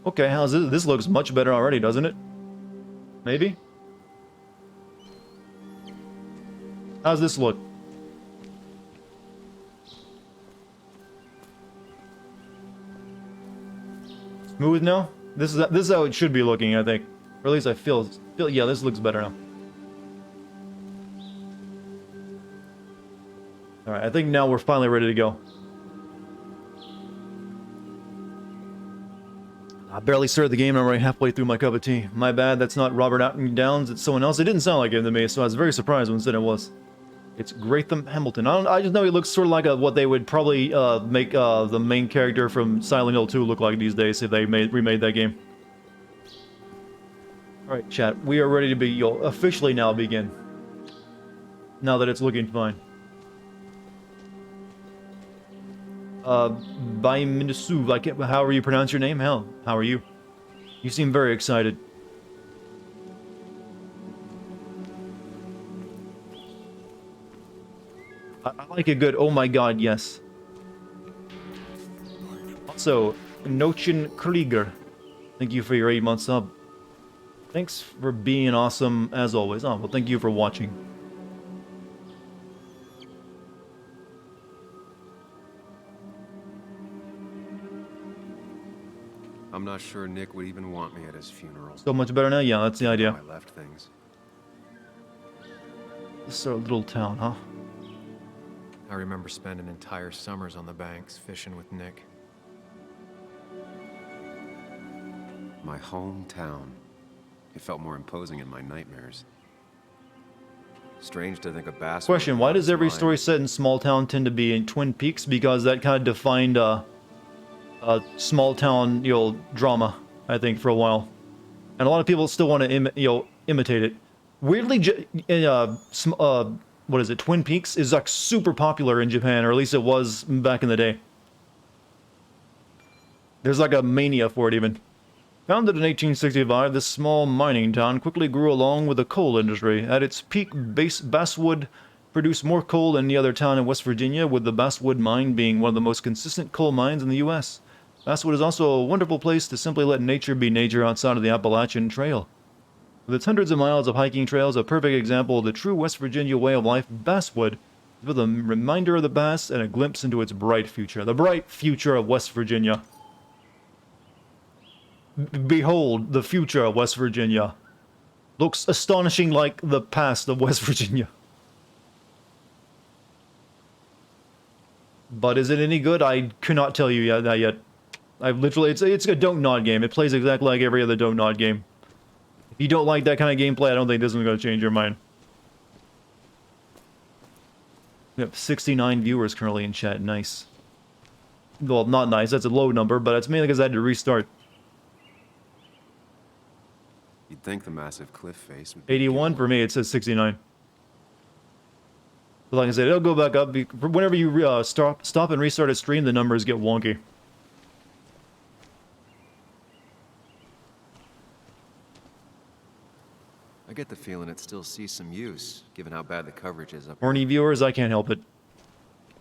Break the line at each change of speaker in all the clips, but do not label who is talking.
Okay, how's this? This looks much better already, doesn't it? Maybe? How's this look? Smooth now? This is how it should be looking, I think. Or at least I feel yeah, this looks better now. Alright, I think now we're finally ready to go. I barely started the game and I'm already halfway through my cup of tea. My bad, that's not Robert Downs, it's someone else. It didn't sound like him to me, so I was very surprised when it said it was. It's Gratham Hamilton. I just know he looks sort of like what they would probably make the main character from Silent Hill 2 look like these days if they remade that game. Alright, chat, we are ready to be officially now begin. Now that it's looking fine. By Minasuv, however you pronounce your name, how are you? You seem very excited. I like a good, oh my god, yes. Also, Nochin Krieger, thank you for your 8-month sub. Thanks for being awesome, as always. Oh, well, thank you for watching.
I'm not sure Nick would even want me at his funeral.
So much better now? Yeah, that's the idea.
I left things.
This is our little town, huh?
I remember spending entire summers on the banks fishing with Nick.
My hometown. It felt more imposing in my nightmares. Strange to think of Bass.
Question, why does every story set in small town tend to be in Twin Peaks? Because that kind of defined a small town, drama, I think, for a while. And a lot of people still want to, imitate it. Weirdly, what is it, Twin Peaks is like super popular in Japan, or at least it was back in the day. There's like a mania for it even. Founded in 1865, this small mining town quickly grew along with the coal industry. At its peak, Basswood produced more coal than any other town in West Virginia, with the Basswood mine being one of the most consistent coal mines in the U.S. Basswood is also a wonderful place to simply let nature be nature outside of the Appalachian Trail. With its hundreds of miles of hiking trails, a perfect example of the true West Virginia way of life, Basswood is both a reminder of the Bass and a glimpse into its bright future. The bright future of West Virginia. Behold, the future of West Virginia. Looks astonishing like the past of West Virginia. But is it any good? I cannot tell you that yet. I've literally, it's a don't nod game. It plays exactly like every other don't nod game. If you don't like that kind of gameplay, I don't think this is going to change your mind. We have 69 viewers currently in chat. Nice. Well, not nice. That's a low number, but it's mainly because I had to restart.
You'd think the massive cliff face would be
81 for me. It says 69. But like I said, it'll go back up. Whenever you stop and restart a stream, the numbers get wonky.
I get the feeling it still sees some use, given how bad the coverage is up
Horny viewers, I can't help it.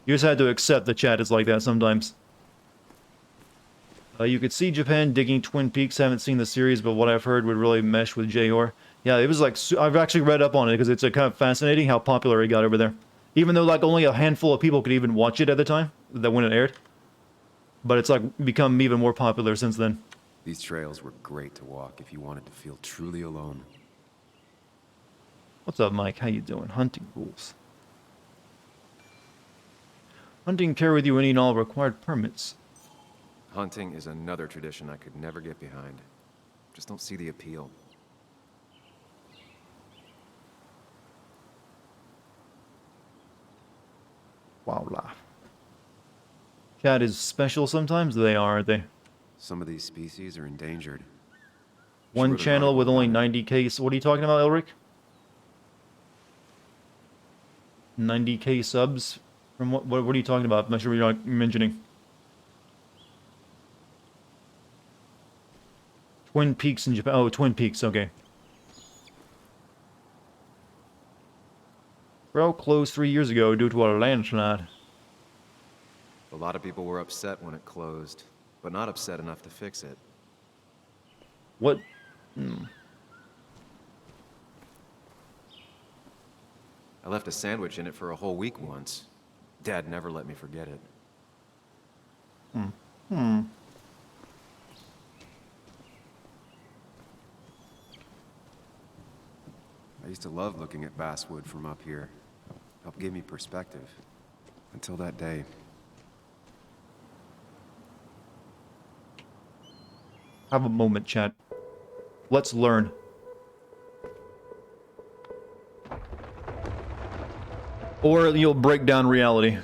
You just had to accept the chat is like that sometimes. You could see Japan digging Twin Peaks. Haven't seen the series, but what I've heard would really mesh with J-Or. Yeah, it was like, I've actually read up on it because it's kind of fascinating how popular it got over there. Even though like only a handful of people could even watch it at the time, that when it aired. But it's like become even more popular since then.
These trails were great to walk if you wanted to feel truly alone.
What's up, Mike? How you doing? Hunting rules. Hunting carry with you any and all required permits.
Hunting is another tradition I could never get behind. Just don't see the appeal.
Wildlife. Cat is special sometimes? They are, aren't they?
Some of these species are endangered.
One
Sure,
channel with only 90k. So what are you talking about, Elric? 90k subs? From what are you talking about? I'm not sure what you're mentioning. Twin Peaks in Japan. Oh, Twin Peaks, okay. Bro closed 3 years ago due to a landslide.
A lot of people were upset when it closed, but not upset enough to fix it.
What?
I left a sandwich in it for a whole week once. Dad never let me forget it.
I used to love looking at basswood from up here. Helped give me perspective. Until that day.
Have a moment, chat. Let's learn. Or you'll break down reality.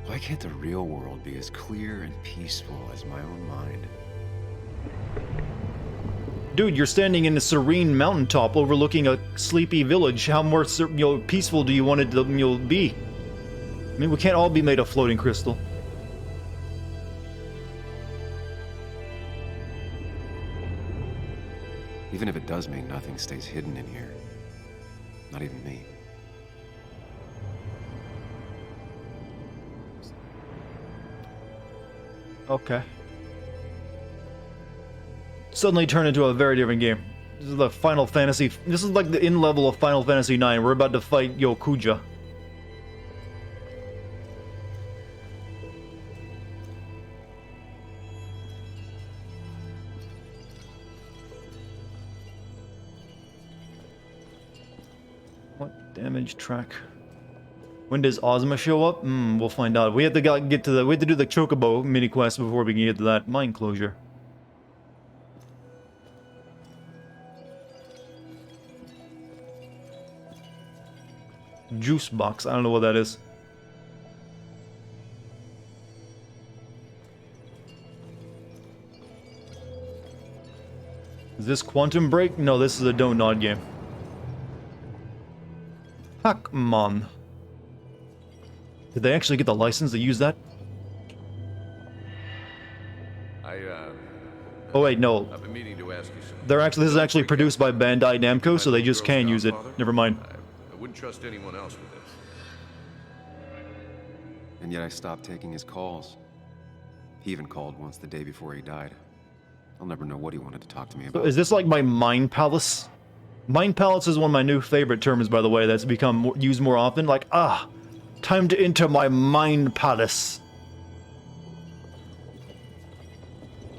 Why can't the real world be as clear and peaceful as my own mind?
Dude, you're standing in a serene mountaintop overlooking a sleepy village. How more, peaceful do you want it to, be? I mean, we can't all be made of floating crystal.
Even if it does mean nothing stays hidden in here. Not even me.
Okay. Suddenly turned into a very different game. This is the Final Fantasy. This is like the in level of Final Fantasy 9. We're about to fight Yokuja. What damage track? When does Ozma show up? We'll find out. We have to get to the. We have to do the Chocobo mini quest before we can get to that mine closure. Juice box. I don't know what that is. Is this Quantum Break? No, this is a Don't Nod game. Pac-Man. Did they actually get the license to use that? Oh wait, no.
I've been meaning to ask you something.
They're actually. This is actually produced by Bandai Namco, so they just can use it. Never mind.
I wouldn't trust anyone else with this.
And yet I stopped taking his calls. He even called once the day before he died. I'll never know what he wanted to talk to me
So
about.
is this like my Mind Palace? Mind Palace is one of my new favorite terms, by the way, that's become used more often. Like, time to enter my Mind Palace.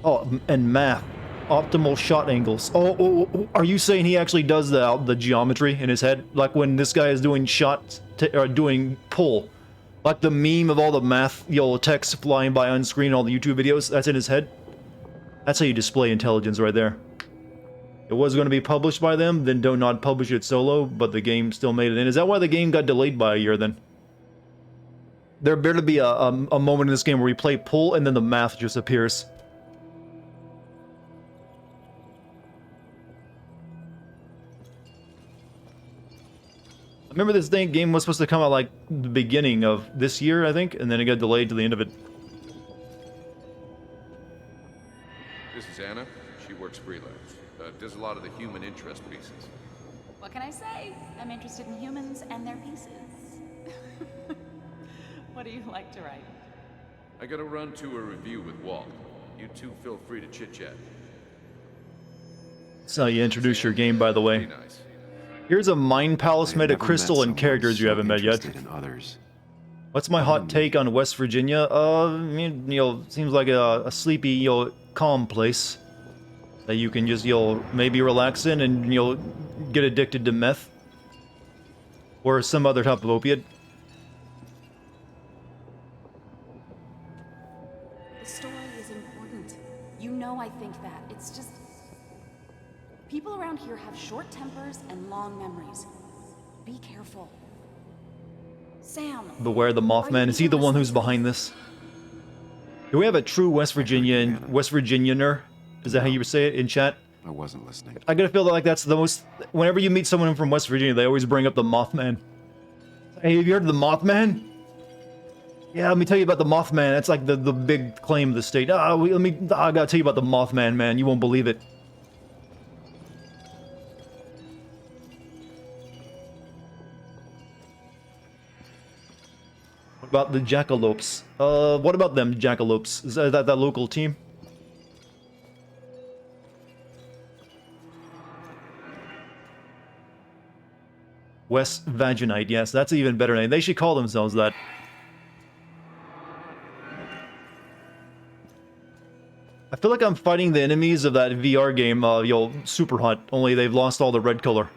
Oh, and math. Optimal shot angles. Oh, are you saying he actually does the geometry in his head? Like when this guy is doing shots, or doing pull. Like the meme of all the math, text flying by on screen, all the YouTube videos, that's in his head? That's how you display intelligence right there. It was going to be published by them, then Don't Nod publish it solo, but the game still made it in. Is that why the game got delayed by a year then? There better be a moment in this game where we play pull and then the math just appears. Remember this game was supposed to come out like the beginning of this year, I think, and then it got delayed to the end of it.
This is Anna. She works freelance. Does a lot of the human interest pieces.
What can I say? I'm interested in humans and their pieces. What do you like to write?
I gotta run to a review with Walt. You two feel free to chit-chat.
That's how you introduce your game, by the way.
Be nice.
Here's a Mind Palace
I
made
had
of
never
crystal
met
and
someone
characters you
so
haven't met yet.
interested in others.
What's my hot take on West Virginia? I mean, seems like a sleepy, calm place that you can just, maybe relax in and, get addicted to meth or some other type of opiate.
The story is important. You know I think that. It's just... people around here have short tempers and long memories. Be careful. Sam!
Beware the Mothman. Is he the one who's behind this? Do we have a true West Virginianer? Is that how you say it in chat?
I wasn't listening.
I gotta feel like that's the most... Whenever you meet someone from West Virginia, they always bring up the Mothman. Hey, have you heard of the Mothman? Yeah, let me tell you about the Mothman. That's like the big claim of the state. I gotta tell you about the Mothman, man. You won't believe it. What about the Jackalopes? What about them Jackalopes? Is that local team? West Vaginite, yes, that's an even better name. They should call themselves that. I feel like I'm fighting the enemies of that VR game, Super Hot, only they've lost all the red color.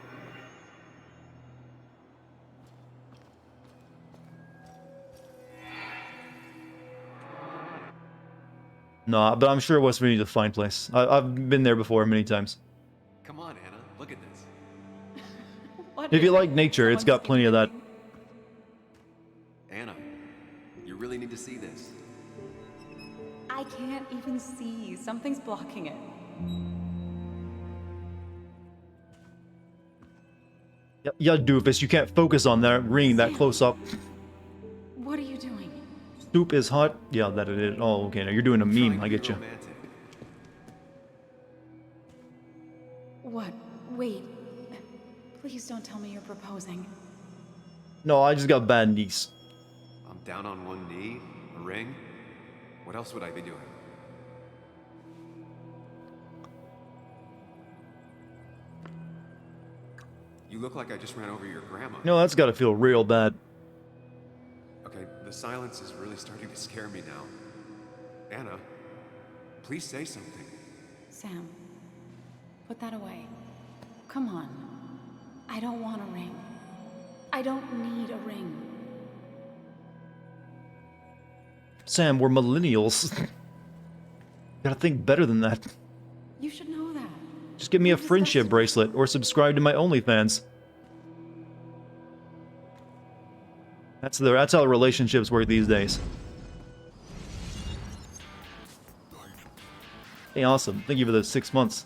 Nah, but I'm sure West Virginia's a fine place. I've been there before many times.
Come on, Anna. Look at this.
What
If
is
you
it?
like nature, it's got plenty of that.
Anna, you really need to see this.
I can't even see. Something's blocking it.
Yeah, doofus, you can't focus on that ring that close up.
What are you doing?
Soup is hot. Yeah, that it is. Oh, okay, now you're doing a meme. I get you.
Romantic.
What? Wait. Please don't tell me you're proposing.
No, I just got bad knees.
I'm down on one knee, a ring. What else would I be doing? You look like I just ran over your grandma.
No, that's gotta feel real bad.
Okay, the silence is really starting to scare me now. Anna, please say something.
Sam, put that away. Come on. I don't want a ring. I don't need a ring.
Sam, we're millennials. Gotta think better than that.
You should know that.
Just give me a
We've discussed
friendship
it.
bracelet or subscribe to my OnlyFans. That's how relationships work these days. Hey, awesome. Thank you for the 6 months.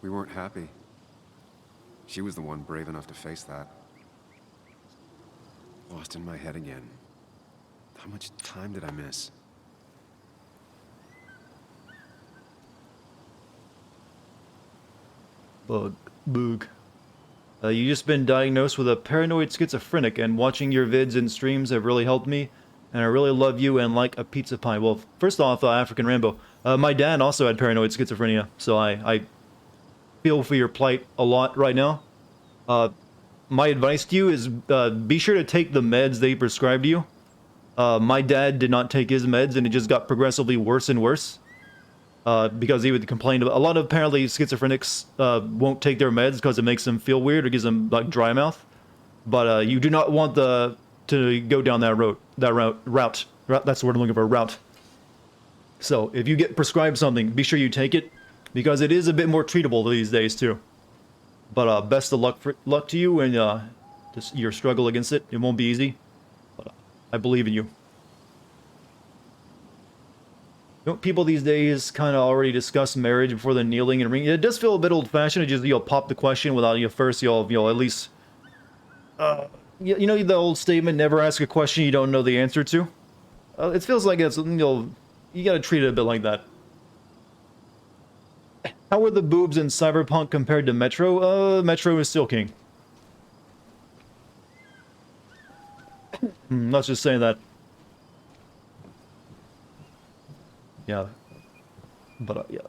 We weren't happy. She was the one brave enough to face that. Lost in my head again. How much time did I miss?
Boog. You just been diagnosed with a paranoid schizophrenic, and watching your vids and streams have really helped me, and I really love you and like a pizza pie. Well, first off, African Rambo. My dad also had paranoid schizophrenia, so I feel for your plight a lot right now. My advice to you is be sure to take the meds they prescribed you. My dad did not take his meds, and it just got progressively worse and worse. Because he would complain about a lot of apparently schizophrenics won't take their meds because it makes them feel weird or gives them like dry mouth. But you do not want to go down that route. That's the word I'm looking for. Route. So if you get prescribed something, be sure you take it because it is a bit more treatable these days too. But best of luck to you and just your struggle against it. It won't be easy. But I believe in you. You know, people these days kind of already discuss marriage before the kneeling and ring. It does feel a bit old-fashioned to just pop the question without first at least the old statement, never ask a question you don't know the answer to. It feels like it's you gotta treat it a bit like that. How were the boobs in Cyberpunk compared to Metro? Metro is still king. Let's just say that. Yeah. But, yeah.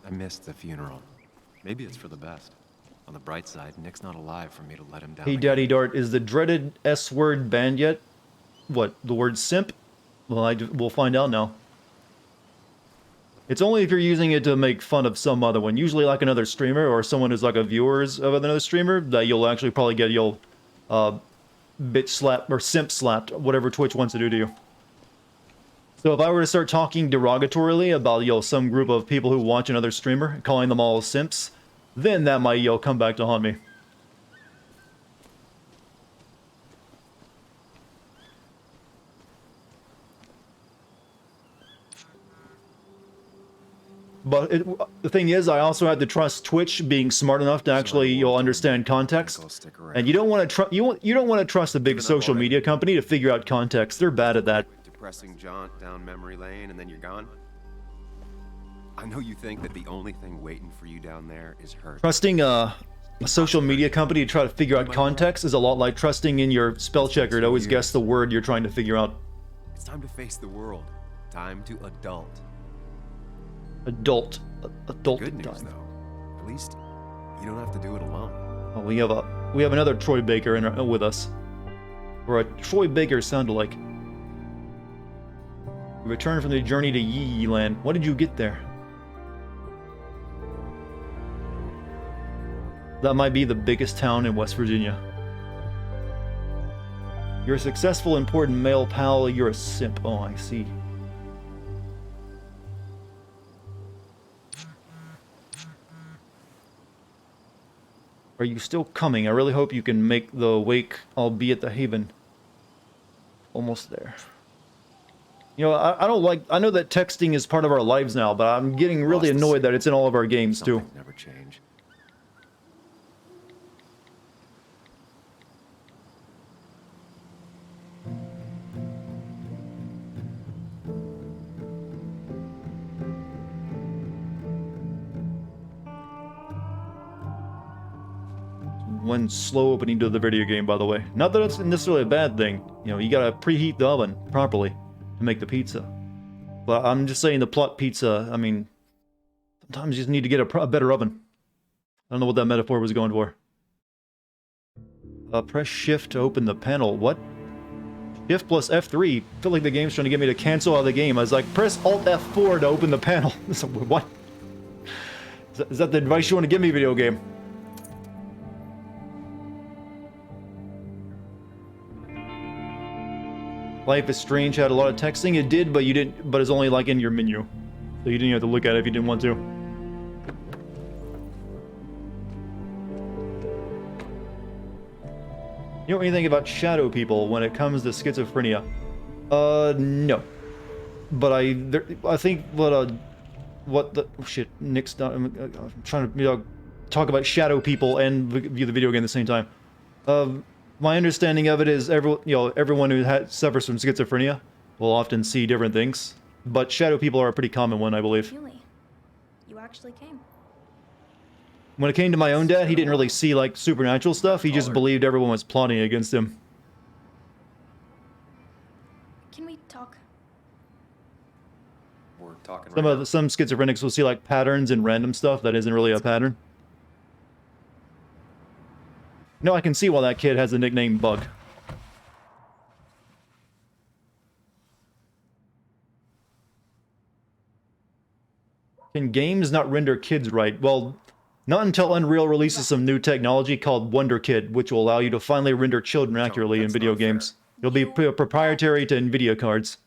I missed the funeral. Maybe it's for the best. On the bright side, Nick's not alive for me to let him down
Hey,
again.
Daddy Dart, is the dreaded S-word banned yet? What, the word simp? Well, we'll find out now. It's only if you're using it to make fun of some other one. Usually like another streamer or someone who's like a viewer of another streamer, that you'll actually probably get bitch slapped or simp slapped, whatever Twitch wants to do to you. So if I were to start talking derogatorily about, some group of people who watch another streamer, calling them all simps, then that might, come back to haunt me. But the thing is, I also have to trust Twitch being smart enough to actually, understand context.
I'll stick around.
And you don't want to you don't want to trust a big
Given up
social
already.
media company to figure out context. They're bad at that.
Depressing jaunt down memory lane and then you're gone? I know you think that the only thing waiting for you down there is hurt.
Trusting a social media company to try to figure out context is a lot like trusting in your spell checker to always guess the word you're trying to figure out.
It's time to face the world. Time to adult.
Adult
Good news,
time.
though. At least you don't have to do it alone.
Oh, we have another Troy Baker with us, or a Troy Baker sound-alike. We returned from the journey to Yee Land. What did you get there? That might be the biggest town in West Virginia. You're a successful, important male pal. You're a simp. Oh, I see. Are you still coming? I really hope you can make the wake. I'll be at the Haven. Almost there. You know, I don't like... I know that texting is part of our lives now, but I'm getting really annoyed that it's in all of our games, too.
Something never change.
One slow opening to the video game, by the way. Not that it's necessarily a bad thing. You know, you gotta preheat the oven properly to make the pizza. But I'm just saying the plot pizza, I mean, sometimes you just need to get a better oven. I don't know what that metaphor was going for. Press shift to open the panel. What? Shift plus F3. I feel like the game's trying to get me to cancel out of the game. I was like, press Alt F4 to open the panel. So, what? Is that the advice you want to give me, video game? Life is Strange had a lot of texting. It did, but you didn't. But it's only like in your menu, so you didn't have to look at it if you didn't want to. You know anything about shadow people when it comes to schizophrenia? No. But I think what the oh shit, Nick's done. I'm trying to talk about shadow people and view the video game at the same time. My understanding of it is everyone who suffers from schizophrenia will often see different things, but shadow people are a pretty common one, I believe.
Really? You actually came?
When it came to my own dad, he didn't really see like supernatural stuff. He just believed everyone was plotting against him.
Can we talk?
We're talking right now.
Some schizophrenics will see like patterns and random stuff that isn't really a pattern. No, I can see why that kid has the nickname Bug. Can games not render kids right? Well, not until Unreal releases some new technology called Wonder Kid, which will allow you to finally render children accurately in video games. It'll be proprietary to NVIDIA cards.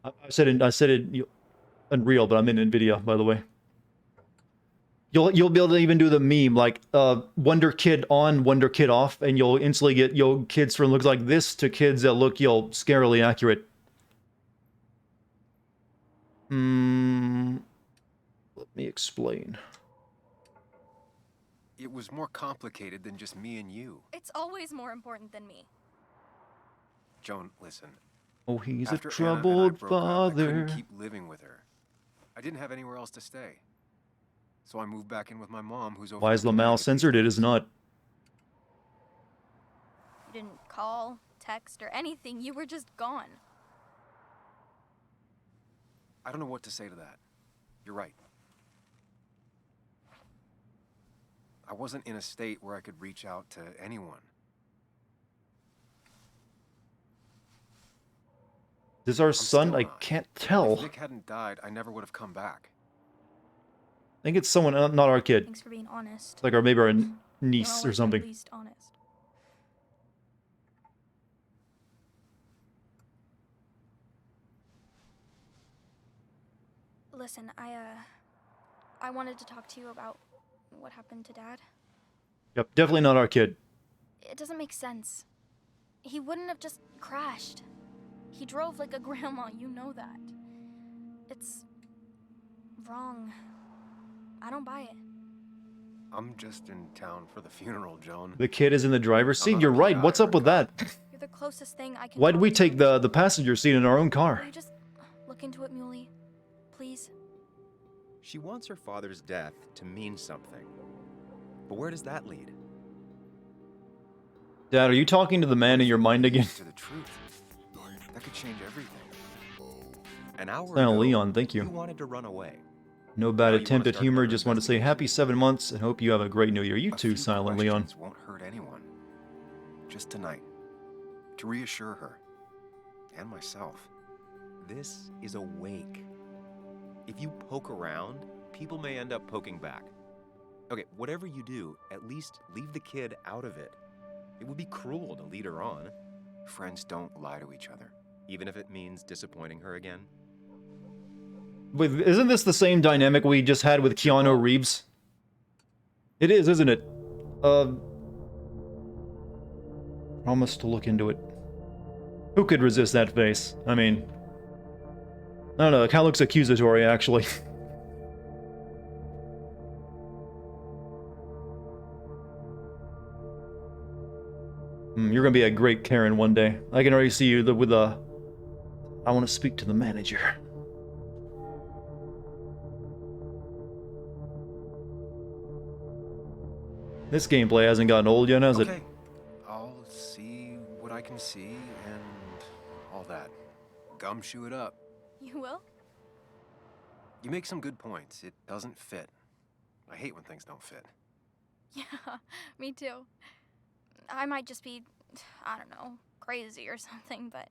I said it Unreal, but I'm in NVIDIA, by the way. You'll be able to even do the meme like Wonder Kid on, Wonder Kid off, and you'll instantly get kids from looks like this to kids that look scarily accurate. Let me explain.
It was more complicated than just me and you.
It's always more important than me.
Joan, listen.
Oh, he's
After
a
Anna and I
troubled
broke up, I
father.
couldn't keep living with her. I didn't have anywhere else to stay. So I moved back in with my mom, who's over.
Why is Lamal censored? It is not.
You didn't call, text, or anything. You were just gone.
I don't know what to say to that. You're right. I wasn't in a state where I could reach out to anyone.
Is this our
I'm
son?
still
I
not.
can't
If
tell.
Nick hadn't died, I never would have come back.
I think it's someone, not our kid.
Thanks for being honest.
Like maybe our
You're
niece or
always
something.
At least honest. Listen, I wanted to talk to you about what happened to Dad.
Yep, definitely not our kid.
It doesn't make sense. He wouldn't have just crashed. He drove like a grandma, you know that. It's wrong. I don't buy it.
I'm just in town for the funeral, Joan.
The kid is in the driver's seat.
not
You're
a
right.
PI
What's
or
up with that?
You're the closest thing I can.
Why did we
talk to.
take the passenger seat in our own car?
Will you just look into it, Muley? Please?
She wants her father's death to mean something.
But where does that lead?
Dad, are you talking to the man in your mind again?
To the truth. That could change everything. An hour
Silent
ago,
Leon, thank you.
You wanted to run away.
No bad
Now you
attempt
wanna
at
start
humor,
another
just want to say happy
investigation?
7 months and hope you have a great new year. You
A
too,
few
Silent Leon.
questions won't hurt anyone. Just tonight. To reassure her. And myself. This is a wake. If you poke around, people may end up poking back. Okay, whatever you do, at least leave the kid out of it. It would be cruel to lead her on.
Friends don't lie to each other.
Even if it means disappointing her again.
Wait, isn't this the same dynamic we just had with Keanu Reeves? It is, isn't it? Promise to look into it. Who could resist that face? I mean... I don't know, it kind of looks accusatory, actually. You're gonna be a great Karen one day. I can already see you with a... I want to speak to the manager. This gameplay hasn't gotten old yet, has it?
Okay. I'll see what I can see and all that. Gumshoe it up.
You will?
You make some good points. It doesn't fit. I hate when things don't fit.
Yeah, me too. I might just be, I don't know, crazy or something, but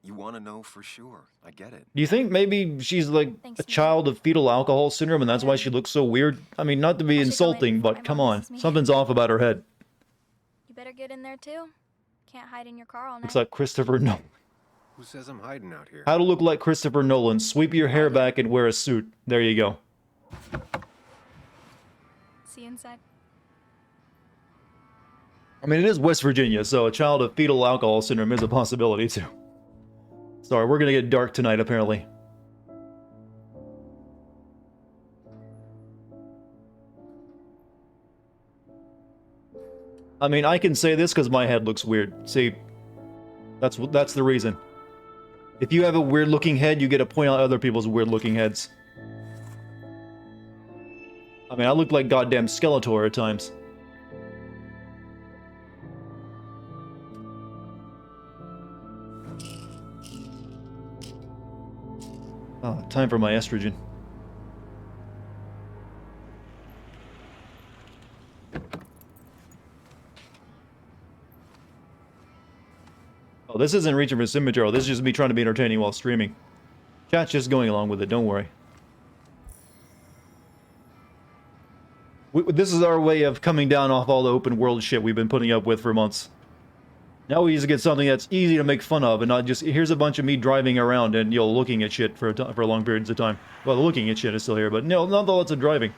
You want to know for sure. I get it.
Do you think maybe she's like
Thanks,
a
man.
child of fetal alcohol syndrome and that's why she looks so weird? I mean, not to be
I should go in
insulting,
before
but
my
come
mom
on.
misses me.
Something's off about her head.
you better get in there too. Can't hide in your car all night.
Looks like Christopher Nolan.
Who says I'm hiding out here?
How to look like Christopher Nolan. Sweep your hair back and wear a suit. There you go.
See you inside.
I mean, it is West Virginia, so a child of fetal alcohol syndrome is a possibility, too. Sorry, we're gonna get dark tonight, apparently. I mean, I can say this because my head looks weird. See, that's the reason. If you have a weird-looking head, you get to point out other people's weird-looking heads. I mean, I look like goddamn Skeletor at times. Oh, time for my estrogen. Oh, this isn't reaching for sim material. This is just me trying to be entertaining while streaming. Chat's just going along with it, don't worry. This is our way of coming down off all the open world shit we've been putting up with for months. Now we need to get something that's easy to make fun of, and not just, here's a bunch of me driving around and, you know, looking at shit for long periods of time. Well, the looking at shit is still here, but no, not lots of driving.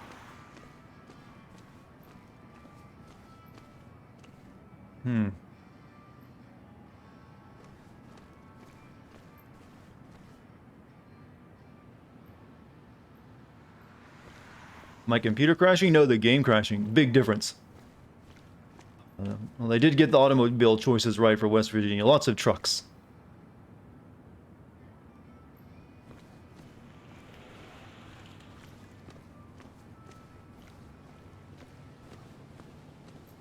My computer crashing? No, the game crashing. Big difference. Well, they did get the automobile choices right for West Virginia. Lots of trucks.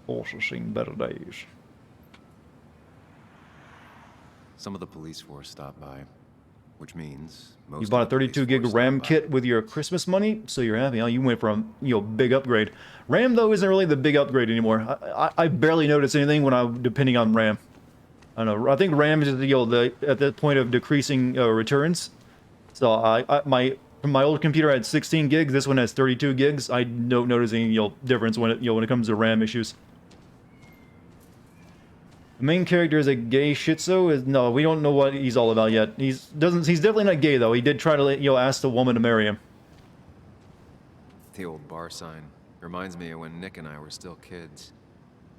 Also seen better days.
Some of the police force stopped by, which means most
You bought a
of the police
32 gig
force
RAM
stopped by.
kit with your Christmas money, so you're happy. Oh, you went from, you know, big upgrade. RAM, though, isn't really the big upgrade anymore. I barely notice anything when I'm depending on RAM. I don't know. I think RAM is, you know, at the point of decreasing returns. So from my old computer, I had 16 gigs. This one has 32 gigs. I don't notice any, you know, difference when it comes to RAM issues. The main character is a gay shitzo. No, we don't know what he's all about yet. He's definitely not gay though. He did try to, you know, ask the woman to marry him.
The old bar sign. Reminds me of when Nick and I were still kids.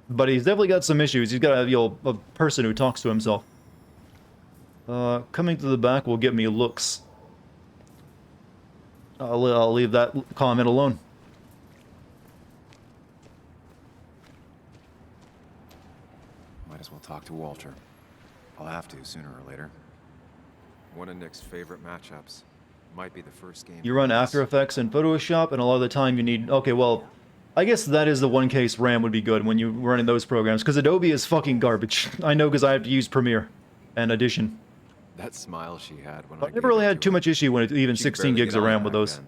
But he's definitely got some issues. He's got a, you know, a person who talks to himself. Coming to the back will get me looks. I'll leave that comment alone.
Might as well talk to Walter. I'll have to sooner or later.
One of Nick's favorite matchups. Might be the first game.
You run After Effects and Photoshop, and a lot of the time you need... Okay, well, I guess that is the one case RAM would be good when you're running those programs, because Adobe is fucking garbage. I know, because I have to use Premiere and Audition.
That smile she had when
I never really had too much issue when it's even
She could
16
barely
gigs
get
of
on
RAM
back
with those.
then.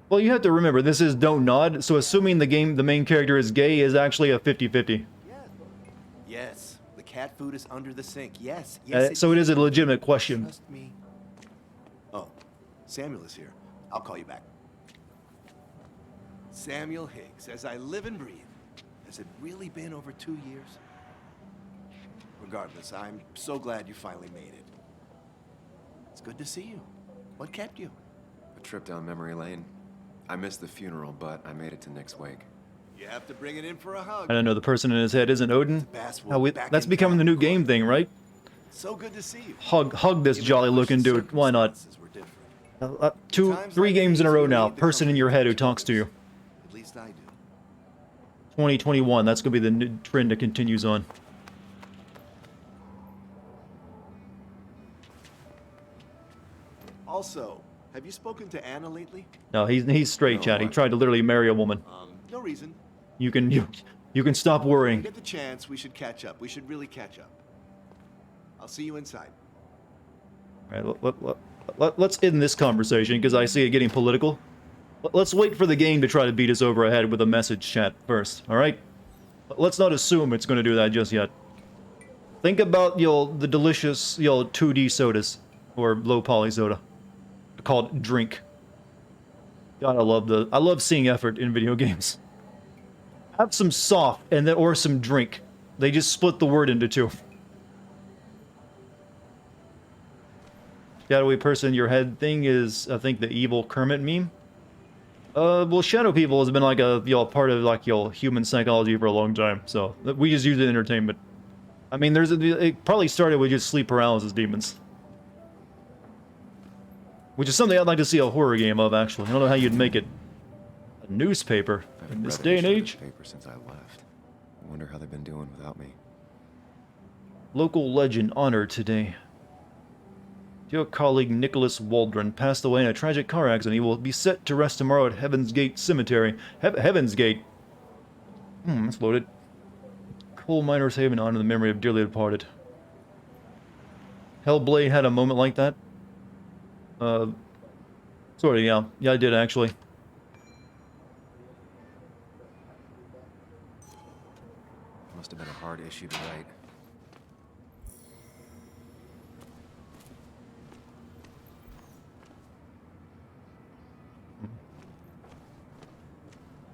Well, you have to remember, this is Don't Nod, so assuming the main character is gay is actually a 50-50.
Yes, the cat food is under the sink. Yes,
So it is a legitimate question.
Trust me. Oh, Samuel is here. I'll call you back. Samuel Higgs, as I live and breathe. Has it really been over 2 years? Regardless, I'm so glad you finally made it. It's good to see you. What kept you?
A trip down memory lane. I missed the funeral, but I made it to Nick's wake.
You have to bring it in for a hug.
I don't know, the person in his head isn't Odin.
Basswood back
That's
in
becoming the
town,
new game thing, right?
So good to see you.
Hug this
Even
jolly
if
looking
the
dude. Why not?
circumstances were different.
Three games in a row now. Person in your head who talks to you.
At least I do.
2021, that's gonna be the new trend that continues on.
Also, have you spoken to Anna lately?
No, he's straight,
No,
Chad. He
what?
tried to literally marry a woman.
No reason.
You can stop
When we
worrying.
get the chance, we should catch up. We should really catch up. I'll see you inside.
All right, let's end this conversation because I see it getting political. Let's wait for the game to try to beat us over ahead with a message chat first. All right. Let's not assume it's going to do that just yet. Think about the delicious 2D sodas or low poly soda called Drink. God, I love seeing effort in video games. Have some soft and then or some drink. They just split the word into two. Shadowy person in your head thing is, I think, the evil Kermit meme. Well, shadow people has been like a part of like human psychology for a long time, so we just use it in entertainment. I mean, it probably started with just sleep paralysis demons, which is something I'd like to see a horror game of. Actually, I don't know how you'd make it a newspaper
I
in
haven't
this
read
day
an
and
issue of
age.
the paper since I left. I wonder how they've been doing without me.
Local legend honored today. Your colleague Nicholas Waldron passed away in a tragic car accident. He will be set to rest tomorrow at Heaven's Gate Cemetery. Heaven's Gate? That's loaded. Coal Miner's Haven, honor the memory of dearly departed. Hellblade had a moment like that. Sort of, yeah. Yeah, I did actually.
Must have been a hard issue to write.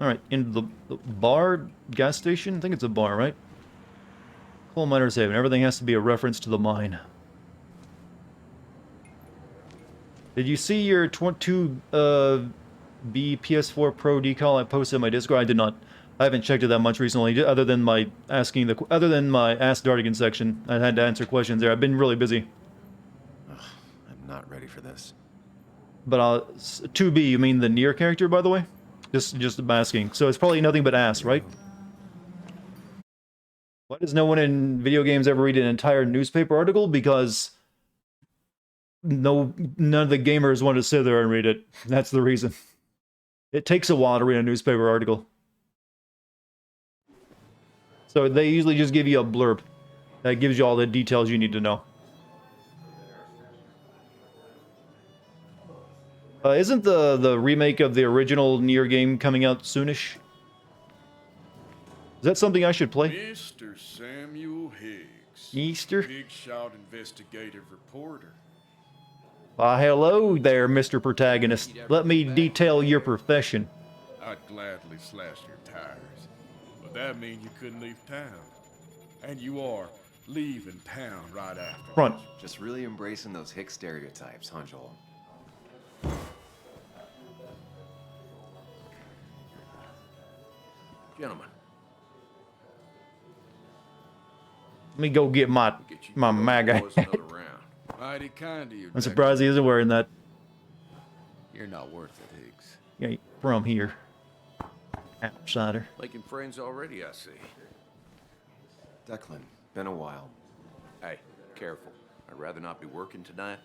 Alright, into the bar, gas station? I think it's a bar, right? Coal Miner's Haven. Everything has to be a reference to the mine. Did you see your 2B PS4 Pro decal I posted in my Discord? I did not. I haven't checked it that much recently, other than my Ask Dartigan section. I had to answer questions there. I've been really busy.
Ugh, I'm not ready for this.
But 2B, you mean the Nier character, by the way? Just asking. So it's probably nothing but ass, right? Why does no one in video games ever read an entire newspaper article? Because none of the gamers want to sit there and read it. That's the reason. It takes a while to read a newspaper article. So they usually just give you a blurb that gives you all the details you need to know. Isn't the remake of the original Nier game coming out soonish? Is that something I should play?
Mr. Samuel Higgs.
Easter?
Big shot investigative reporter.
Why, hello there, Mr. Protagonist. Let me detail your profession.
I'd gladly slash your tires. But that means you couldn't leave town. And you are leaving town right after.
Front.
Just really embracing those hick stereotypes, huh, Joel?
Gentlemen,
Let me go get my
get you
my
two
MAGA.
boys another round.
Mighty kind of you.
I'm
Dex.
surprised he isn't wearing that.
You're not worth it, Higgs.
Yeah, from here. Outsider.
Making friends already, I see.
Declan, been a while.
Hey, careful. I'd rather not be working tonight.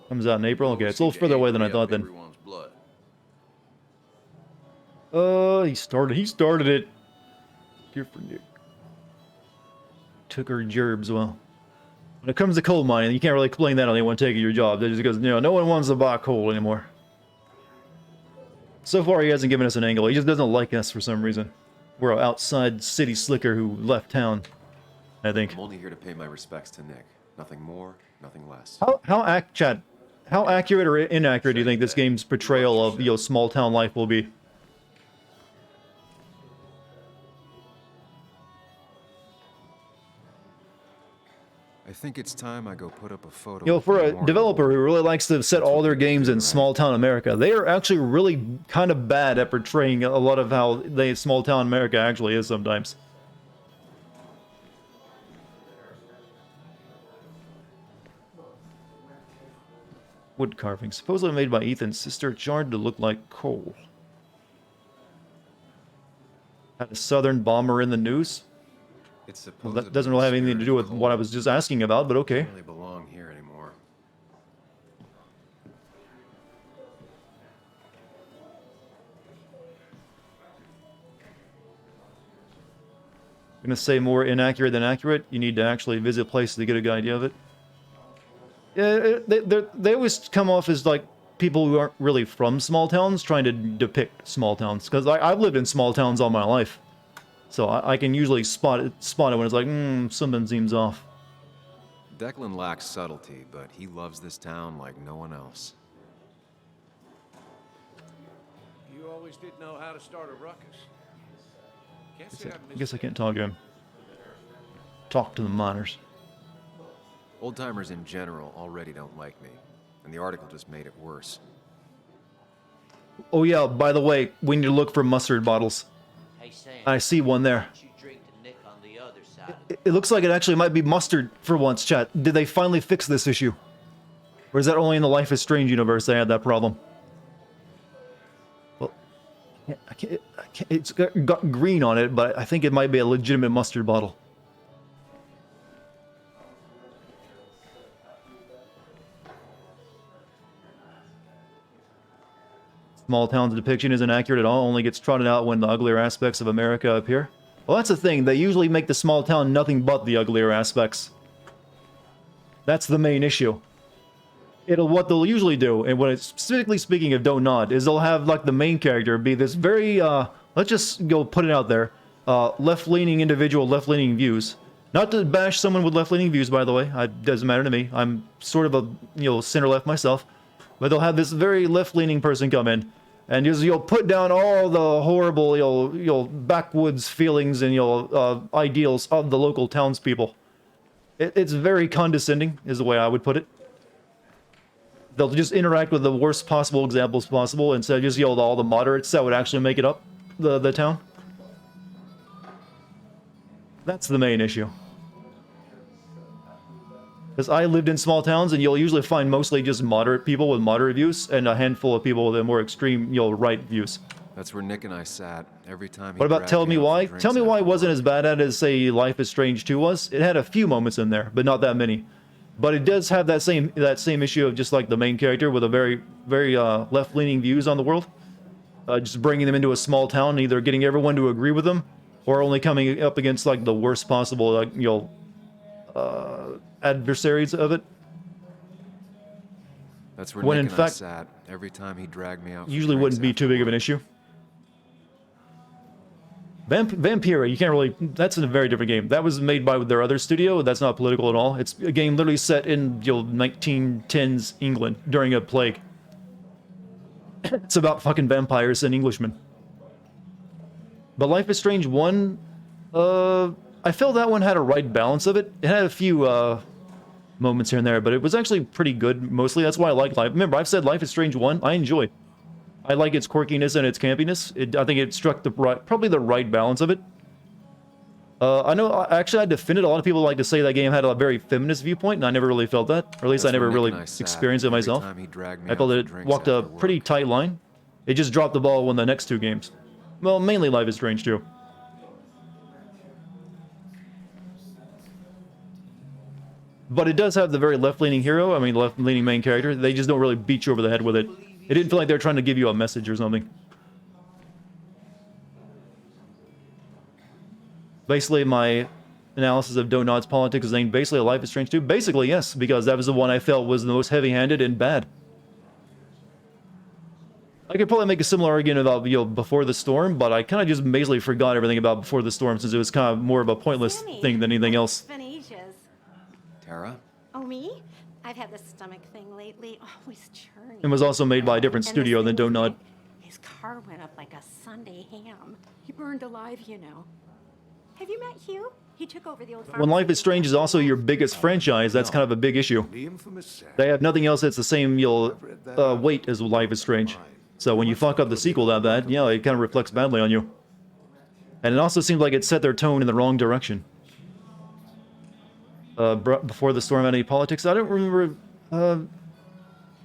Comes out in April. Okay, it's a little further away than I thought then.
Everyone's blood.
He started it. Here for Nick. Took her gerbs, well. When it comes to coal mining, you can't really blame that on anyone taking your job. That just goes, no one wants to buy coal anymore. So far, he hasn't given us an angle. He just doesn't like us for some reason. We're an outside city slicker who left town, I think.
I'm only here to pay my respects to Nick. Nothing more, nothing less.
How accurate or inaccurate do you think this game's portrayal of, small town life will be?
I think it's time I go put up a photo.
For a developer who really likes to set all their games in small town America, they are actually really kind of bad at portraying a lot of how small town America actually is sometimes. Wood carving, supposedly made by Ethan's sister, charred to look like coal. Had a southern bomber in the news? Well, that doesn't really have anything to do with what I was just asking about, but okay.
Don't really belong here anymore.
I'm gonna say more inaccurate than accurate. You need to actually visit places to get a good idea of it. Yeah, they always come off as like people who aren't really from small towns trying to depict small towns. Because I've lived in small towns all my life. So I can usually spot it when it's like, something seems off.
Declan lacks subtlety, but he loves this town like no one else.
You always did know how to start a ruckus. Can't say I've
I
missed
guess I can't talk to him. Talk to the miners.
Old-timers in general already don't like me, and the article just made it worse.
Oh yeah, by the way, we need to look for mustard bottles.
Hey Sam,
I see one there.
you drink to Nick on the other side.
It looks like it actually might be mustard for once, chat. Did they finally fix this issue? Or is that only in the Life is Strange universe they had that problem? Well, I can't, it's got green on it, but I think it might be a legitimate mustard bottle. Small town's depiction isn't accurate at all, only gets trotted out when the uglier aspects of America appear. Well, that's the thing, they usually make the small town nothing but the uglier aspects. That's the main issue. What they'll usually do, and when it's specifically speaking of Don't Nod, is they'll have like the main character be this very, let's just go put it out there, left-leaning individual, left-leaning views. Not to bash someone with left-leaning views, by the way, it doesn't matter to me. I'm sort of a, center-left myself. But they'll have this very left-leaning person come in, and you'll put down all the horrible, backwoods feelings and ideals of the local townspeople. It's very condescending, is the way I would put it. They'll just interact with the worst possible examples possible instead of just all the moderates that would actually make it up the town. That's the main issue. Because I lived in small towns, and you'll usually find mostly just moderate people with moderate views, and a handful of people with more extreme, right views.
That's where Nick and I sat every time he
What about
dragged
Tell Me
out for
Why?
drinks
Tell Me Why
after
wasn't
work.
as bad at it as, say, Life is Strange 2 was. It had a few moments in there, but not that many. But it does have that same issue of just like the main character with a very, very left-leaning views on the world. Just bringing them into a small town, either getting everyone to agree with them, or only coming up against like the worst possible, adversaries of it.
That's where
when
Nick
in
and
fact,
I sat every time he dragged me out. For
usually
drinks
wouldn't be
after
too big of
work.
an issue. Vampira, you can't really... That's a very different game. That was made by their other studio. That's not political at all. It's a game literally set in 1910s England during a plague. It's about fucking vampires and Englishmen. But Life is Strange 1... I felt that one had a right balance of it. It had a few moments here and there, but it was actually pretty good mostly. That's why I like Life. Remember, I've said Life is Strange 1, I enjoy. I like its quirkiness and its campiness. I think it struck probably the right balance of it. I know, actually, I defend it. A lot of people like to say that game had a very feminist viewpoint, and I never really felt that. Or at least I never really experienced it myself. I felt that it walked a pretty tight line. It just dropped the ball when the next two games. Well, mainly Life is Strange 2. But it does have the very left-leaning hero, I mean left-leaning main character. They just don't really beat you over the head with it. It didn't feel like they were trying to give you a message or something. Basically, my analysis of Donut's politics is named basically Life is Strange 2. Basically, yes, because that was the one I felt was the most heavy-handed and bad. I could probably make a similar argument about, you know, Before the Storm, but I kind of just basically forgot everything about Before the Storm since it was kind of more of a pointless thing than anything else.
Phoenicia's.
Tara?
Oh, me? I've had this stomach thing lately. Always churning.
It was also made by a different
And
studio
this
than
thing with
Donut.
Nick, his car went up like a Sunday ham. He burned alive, you know. Have you met Hugh? He took over the old
When Life is Strange is also your biggest franchise, that's kind of a big issue. They have nothing else that's the same weight as Life is Strange. So when you fuck up the sequel that bad, yeah, it kind of reflects badly on you. And it also seems like it set their tone in the wrong direction. Before the Storm had any politics, I don't remember,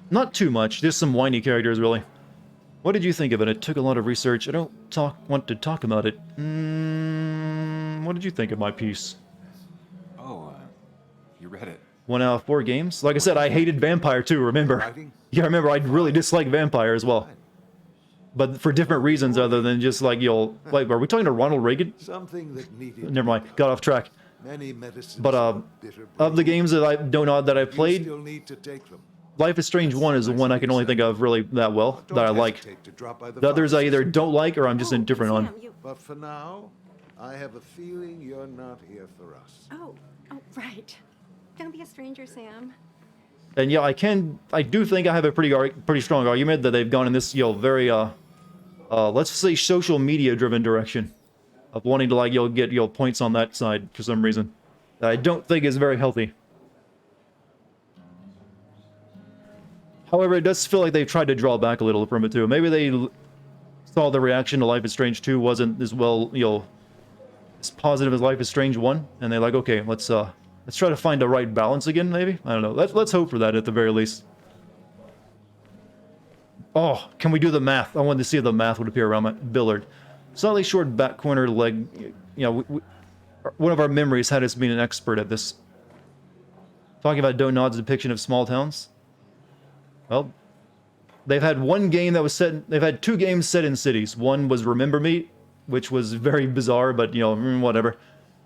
not too much, just some whiny characters, really. What did you think of it? It took a lot of research. I don't want to talk about it. What did you think of my piece?
Oh, you read it.
1 out of 4 games? Like I said, I hated Vampire too, remember? Yeah, I remember I really disliked Vampire as well. But for different reasons other than just like, like, are we talking to Ronald Reagan?
Something that needed
Never mind, got off track.
many medicines.
But, of the games that I don't know that I played,
still need to take them.
Life is Strange 1 is the one I can only think of really that well, that I like.
Hesitate to drop by
The others I
pharmacy.
either don't like or I'm just indifferent on.
Sam, you...
But for now, I have a feeling you're not here for us.
Oh, right. Don't be a stranger, Sam.
And yeah, I do think I have a pretty strong argument that they've gone in this, very, let's say social media driven direction of wanting to like, get, points on that side for some reason. That I don't think is very healthy. However, it does feel like they've tried to draw back a little from it too. Maybe they saw the reaction to Life is Strange 2 wasn't as well, as positive as Life is Strange 1, and they're like, okay, let's try to find the right balance again, maybe? I don't know. Let's hope for that at the very least. Oh, can we do the math? I wanted to see if the math would appear around my Billard. Slightly short back corner leg. One of our memories had us being an expert at this. Talking about Donod's depiction of small towns. Well, they've had one game that was set. They've had 2 games set in cities. One was Remember Me, which was very bizarre, but whatever.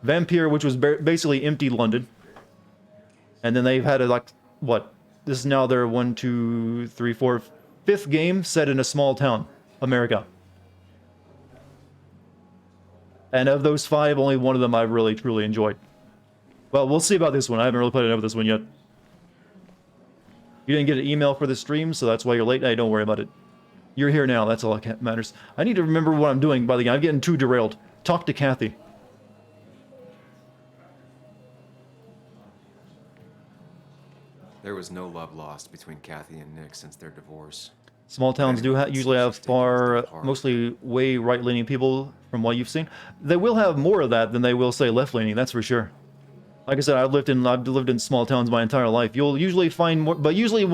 Vampire, which was basically empty London. And then they've had this is now their 1, 2, 3, 4, 5th game set in a small town, America. And of those 5, only one of them I've really truly enjoyed. Well, we'll see about this one. I haven't really played enough of this one yet. You didn't get an email for the stream, so that's why you're late. Hey, don't worry about it. You're here now, that's all that matters. I need to remember what I'm doing, by the way. I'm getting too derailed. Talk to Kathy.
There was no love lost between Kathy and Nick since their divorce.
Small towns do usually have mostly way right-leaning people, from what you've seen. They will have more of that than they will, say, left-leaning, that's for sure. Like I said, I've lived in small towns my entire life. You'll usually find more, but usually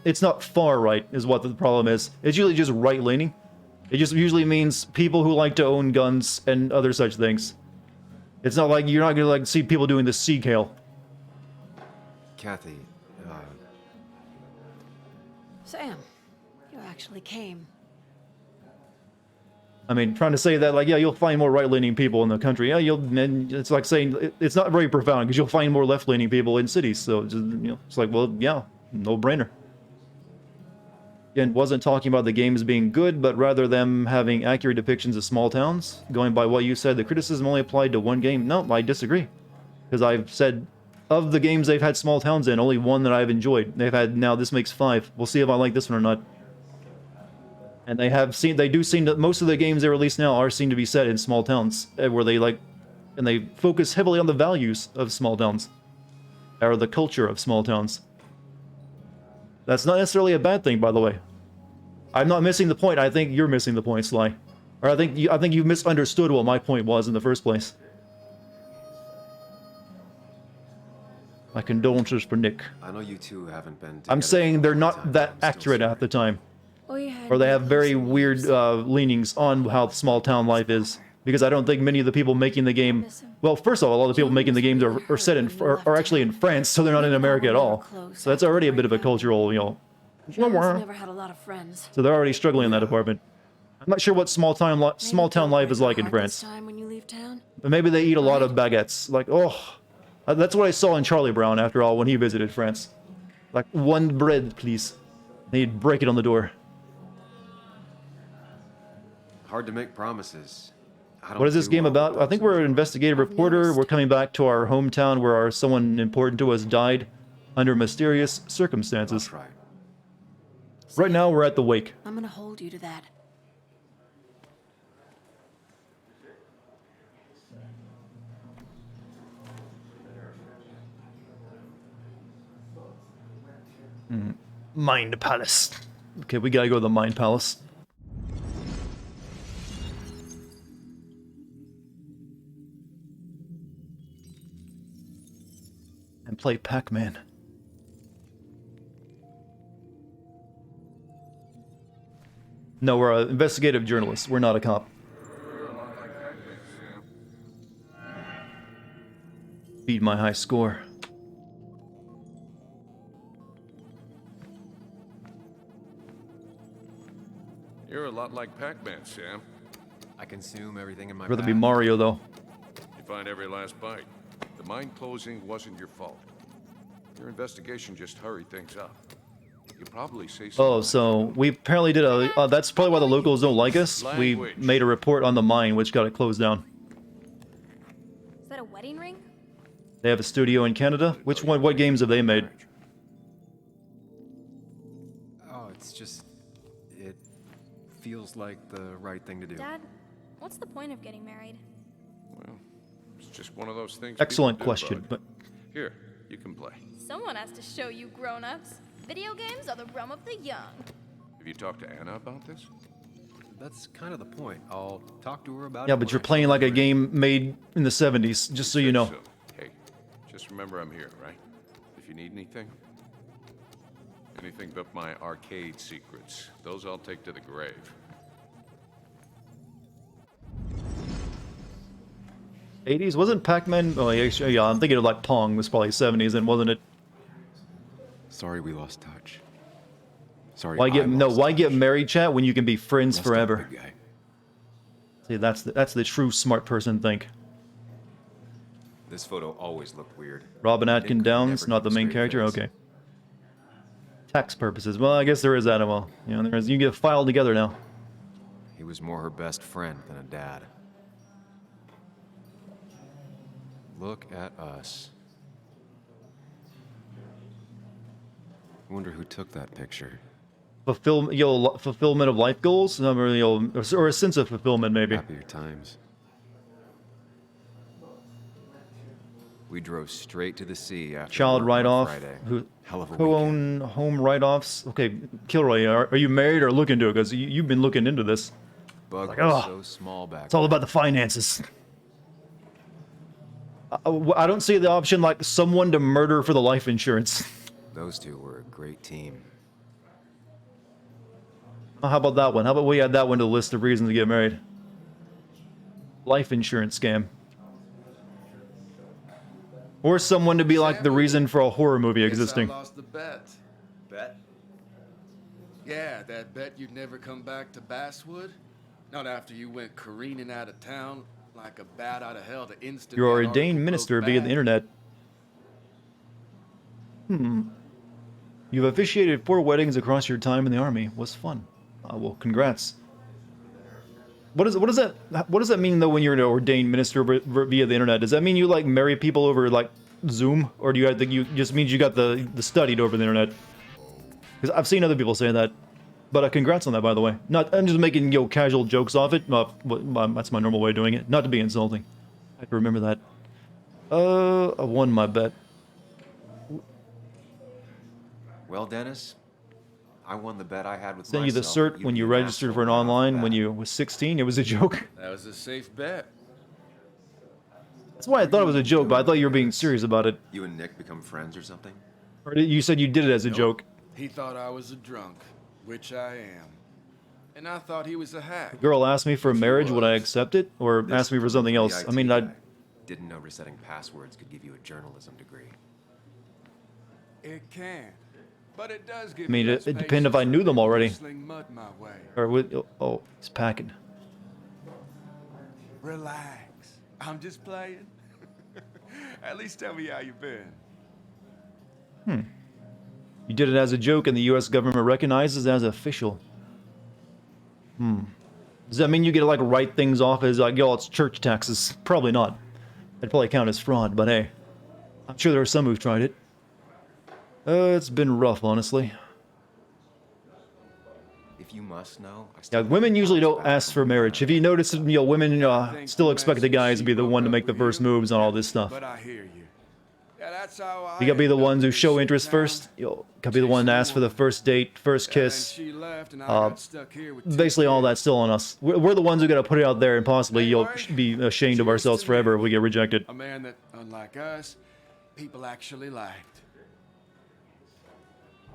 it's not far right is what the problem is. It's usually just right-leaning. It just usually means people who like to own guns and other such things. It's not like you're not gonna see people doing the sea kale.
Kathy,
Sam, you actually came.
I mean, trying to say that, you'll find more right-leaning people in the country. Yeah, it's like saying, it's not very profound, because you'll find more left-leaning people in cities. So, it's like, well, yeah, no-brainer. Again, wasn't talking about the games being good, but rather them having accurate depictions of small towns. Going by what you said, the criticism only applied to one game. No, I disagree. Because I've said, of the games they've had small towns in, only one that I've enjoyed. Now this makes 5. We'll see if I like this one or not. And they do seem to, most of the games they release now seem to be set in small towns, where and they focus heavily on the values of small towns, or the culture of small towns. That's not necessarily a bad thing, by the way. I'm not missing the point. I think you're missing the point, Sly. Or I think you misunderstood what my point was in the first place. My condolences for Nick.
I know you two haven't been together.
I'm saying they're not that accurate at the time. Or they have very weird leanings on how small town life is. Because I don't think many of the people making the game Well, first of all the people making the games are set in are actually in France, so they're not in America at all. So that's already a bit of a cultural, you know.
John's never had a lot of friends.
So they're already struggling in that department. I'm not sure what small town life is like in France.
Time when you leave town.
But maybe they eat a lot of baguettes. Like, oh, that's what I saw in Charlie Brown after all when he visited France. Like, one bread, please. They'd break it on the door.
Hard to make promises.
What is this game about? I think we're an investigative reporter. We're coming back to our hometown where someone important to us died under mysterious circumstances. Right now, we're at the wake.
I'm gonna hold you to that.
Mind Palace. Okay, we gotta go to the Mind Palace. And play Pac-Man. No, we're investigative journalists. We're not a cop. Beat my high score.
You're a lot like Pac-Man, Sam.
I consume everything in my
I'd rather
path.
be Mario, though.
You find every last bite. The mine closing wasn't your fault. Your investigation just hurried things up. You probably say something.
Oh, so we apparently did a... that's probably why the locals don't like us. We made a report on the mine, which got it closed down.
Is that a wedding ring?
They have a studio in Canada. Which one? What games have they made?
Oh, it's just... it feels like the right thing to do.
Dad, what's the point of getting married?
Well, it's just one of those things.
Excellent
people do,
question,
bud.
but...
Here, you can play.
Someone has to show you grown-ups. Video games are the realm of the young.
Have you talked to Anna about this?
That's kind of the point. I'll talk to her about it.
Yeah, but you're playing like a game made in the 70s, just so you know.
Hey, just remember I'm here, right? If you need anything. Anything but my arcade secrets. Those I'll take to the grave.
'80s? Wasn't Pac-Man... Oh, yeah, I'm thinking of like Pong was probably 70s, and wasn't it?
Sorry we lost touch. Sorry.
Why get married, chat, when you can be friends forever?
Big guy.
See, that's the true smart person think.
This photo always looked weird.
Robin Atkin Downs, not the main character. Okay. Tax purposes. Well, I guess there is that. Well, you know, you get filed together now.
He was more her best friend than a dad. Look at us. I wonder who took that picture.
Fulfillment of life goals, or a sense of fulfillment, maybe.
Happier times. We drove straight to the sea after
Child
work on
write-off.
Friday. Hell of a
Co-own home write-offs. Okay, Kilroy, are you married or looking to it? Because you've been looking into this.
Bug
Like,
was so small back
it's all about the finances. I don't see the option like someone to murder for the life insurance.
Those two were a great team.
Oh, how about that one? How about we add that one to the list of reasons to get married? Life insurance scam. Or someone to be like the reason for a horror movie existing.
I lost the bet.
Bet?
Yeah, that bet you'd never come back to Basswood? Not after you went careening out of town like a bat out of hell to instant.
You're an ordained minister via the internet. You've officiated 4 weddings across your time in the army. Was fun. Well, congrats. What does that mean though when you're an ordained minister via the internet? Does that mean you like marry people over like Zoom, or do you think you just means you got the studied over the internet? Because I've seen other people say that. But congrats on that, by the way. I'm just making casual jokes off it. That's my normal way of doing it. Not to be insulting. I have to remember that. I won my bet.
Well, Dennis, I won the bet I had with
Sent you the
myself.
cert when you registered for an online when you was 16. It was a joke.
That was a safe bet.
That's why I thought it was a joke, but I thought you were being serious about it.
You and Nick become friends or something?
Or you said you did it as a joke.
He thought I was a drunk, which I am. And I thought he was a hack.
The girl asked me for a marriage, would I accept it? Or ask me for something else? I mean,
Didn't know resetting passwords could give you a journalism degree.
It can. But it does give
I mean,
me
it
less
depends if I
patience
knew
for
them
people who
already.
sling mud my way.
Or with, oh, he's packing.
Relax. I'm just playing. At least tell me how you been.
You did it as a joke and the US government recognizes it as official. Does that mean you get to, like, write things off as, like, yo, it's church taxes? Probably not. That'd probably count as fraud, but hey. I'm sure there are some who've tried it. It's been rough, honestly.
If you must know, I
Yeah,
still
women usually don't ask for marriage. If you notice, you know, women still expect the guys to be the one to make the first moves on all this stuff.
But I hear you. Yeah, that's how I
You gotta be the
ended up
ones who
in this
show
shit
interest
town.
first. You gotta be the one to ask for the first date, first
Yeah, and
kiss.
she left and I got stuck here with two
Basically, all
kids.
that's still on us. We're the ones who gotta put it out there, and possibly you'll be ashamed of
cheers
ourselves
to
forever
you.
if we get rejected.
A man that, unlike us, people actually liked.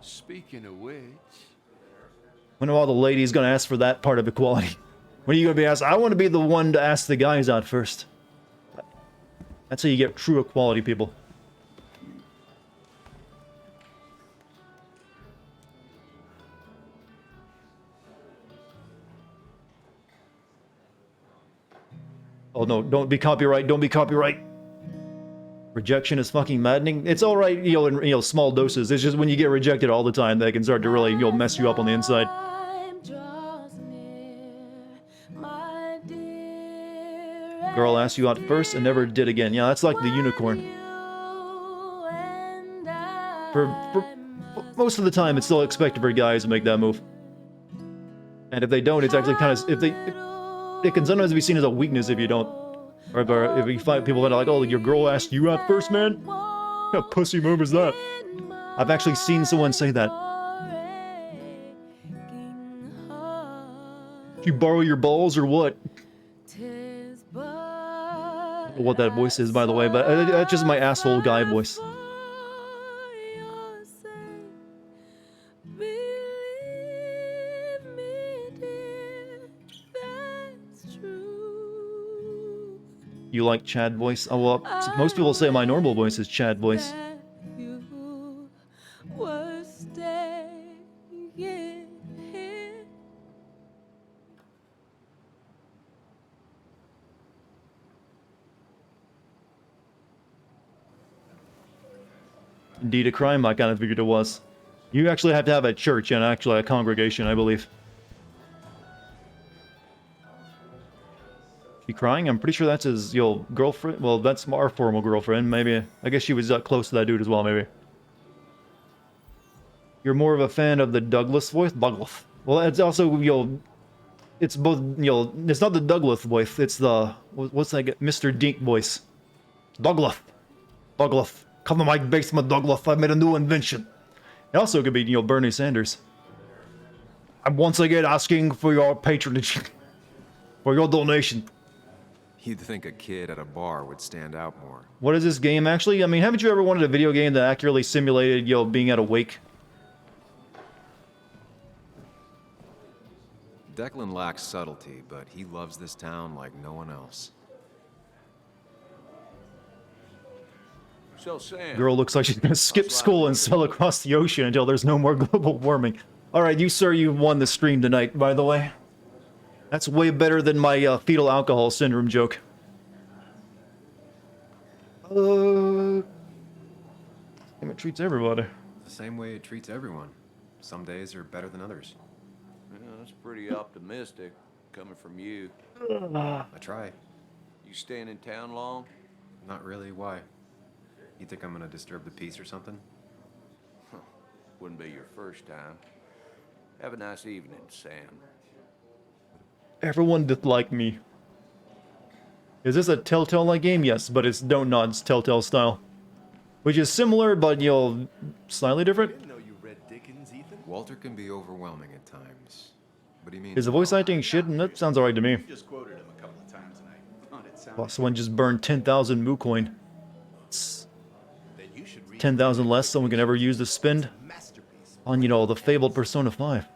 Speaking of which,
When are all the ladies gonna ask for that part of equality? When are you gonna be asked? I want to be the one to ask the guys out first. That's how you get true equality, people. Oh no, don't be copyright, don't be copyright. Rejection is fucking maddening. It's alright, you know, in small doses. It's just when you get rejected all the time, that can start to really, mess you up on the inside. Girl asked you out first and never did again. Yeah, that's like the unicorn. For most of the time, it's still expected for guys to make that move. And if they don't, it's actually kind of... It can sometimes be seen as a weakness if you don't. Or if you find people that are like, oh, your girl asked you out first, man? What kind of pussy move is that? I've actually seen someone say that. Did you borrow your balls or what? I don't know what that voice is, by the way, but that's just my asshole guy voice. You like Chad voice? Oh, well, most people say my normal voice is Chad voice. Indeed, a crime, I kind of figured it was. You actually have to have a church and actually a congregation, I believe. She crying? I'm pretty sure that's his, girlfriend. Well, that's our formal girlfriend, maybe. I guess she was close to that dude as well, maybe. You're more of a fan of the Douglas voice? Douglas. Well, it's also, it's both, it's not the Douglas voice, it's the, what's that, Mr. Dink voice. Douglas. Douglas. Come to my basement, Douglas. I made a new invention. It also could be, Bernie Sanders. I'm once again asking for your patronage. For your donation.
You'd think a kid at a bar would stand out more.
What is this game, actually? I mean, haven't you ever wanted a video game that accurately simulated, being at a wake?
Declan lacks subtlety, but he loves this town like no one else.
So, Sam...
Girl looks like she's gonna skip school and sail across the ocean until there's no more global warming. Alright, you sir, you won the stream tonight, by the way. That's way better than my fetal alcohol syndrome joke. It treats everybody.
The same way it treats everyone. Some days are better than others.
Yeah, that's pretty optimistic, coming from you.
I try.
You staying in town long?
Not really. Why? You think I'm gonna disturb the peace or something?
Huh. Wouldn't be your first time. Have a nice evening, Sam.
Everyone disliked me. Is this a Telltale-like game? Yes, but it's Don't Nod's Telltale style. Which is similar, but, slightly different.
Didn't know you read Dickens, Ethan.
Walter can be overwhelming at times. But he means...
Is the voice acting shit? That sounds alright to me.
You just quoted him a couple of times, and I thought it sounded...
Well, someone just burned 10,000 Moo coin.
Then you should read
10,000 less someone can ever use to spend
masterpiece.
on, the fabled Persona 5.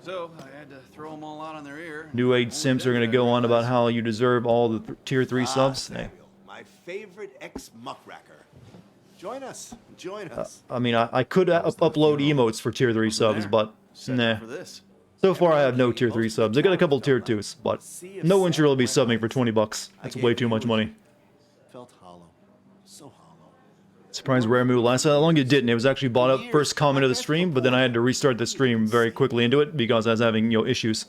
So I had to throw them all out on their ear.
New Age simps are going to go on about how you deserve all the tier 3 subs. Hey.
Samuel, my favorite ex-muckracker. Join us. Join us.
I mean, I could upload emotes for tier 3 subs, but nah.
For this.
So far, I have no tier 3 subs. I got a couple tier 2s, but no one should really be subbing for 20 bucks. That's way too much money.
Felt hollow. So hollow.
Surprised Rare Moo lasted that long. It didn't. It was actually bought up first comment of the stream, but then I had to restart the stream very quickly into it because I was having, issues.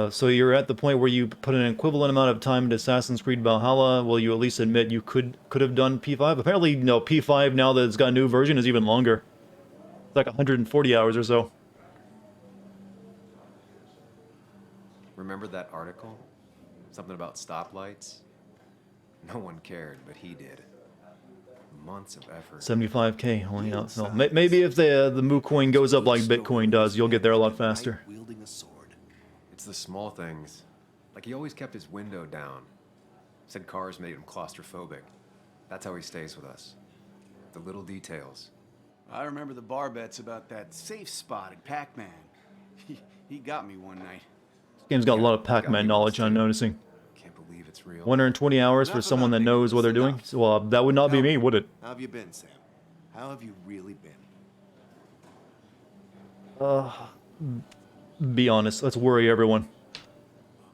So you're at the point where you put an equivalent amount of time into Assassin's Creed Valhalla. Will you at least admit you could have done P5? Apparently, no, P5 now that it's got a new version is even longer. It's like 140 hours or so.
Remember that article? Something about stoplights? No one cared, but he did. Months of effort.
75k. Only out. So maybe if the Moo coin goes up like Bitcoin does, you'll get there a lot faster.
Wielding a sword.
It's the small things. Like he always kept his window down. Said cars made him claustrophobic. That's how he stays with us. The little details.
I remember the bar bets about that safe spot at Pac-Man. He got me one night.
This game's got a lot of Pac-Man knowledge, I'm noticing.
Can't believe it's real.
120 hours for someone that knows what they're doing? So, well, that would not be me, would it?
How have you been, Sam? How have you really been?
Be honest. Let's worry everyone.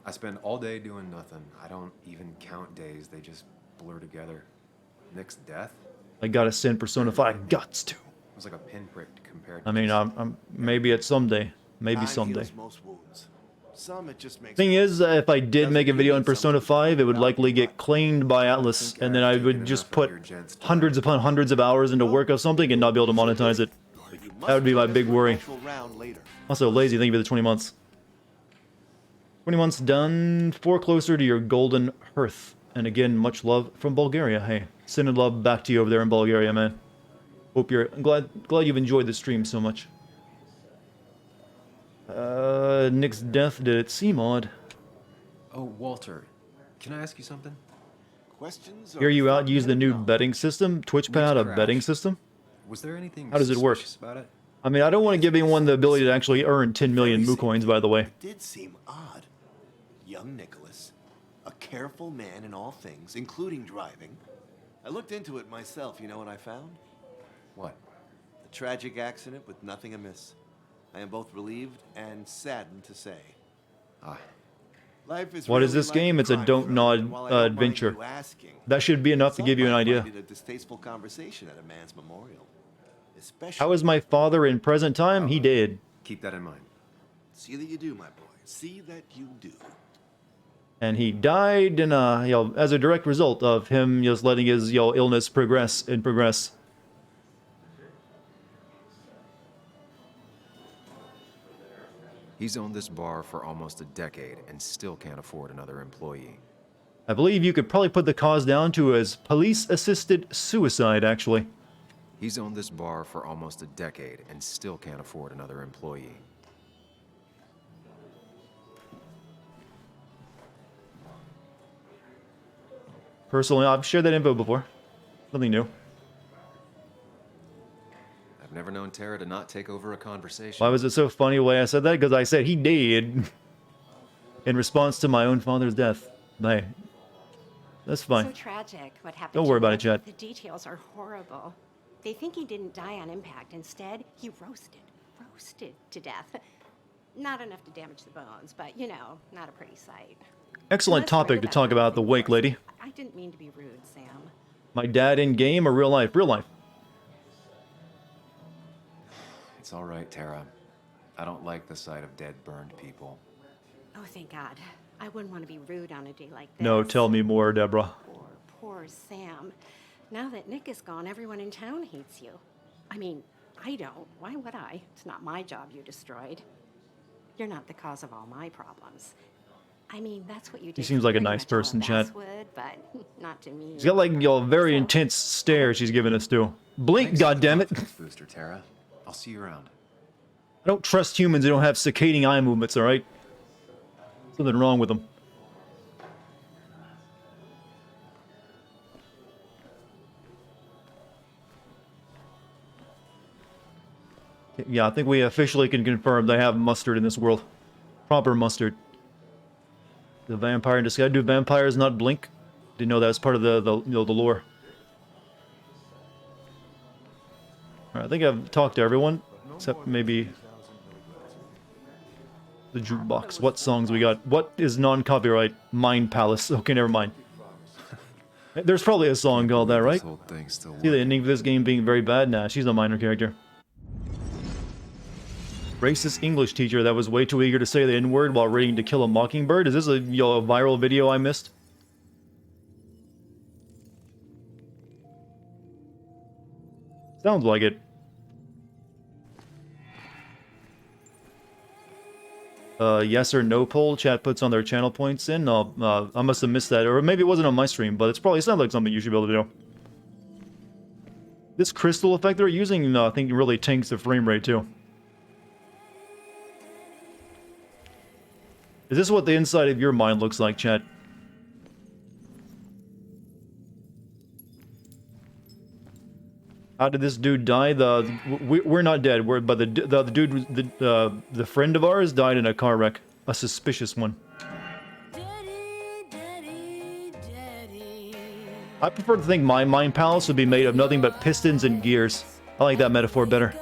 I spend all day doing nothing. I don't even count days. They just blur together. Nick's death?
I gotta send Persona 5 guts to.
It was like a pinprick compared to...
I mean, I'm maybe it's someday. Maybe someday.
Most wounds. Some it just makes
Thing is, if I did make a video on Persona 5, it would likely get claimed by Atlas, and then I would just put hundreds upon hundreds of hours into work of something and not be able to monetize it. That would be my big worry. Also, lazy, thank you for the 20 months. 20 months done. 4 closer to your golden hearth. And again, much love from Bulgaria. Hey, sending love back to you over there in Bulgaria, man. Hope you're... I'm glad you've enjoyed the stream so much. Nick's death, did it seem odd?
Oh, Walter. Can I ask you something?
Questions?
Hear you out use the new betting system? TwitchPad, a betting system?
Was there anything
How does it work?
about it?
I mean, I don't want to give anyone the ability to actually earn 10 million Moo coins, by the way.
It did seem odd. Young Nicholas, a careful man in all things, including driving. I looked into it myself. You know what I found?
What?
A tragic accident with nothing amiss. I am both relieved and saddened to say. Life is
What is
really
this
like
game? It's a
crime
don't
film,
nod
and while I don't mind
adventure.
you asking,
That should be enough to give you an
some might
idea.
find it a distasteful conversation at a man's memorial. Especially
How is my father in present time? He did.
Keep that in mind.
See that you do, my boy. See that you do.
And he died in as a direct result of him just letting his illness progress and progress.
He's owned this bar for almost a decade and still can't afford another employee.
I believe you could probably put the cause down to as police-assisted suicide, actually.
He's owned this bar for almost a decade and still can't afford another employee.
Personally, I've shared that info before. Nothing new.
I've never known Tara to not take over a conversation.
Why was it so funny the way I said that? Because I said he did in response to my own father's death. Hey, that's fine.
So tragic what happened.
Don't
to
worry about
Nick.
it, Chad.
The details are horrible. They think he didn't die on impact. Instead, he roasted to death. Not enough to damage the bones, but not a pretty sight.
Excellent topic to talk about, the wake lady.
I didn't mean to be rude, Sam.
My dad in game or real life? Real life.
It's all right, Tara. I don't like the sight of dead, burned people.
Oh, thank God. I wouldn't want to be rude on a day like this.
No, tell me more, Deborah.
Poor Sam. Now that Nick is gone, everyone in town hates you. I mean, I don't. Why would I? It's not my job you destroyed. You're not the cause of all my problems. I mean, that's what you did.
He seems like a nice person, Chad.
Would, but not to me.
She's got like a very intense stare she's giving us to. Blink, goddammit.
Booster, Tara. I'll see you around.
I don't trust humans who don't have saccading eye movements, alright? Something wrong with them. Yeah, I think we officially can confirm they have mustard in this world. Proper mustard. The vampire in disguise. Do vampires not blink? Didn't know that was part of the lore. Alright, I think I've talked to everyone. Except maybe the jukebox. What songs we got? What is non-copyright? Mind Palace. Okay, never mind. There's probably a song called that, right? See the ending of this game being very bad? Nah, she's a minor character. Racist English teacher that was way too eager to say the N-word while reading To Kill a Mockingbird? Is this a viral video I missed? Sounds like it. Yes or no poll. Chat puts on their channel points in. I must have missed that, or maybe it wasn't on my stream, but it sounds like something you should be able to do. This crystal effect they're using, I think, really tanks the frame rate too. Is this what the inside of your mind looks like, chat? How did this dude die? We're not dead. But the dude, the friend of ours, died in a car wreck. A suspicious one. I prefer to think my mind palace would be made of nothing but pistons and gears. I like that metaphor better.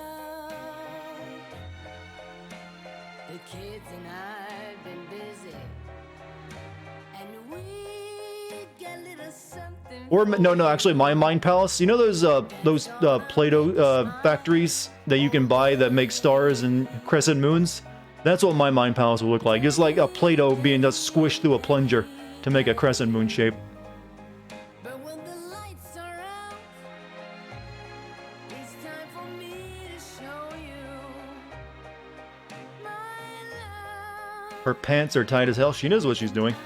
Or no, actually, my mind palace. You know those Play-Doh factories that you can buy that make stars and crescent moons? That's what my mind palace will look like. It's like a Play-Doh being just squished through a plunger to make a crescent moon shape. Her pants are tight as hell. She knows what she's doing.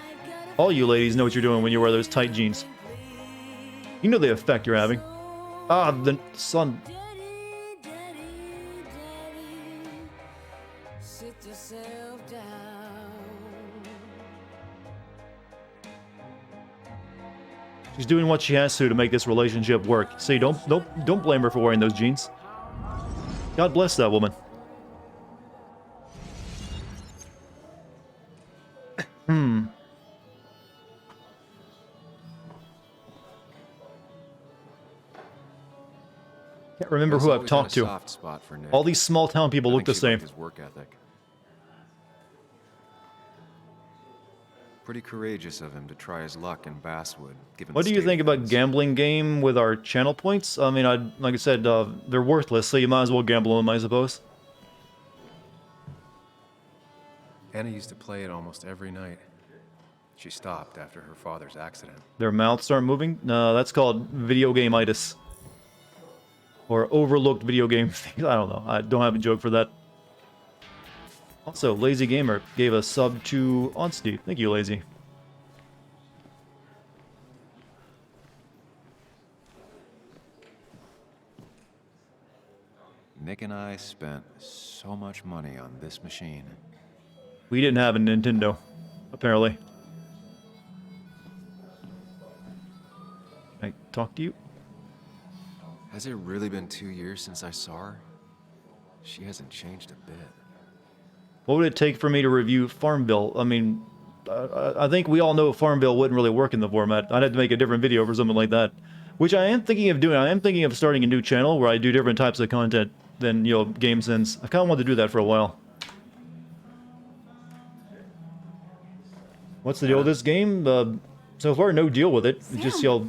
All you ladies know what you're doing when you wear those tight jeans. You know the effect you're having. Ah, the sun. She's doing what she has to make this relationship work. See, don't blame her for wearing those jeans. God bless that woman. Can't remember who I've talked to. All these small town people look the same.
His work ethic. Pretty courageous of him to try his luck in Basswood. Given
What do you think about gambling game with our channel points? I mean, like I said, they're worthless, so you might as well gamble them, I suppose.
Anna used to play it almost every night. She stopped after her father's accident.
Their mouths start moving? No, that's called video game-itis. Or overlooked video game things. I don't know. I don't have a joke for that. Also, Lazy Gamer gave a sub to Onsty. Thank you, Lazy.
Nick and I spent so much money on this machine.
We didn't have a Nintendo, apparently. Can I talk to you?
Has it really been 2 years since I saw her? She hasn't changed a bit.
What would it take for me to review Farmville? I mean, I think we all know Farmville wouldn't really work in the format. I'd have to make a different video for something like that. Which I am thinking of doing. I am thinking of starting a new channel where I do different types of content than, you know, game sense. I kind of wanted to do that for a while. What's the deal with this game? So far, no deal with it. It's just, you know,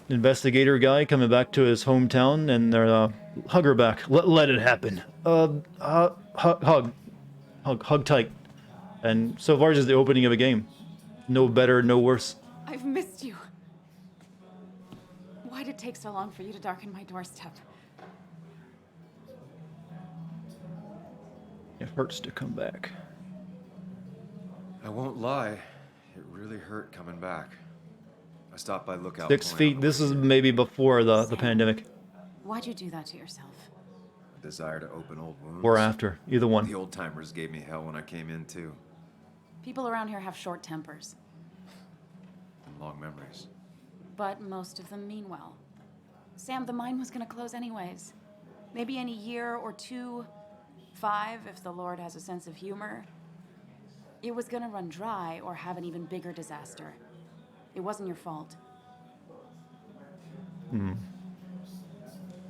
investigator guy coming back to his hometown and they're, hug her back. Let it happen. Hug tight. And so far, just the opening of a game. No better, no worse.
I've missed you. Why'd it take so long for you to darken my doorstep?
It hurts to come back.
I won't lie. It really hurt coming back. I stopped by Lookout
6
Point
feet.
on the
This
way
is
here.
maybe before the pandemic.
Why'd you do that to yourself?
A desire to open old wounds.
Or after. Either one.
The old timers gave me hell when I came in too.
People around here have short tempers,
And long memories.
but most of them mean well. Sam, the mine was gonna close anyways. Maybe in a year or two, 5 if the Lord has a sense of humor. It was gonna run dry or have an even bigger disaster. It wasn't your fault.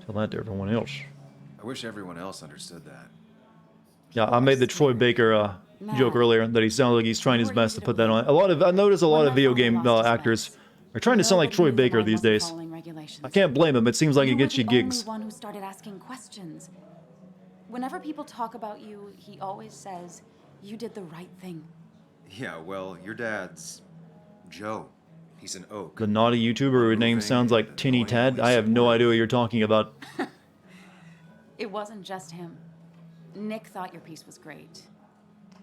Tell that to everyone else.
I wish everyone else understood that.
Yeah, I made the Troy Baker joke earlier that he sounds like he's trying his best to put that on. I notice a lot of video game actors are trying to sound like Troy Baker these days. I can't blame him. It seems like it gets you gigs.
You were the only one who started asking questions. Whenever people talk about you, he always says, you did the right thing.
Yeah, well, your dad's Joe. He's an oak.
The naughty YouTuber whose name sounds like Tinny Tad? I have no idea what you're talking about.
It wasn't just him. Nick thought your piece was great.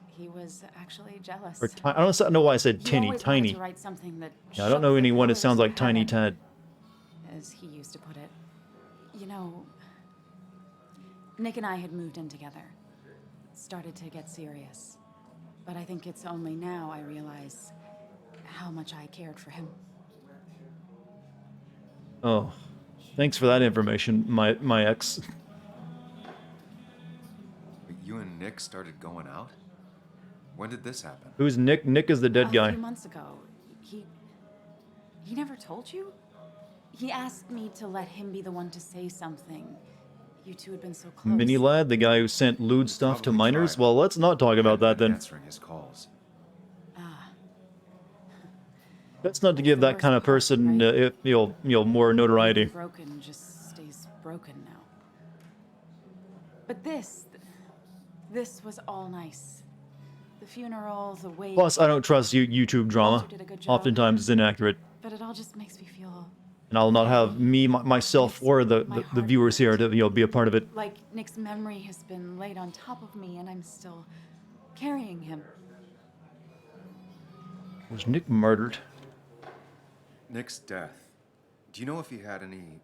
He was actually jealous.
Or I don't know why I said Tinny, Tiny.
To write something that
Yeah, I don't know anyone that sounds like Tiny Tad.
As he used to put it. You know, Nick and I had moved in together. Started to get serious. But I think it's only now I realize how much I cared for him.
Oh, thanks for that information, my ex.
You and Nick started going out? When did this happen?
Who's Nick? Nick is the dead guy.
A few months ago. He never told you? He asked me to let him be the one to say something. You two had been so close.
Mini Lad, the guy who sent lewd stuff to minors? Well, let's not talk about that then.
Answering his calls.
That's not to give that kind of person, more notoriety.
Broken just stays broken now. But this was all nice. The funeral, the wake.
Plus, I don't trust YouTube drama. Oftentimes it's inaccurate.
But it all just makes me feel.
And I'll not have myself, or the viewers here to be a part of it.
Like Nick's memory has been laid on top of me, and I'm still carrying him.
Was Nick murdered?
Nick's death. Do you know if he had any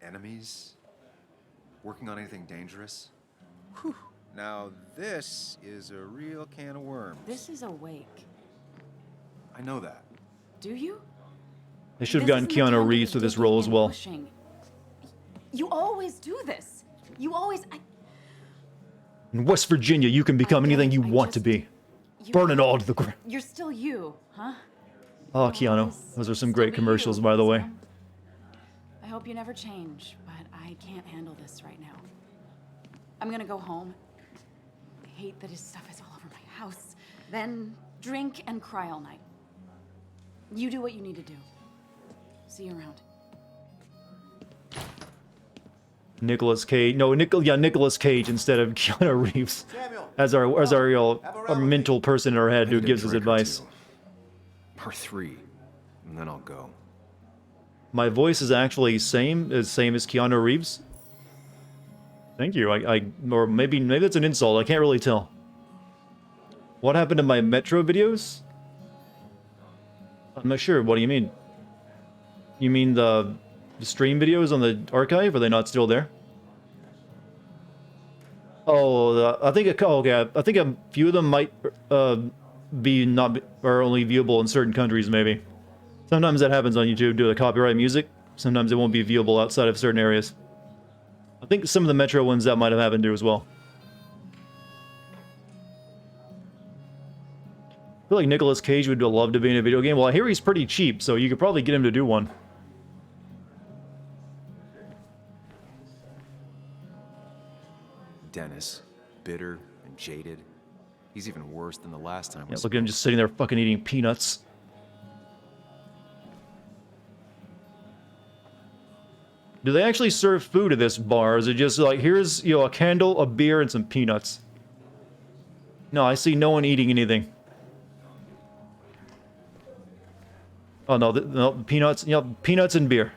enemies? Working on anything dangerous?
Whew. Now this is a real can of worms.
This is a wake.
I know that.
Do you?
They should have gotten Keanu Reeves for this role as well.
You always do this. You always.
In West Virginia, you can become anything you want to be. Burn it all to the ground.
You're still you, huh?
Oh, Keanu. Those are some great commercials, by the way.
I hope you never change, but I can't handle this right now. I'm gonna go home. I hate that his stuff is all over my house. Then drink and cry all night. You do what you need to do. See you around.
Nicolas Cage. No, Nicolas Cage instead of Keanu Reeves. As our mental person in our head who gives us advice.
Or 3, and then I'll go.
My voice is actually same as Keanu Reeves. Thank you. Or maybe that's an insult. I can't really tell. What happened to my Metro videos? I'm not sure. What do you mean? You mean the stream videos on the archive? Are they not still there? Oh, I think a few of them might are only viewable in certain countries, maybe. Sometimes that happens on YouTube due to copyright music. Sometimes it won't be viewable outside of certain areas. I think some of the Metro ones that might have happened to as well. I feel like Nicolas Cage would love to be in a video game. Well, I hear he's pretty cheap, so you could probably get him to do one.
Dennis, bitter and jaded. He's even worse than the last time.
Yeah, look at him just sitting there fucking eating peanuts. Do they actually serve food at this bar? Or is it just like, here's, a candle, a beer, and some peanuts? No, I see no one eating anything. Oh, no, peanuts, peanuts and beer.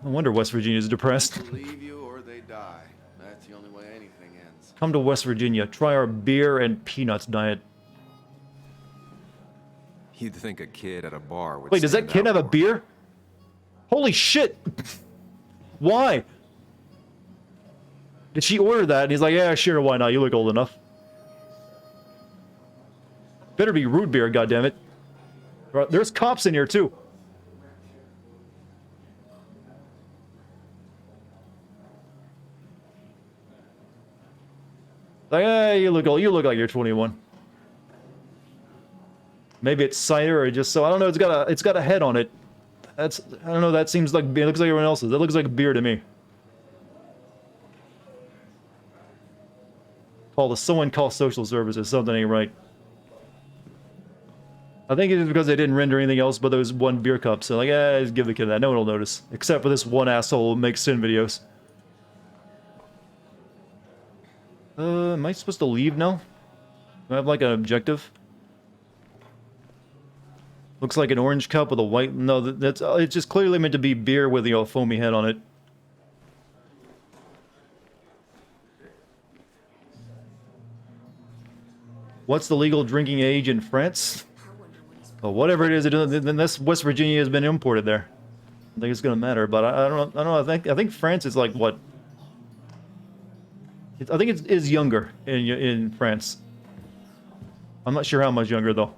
No wonder West Virginia's depressed.
Leave you or they die. That's the only way anything ends.
Come to West Virginia. Try our beer and peanuts diet.
You'd think a kid at a bar would.
Wait, does that kid have a beer? Holy shit! Why? Did she order that? And he's like, yeah, sure, why not? You look old enough. Better be root beer, goddammit. Right, there's cops in here too. Like, hey, you look like you're 21. Maybe it's cider or just so I don't know. It's got a head on it. That's I don't know. That seems like it looks like everyone else's. That looks like beer to me. Someone call social services. Something ain't right. I think it is because they didn't render anything else but those one beer cup. So like, just give the kid that. No one will notice, except for this one asshole who makes sin videos. Am I supposed to leave now? Do I have like an objective? Looks like an orange cup with a white... No, that's it's just clearly meant to be beer with, you know, a foamy head on it. What's the legal drinking age in France? Well, whatever it is, then this West Virginia has been imported there. I think it's gonna matter, but I don't know. I think France is like what? I think it is younger in France. I'm not sure how much younger though.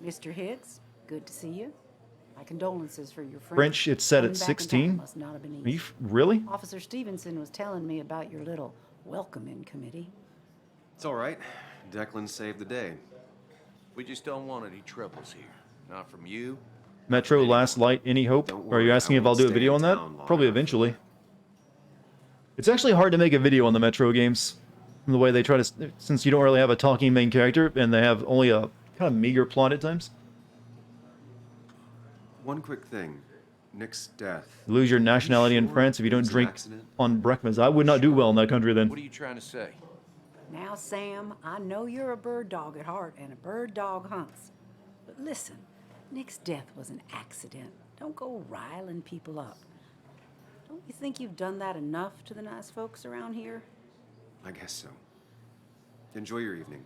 Mr. Hicks, good to see you. My condolences for your friend.
French, it's set
Coming
at
back in
16.
town must not have been
Are you
easy.
really?
Officer Stevenson was telling me about your little welcoming committee.
It's all right. Declan saved the day.
We just don't want any troubles here. Not from you.
Metro Last Light, any hope?
Don't
Or are you
worry,
asking
I
if I'll
won't
do a
stay
video
in
on that?
town long
Probably
enough.
eventually. It's actually hard to make a video on the Metro games. From the way they try to... Since you don't really have a talking main character, and they have only a kind of meager plot at times.
One quick thing. Nick's death.
You lose your nationality in
sure
France if you
it
don't
was an
drink
accident?
on breakfast. I would not do well in that country then.
What are you trying to say?
Now, Sam, I know you're a bird dog at heart and a bird dog hunts. But listen, Nick's death was an accident. Don't go riling people up. Don't you think you've done that enough to the nice folks around here?
I guess so. Enjoy your evening.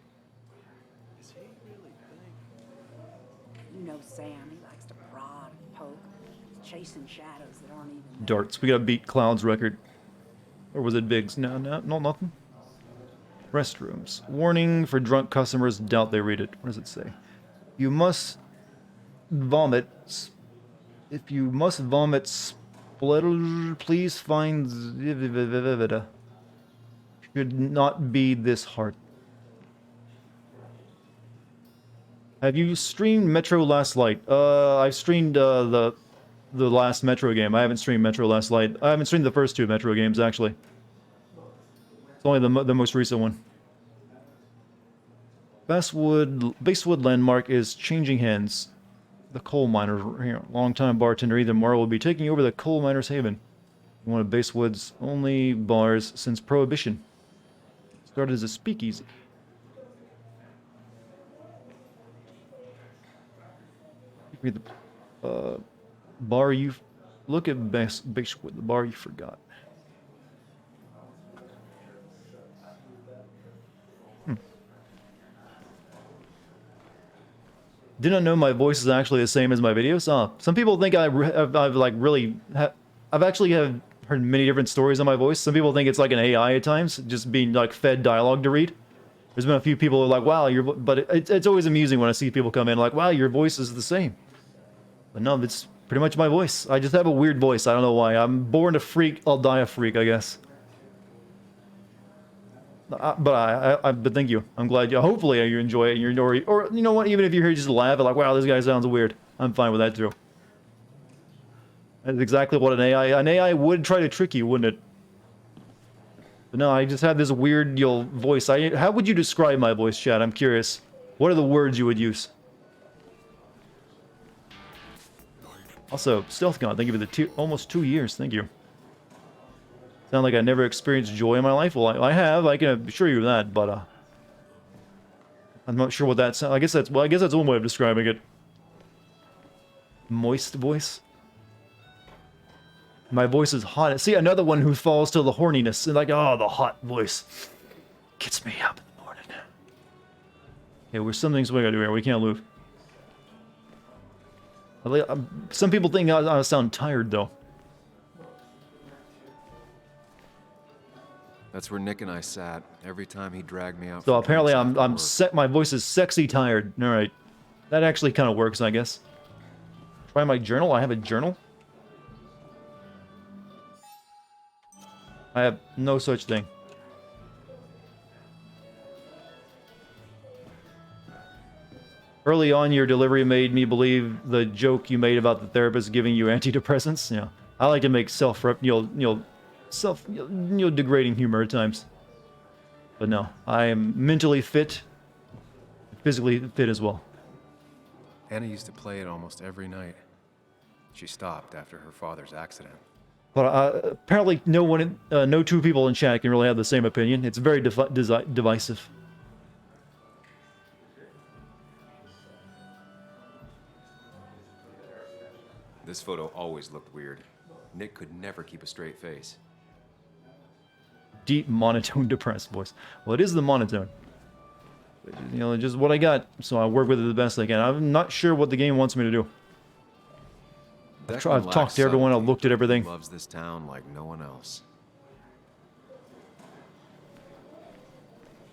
You know Sam, he likes to prod and poke, chasing shadows that aren't even...
Darts. We gotta beat Cloud's record. Or was it Biggs? No, nothing. Restrooms. Warning for drunk customers. Doubt they read it. What does it say? You must vomit. If you must vomit splatter, please find... Should not be this hard. Have you streamed Metro Last Light? I've streamed the last Metro game. I haven't streamed Metro Last Light. I haven't streamed the first two Metro games, actually. It's only the most recent one. Basewood Landmark is changing hands. The coal miners, longtime bartender Ethan Morrow will be taking over the coal miners' haven. One of Basewood's only bars since Prohibition. Started as a speakeasy. Read the bar you... Look at Basewood, the bar you forgot. Did not know my voice is actually the same as my videos. Some people think I've like really... I've actually heard many different stories on my voice. Some people think it's like an AI at times, just being like fed dialogue to read. There's been a few people who are like, wow, but it's always amusing when I see people come in like, wow, your voice is the same. But no, it's pretty much my voice. I just have a weird voice. I don't know why. I'm born a freak. I'll die a freak, I guess. But thank you. I'm glad you. Hopefully you enjoy it. Or you know what? Even if you're here just to laugh, like, wow, this guy sounds weird. I'm fine with that too. That's exactly what an AI would try to trick you, wouldn't it? But no, I just have this weird voice. How would you describe my voice, Chad? I'm curious. What are the words you would use? Also, Stealth Gun, thank you for the almost 2 years. Thank you. Sound like I never experienced joy in my life. Well, I have. I can assure you of that, but I'm not sure what that sounds. I guess that's one way of describing it. Moist voice. My voice is hot. See, another one who falls to the horniness. And like, oh, the hot voice gets me up in the morning. Okay, there's some things we gotta do here. We can't move. Some people think I sound tired, though.
That's where Nick and I sat every time he dragged me out.
So
for
apparently
drinks after work.
my voice is sexy tired. All right. That actually kind of works, I guess. Try my journal. I have a journal. I have no such thing. Early on, your delivery made me believe the joke you made about the therapist giving you antidepressants. Yeah, I like to make degrading humor at times. But no, I am mentally fit, physically fit as well.
Anna used to play it almost every night. She stopped after her father's accident.
But apparently, no two people in chat can really have the same opinion. It's very divisive.
This photo always looked weird. Nick could never keep a straight face.
Deep, monotone, depressed voice. Well, it is the monotone. You know, just what I got, so I work with it the best I can. I'm not sure what the game wants me to do. I've talked to everyone, I've looked at everything.
He loves this town like no one else.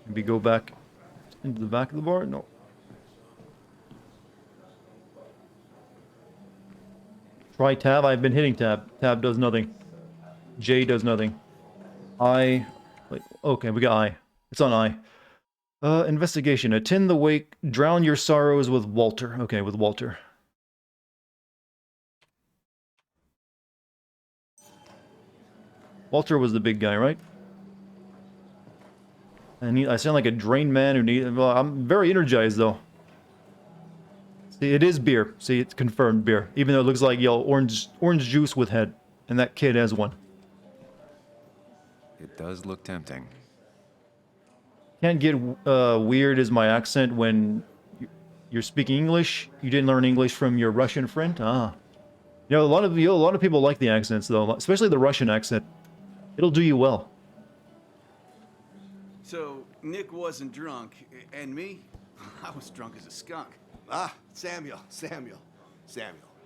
Maybe go back into the back of the bar? No. Try tab. I've been hitting tab. Tab does nothing. J does nothing. I... Wait, okay, we got I. It's on I. Investigation. Attend the wake. Drown your sorrows with Walter. Okay, with Walter. Walter was the big guy, right? And I sound like a drained man who needs... Well, I'm very energized, though. See, it is beer. See, it's confirmed beer. Even though it looks like, orange juice with head. And that kid has one.
It does look tempting.
Can't get weird as my accent when you're speaking English. You didn't learn English from your Russian friend? Ah. You know, a lot of people like the accents, though. Especially the Russian accent. It'll do you well.
So, Nick wasn't drunk, and me? I was drunk as a skunk.
Ah, Samuel.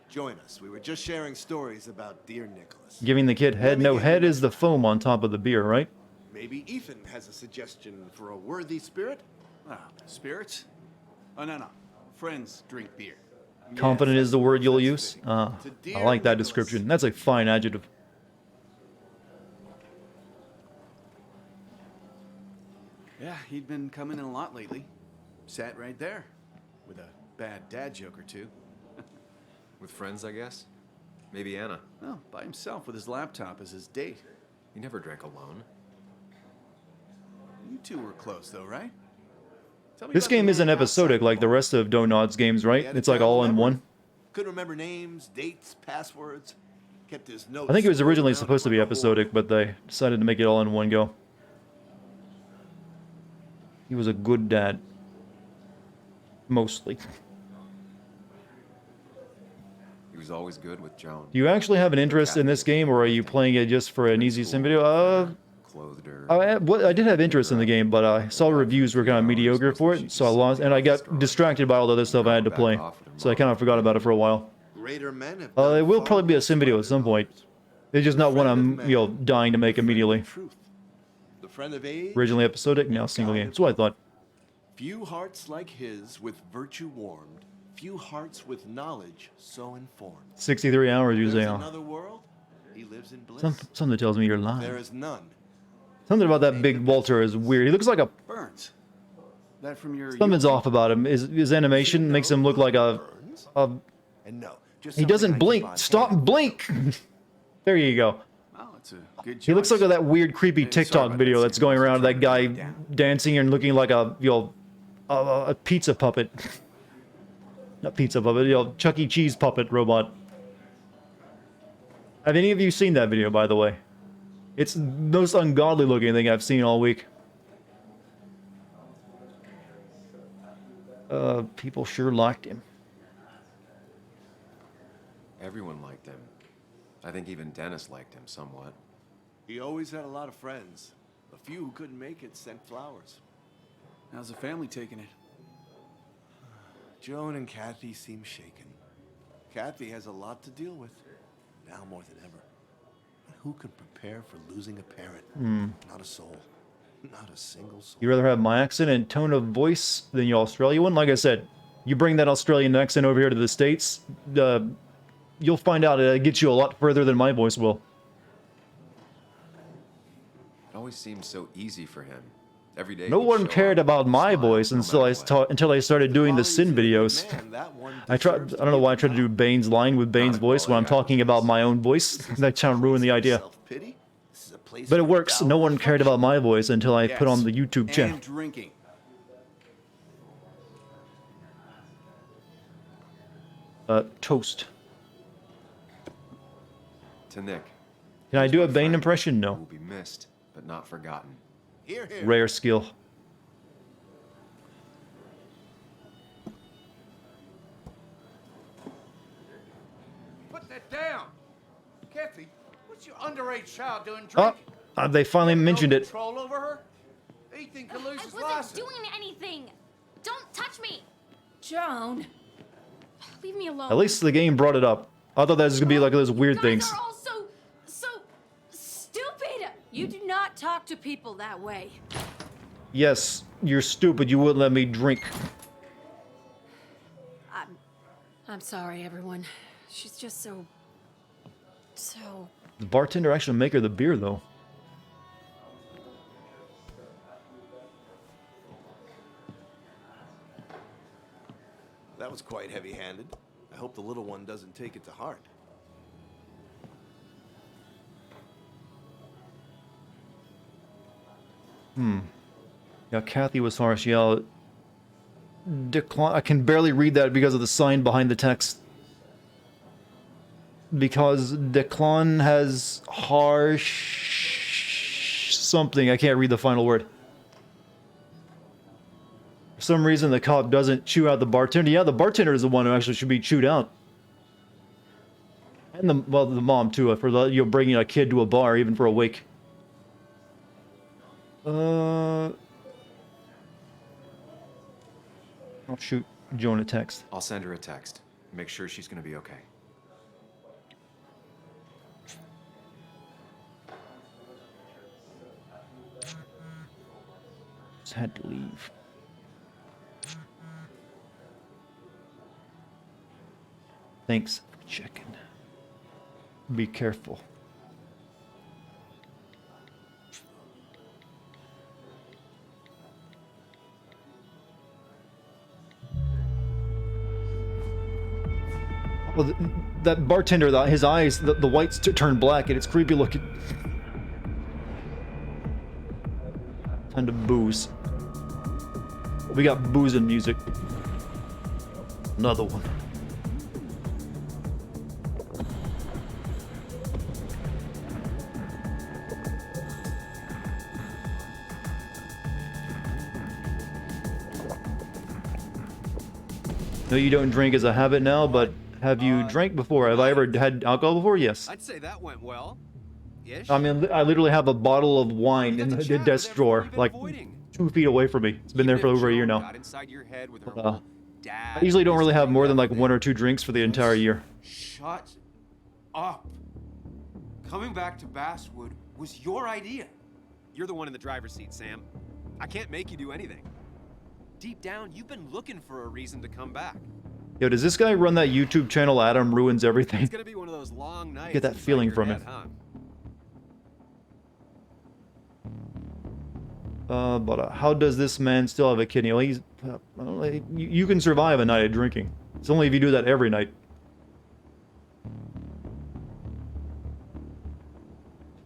Join us. We were just sharing stories about dear Nicholas.
Giving the kid head. No, head is the foam on top of the beer, right?
Maybe Ethan has a suggestion for a worthy spirit?
Ah, spirits? Oh, no. Friends drink beer.
Confident is the word you'll use? I like that description. That's a fine adjective.
Yeah, he'd been coming in a lot lately. Sat right there. With a bad dad joke or two.
With friends, I guess? Maybe Anna.
Well, by himself with his laptop as his date.
He never drank alone.
You two were close, though, right?
This game isn't episodic like the rest of Donod's games, right? It's like all in one.
Couldn't remember names, dates, passwords. Kept his notes.
I think it was originally supposed to be episodic, but they decided to make it all in one go. He was a good dad. Mostly.
He was always good with Joan.
Do you actually have an interest in this game, or are you playing it just for an easy sim video? I did have interest in the game, but I saw reviews were kind of mediocre for it, so I lost, and I got distracted by all the other stuff I had to play, so I kind of forgot about it for a while. It will probably be a sim video at some point. It's just not one I'm, dying to make immediately. Originally episodic, now single game. That's what I thought.
Few hearts like his with virtue warmed, few hearts with knowledge so informed.
63 hours, you say.
Another world, he lives in bliss.
Something tells me you're lying.
There is none.
Something about that big Walter is weird. He looks like a...
Burns. That from your...
Something's off about him. His animation makes him look like a...
And no,
he doesn't blink. Stop, blink! There you go.
Well, it's a good choice.
He looks like that weird, creepy TikTok video that's going around of that guy dancing and looking like a, a pizza puppet. Not pizza puppet, Chuck E. Cheese puppet robot. Have any of you seen that video, by the way? It's the most ungodly looking thing I've seen all week. People sure liked him.
Everyone liked him. I think even Dennis liked him somewhat.
He always had a lot of friends. A few who couldn't make it sent flowers.
How's the family taking it?
Joan and Kathy seem shaken. Kathy has a lot to deal with, now more than ever. who can prepare for losing a parent? Not a soul. Not a single soul.
You rather have my accent and tone of voice than your Australian one? Like I said, you bring that Australian accent over here to the States, you'll find out it gets you a lot further than my voice will.
It always seemed so easy for him. Every day
No
he'd
one
show
cared
up,
about my
smile,
voice
no
until
matter
I
what.
started doing the Sin videos. I don't know why I tried to do Bane's line with Bane's voice when I'm talking about my own voice. That kind of ruined the idea.
Self-pity? This is a place
But it
for
works. No one cared about my voice until I put on the YouTube channel.
And drinking.
Toast.
To Nick.
Can I
he's
do
my
a Bane
friend
impression?
who
No.
will be missed, but not forgotten.
Here, here.
Rare skill.
Put that down. Kathy, what's your underage child doing
Oh,
drinking?
they finally mentioned it.
Control over her? Ethan could lose
I
his
wasn't
license.
doing anything. Don't touch me.
Joan.
Leave me alone.
At least the game brought it up. I thought that was gonna be like those weird
You
things.
guys are all so stupid.
You do not talk to people that way.
Yes, you're stupid. You wouldn't let me drink.
I'm sorry, everyone. She's just so...
The bartender actually make her the beer, though.
That was quite heavy-handed. I hope the little one doesn't take it to heart.
Yeah, Kathy was harsh. Yeah. Decline. I can barely read that because of the sign behind the text. Because Declan has harsh something. I can't read the final word. For some reason, the cop doesn't chew out the bartender. Yeah, the bartender is the one who actually should be chewed out. And the mom too, for bringing a kid to a bar even for a week. I'll shoot Joan a text.
I'll send her a text. Make sure she's gonna be okay.
Just had to leave. Thanks for checking. Be careful. Well, that bartender, his eyes, the whites turn black, and it's creepy looking. Time to booze. We got booze and music. Another one. No, you don't drink as a habit now, but have you drank before? Have I ever had alcohol before? Yes.
I'd say that went well. Ish.
I mean, I literally have a bottle of wine in the desk drawer, like 2 feet away from me. It's been there for over a year now.
Got inside your head with her whole dad.
I usually don't really have more than like 1 or 2 drinks for the entire year.
Shut up. Coming back to Basswood was your idea. You're the one in the driver's seat, Sam. I can't make you do anything. Deep down, you've been looking for a reason to come back.
Yo, does this guy run that YouTube channel, Adam Ruins Everything?
It's gonna be one of those long nights.
Get that
inside
feeling
your
from
head,
it.
huh?
But how does this man still have a kidney? Well, he's... I don't know, you can survive a night of drinking. It's only if you do that every night.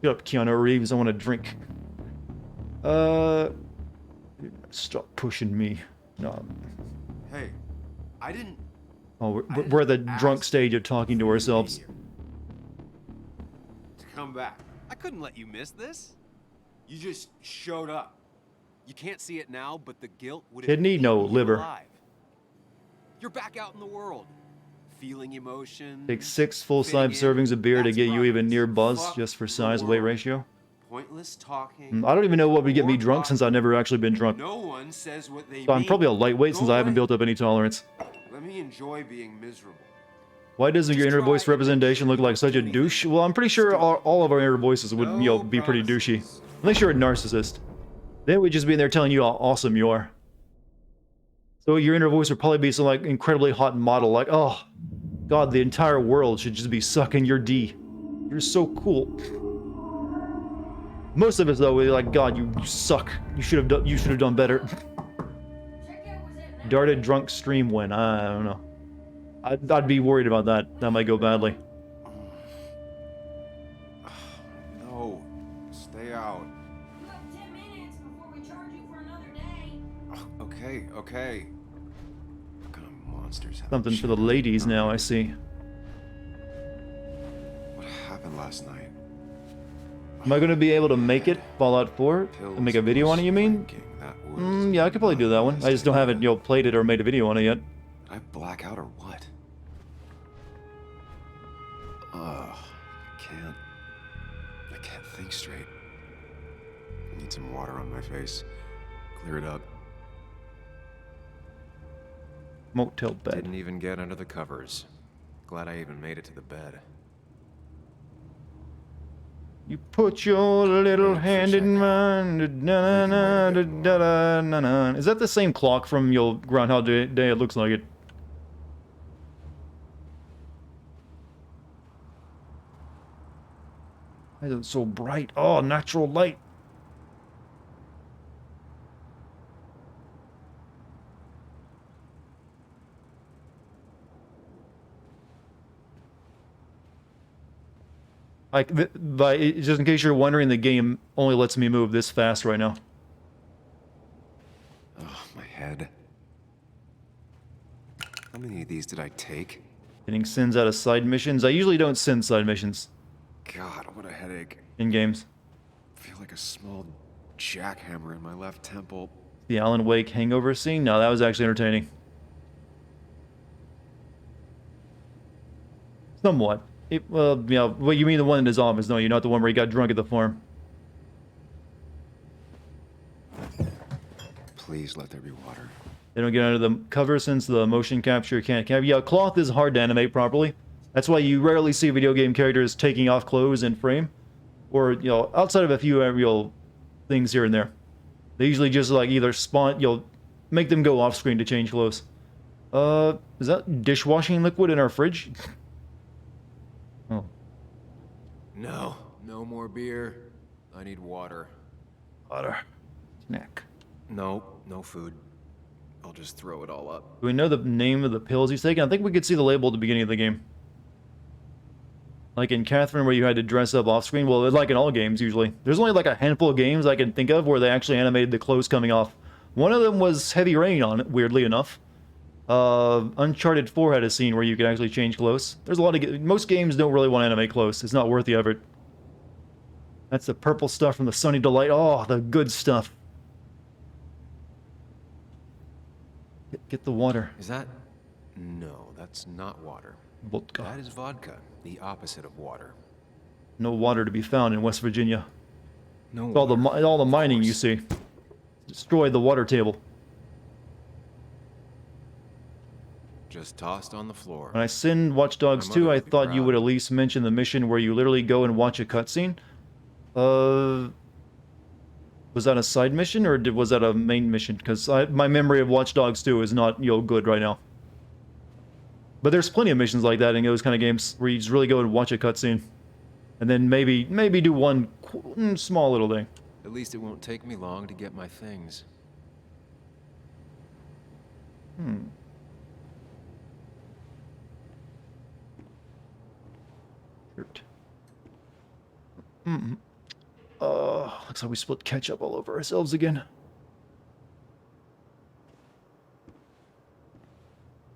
Get up, Keanu Reeves. I want to drink. Stop pushing me. No.
Hey, I didn't.
Oh, we're at the drunk stage of talking to ourselves.
To come back. I couldn't let you miss this. You just showed up. You can't see it now, but the guilt would have
Kidney? No,
eaten you
liver.
alive. You're back out in the world, feeling emotion.
Take 6 full-size servings of beer to get you even near buzz, just for size-weight ratio.
Pointless talking.
I don't even know what would get me drunk since I've never actually been drunk.
No one says what they
So I'm
mean.
probably a lightweight since
Go
I haven't
away.
built up any tolerance.
Let me enjoy being miserable.
Why doesn't your inner voice representation look like such a douche? Well, I'm pretty sure all of our inner voices would, you know, be pretty douchey. Unless you're a narcissist. Then we'd just be in there telling you how awesome you are. So your inner voice would probably be some, like, incredibly hot model, like, oh, God, the entire world should just be sucking your D. You're so cool. Most of us, though, we're like, God, you suck. You should have done better. Darted drunk stream win. I don't know. I'd be worried about that. That might go badly.
No, stay out.
You have 10 minutes before we charge you for another day.
Okay. What kind of monsters have
Something for the ladies now, I see.
What happened last night?
Am I going to be able to make it, Fallout 4? And make a video on it, you mean? Yeah, I could probably do that one. I just don't have it, you know, played it or made a video on it yet.
Did I black out or what? I can't think straight. I need some water on my face. Clear it up.
Motel bed.
Didn't even get under the covers. Glad I even made it to the bed.
You put your little hand in mine. Da, na, da, da, da, na, na. Is that the same clock from your Groundhog Day? It looks like it. Why is it so bright? Oh, natural light. Like, just in case you're wondering, the game only lets me move this fast right now.
Oh, my head. How many of these did I take?
Getting sins out of side missions. I usually don't sin side missions
God, what a headache.
in games.
I feel like a small jackhammer in my left temple.
The Alan Wake hangover scene? No, that was actually entertaining. Somewhat. Well, yeah, well, you mean the one in his office, no, you're not the one where he got drunk at the farm.
Please let there be water.
They don't get under the cover since the motion capture can't capture. Yeah, cloth is hard to animate properly. That's why you rarely see video game characters taking off clothes in frame. Or, you know, outside of a few real things here and there. They usually just, like, either spawn, you'll make them go off screen to change clothes. Is that dishwashing liquid in our fridge? Oh.
No more beer. I need water.
Water. Snack.
No food. I'll just throw it all up.
Do we know the name of the pills he's taking? I think we could see the label at the beginning of the game. Like in Catherine, where you had to dress up off screen. Well, like in all games, usually. There's only like a handful of games I can think of where they actually animated the clothes coming off. One of them was Heavy Rain on it, weirdly enough. Uncharted 4 had a scene where you could actually change clothes. There's a lot of... Most games don't really want to animate clothes. It's not worth the effort. That's the purple stuff from the Sunny Delight. Oh, the good stuff. Get the water.
Is that... No, that's not water.
Vodka.
That is vodka, the opposite of water.
No water to be found in West Virginia.
No
All the mining you see. Destroyed the water table.
Just tossed on the floor.
When I sinned Watch Dogs 2, I thought you would at least mention the mission where you literally go and watch a cutscene. Was that a side mission, or was that a main mission? Because my memory of Watch Dogs 2 is not, you know, good right now. But there's plenty of missions like that in those kind of games where you just really go and watch a cutscene. And then maybe do one small little thing.
At least it won't take me long to get my things.
Shirt. Looks like we spilled ketchup all over ourselves again.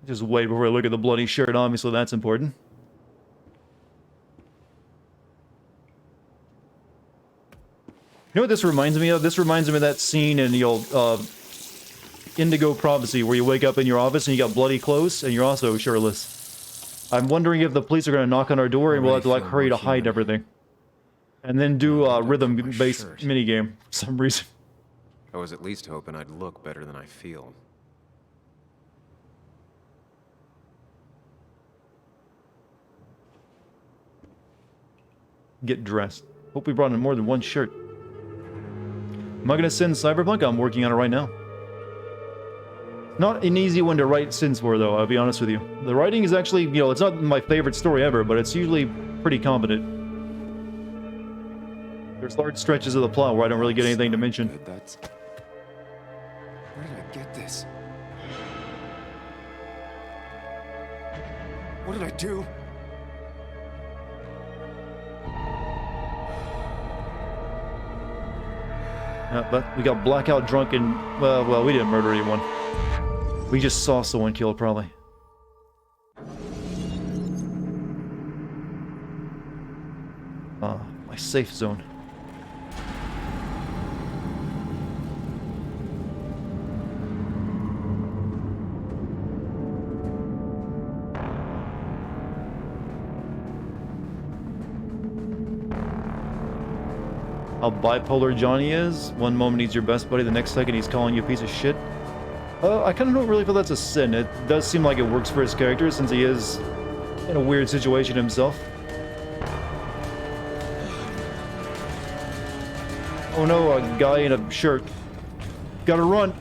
Just wait before I look at the bloody shirt, obviously that's important. You know what this reminds me of? This reminds me of that scene in the old Indigo Prophecy where you wake up in your office and you got bloody clothes and you're also shirtless. I'm wondering if the police are going to knock on our door and we'll have to like hurry to hide everything. And then do a rhythm-based minigame for some reason.
I was at least hoping I'd look better than I feel.
get dressed. Hope we brought in more than one shirt. Am I gonna send Cyberpunk? I'm working on it right now. Not an easy one to write sins for, though, I'll be honest with you. The writing is actually, you know, it's not my favorite story ever, but it's usually pretty competent. There's large stretches of the plot where I don't really get anything to mention.
Good, that's... Where did I get this? What did I do?
But we got blackout drunk and, well, we didn't murder anyone. We just saw someone killed, probably. My safe zone. How bipolar Johnny is. One moment he's your best buddy, the next second he's calling you a piece of shit. I kind of don't really feel that's a sin. It does seem like it works for his character since he is in a weird situation himself. Oh no, a guy in a shirt. Gotta run.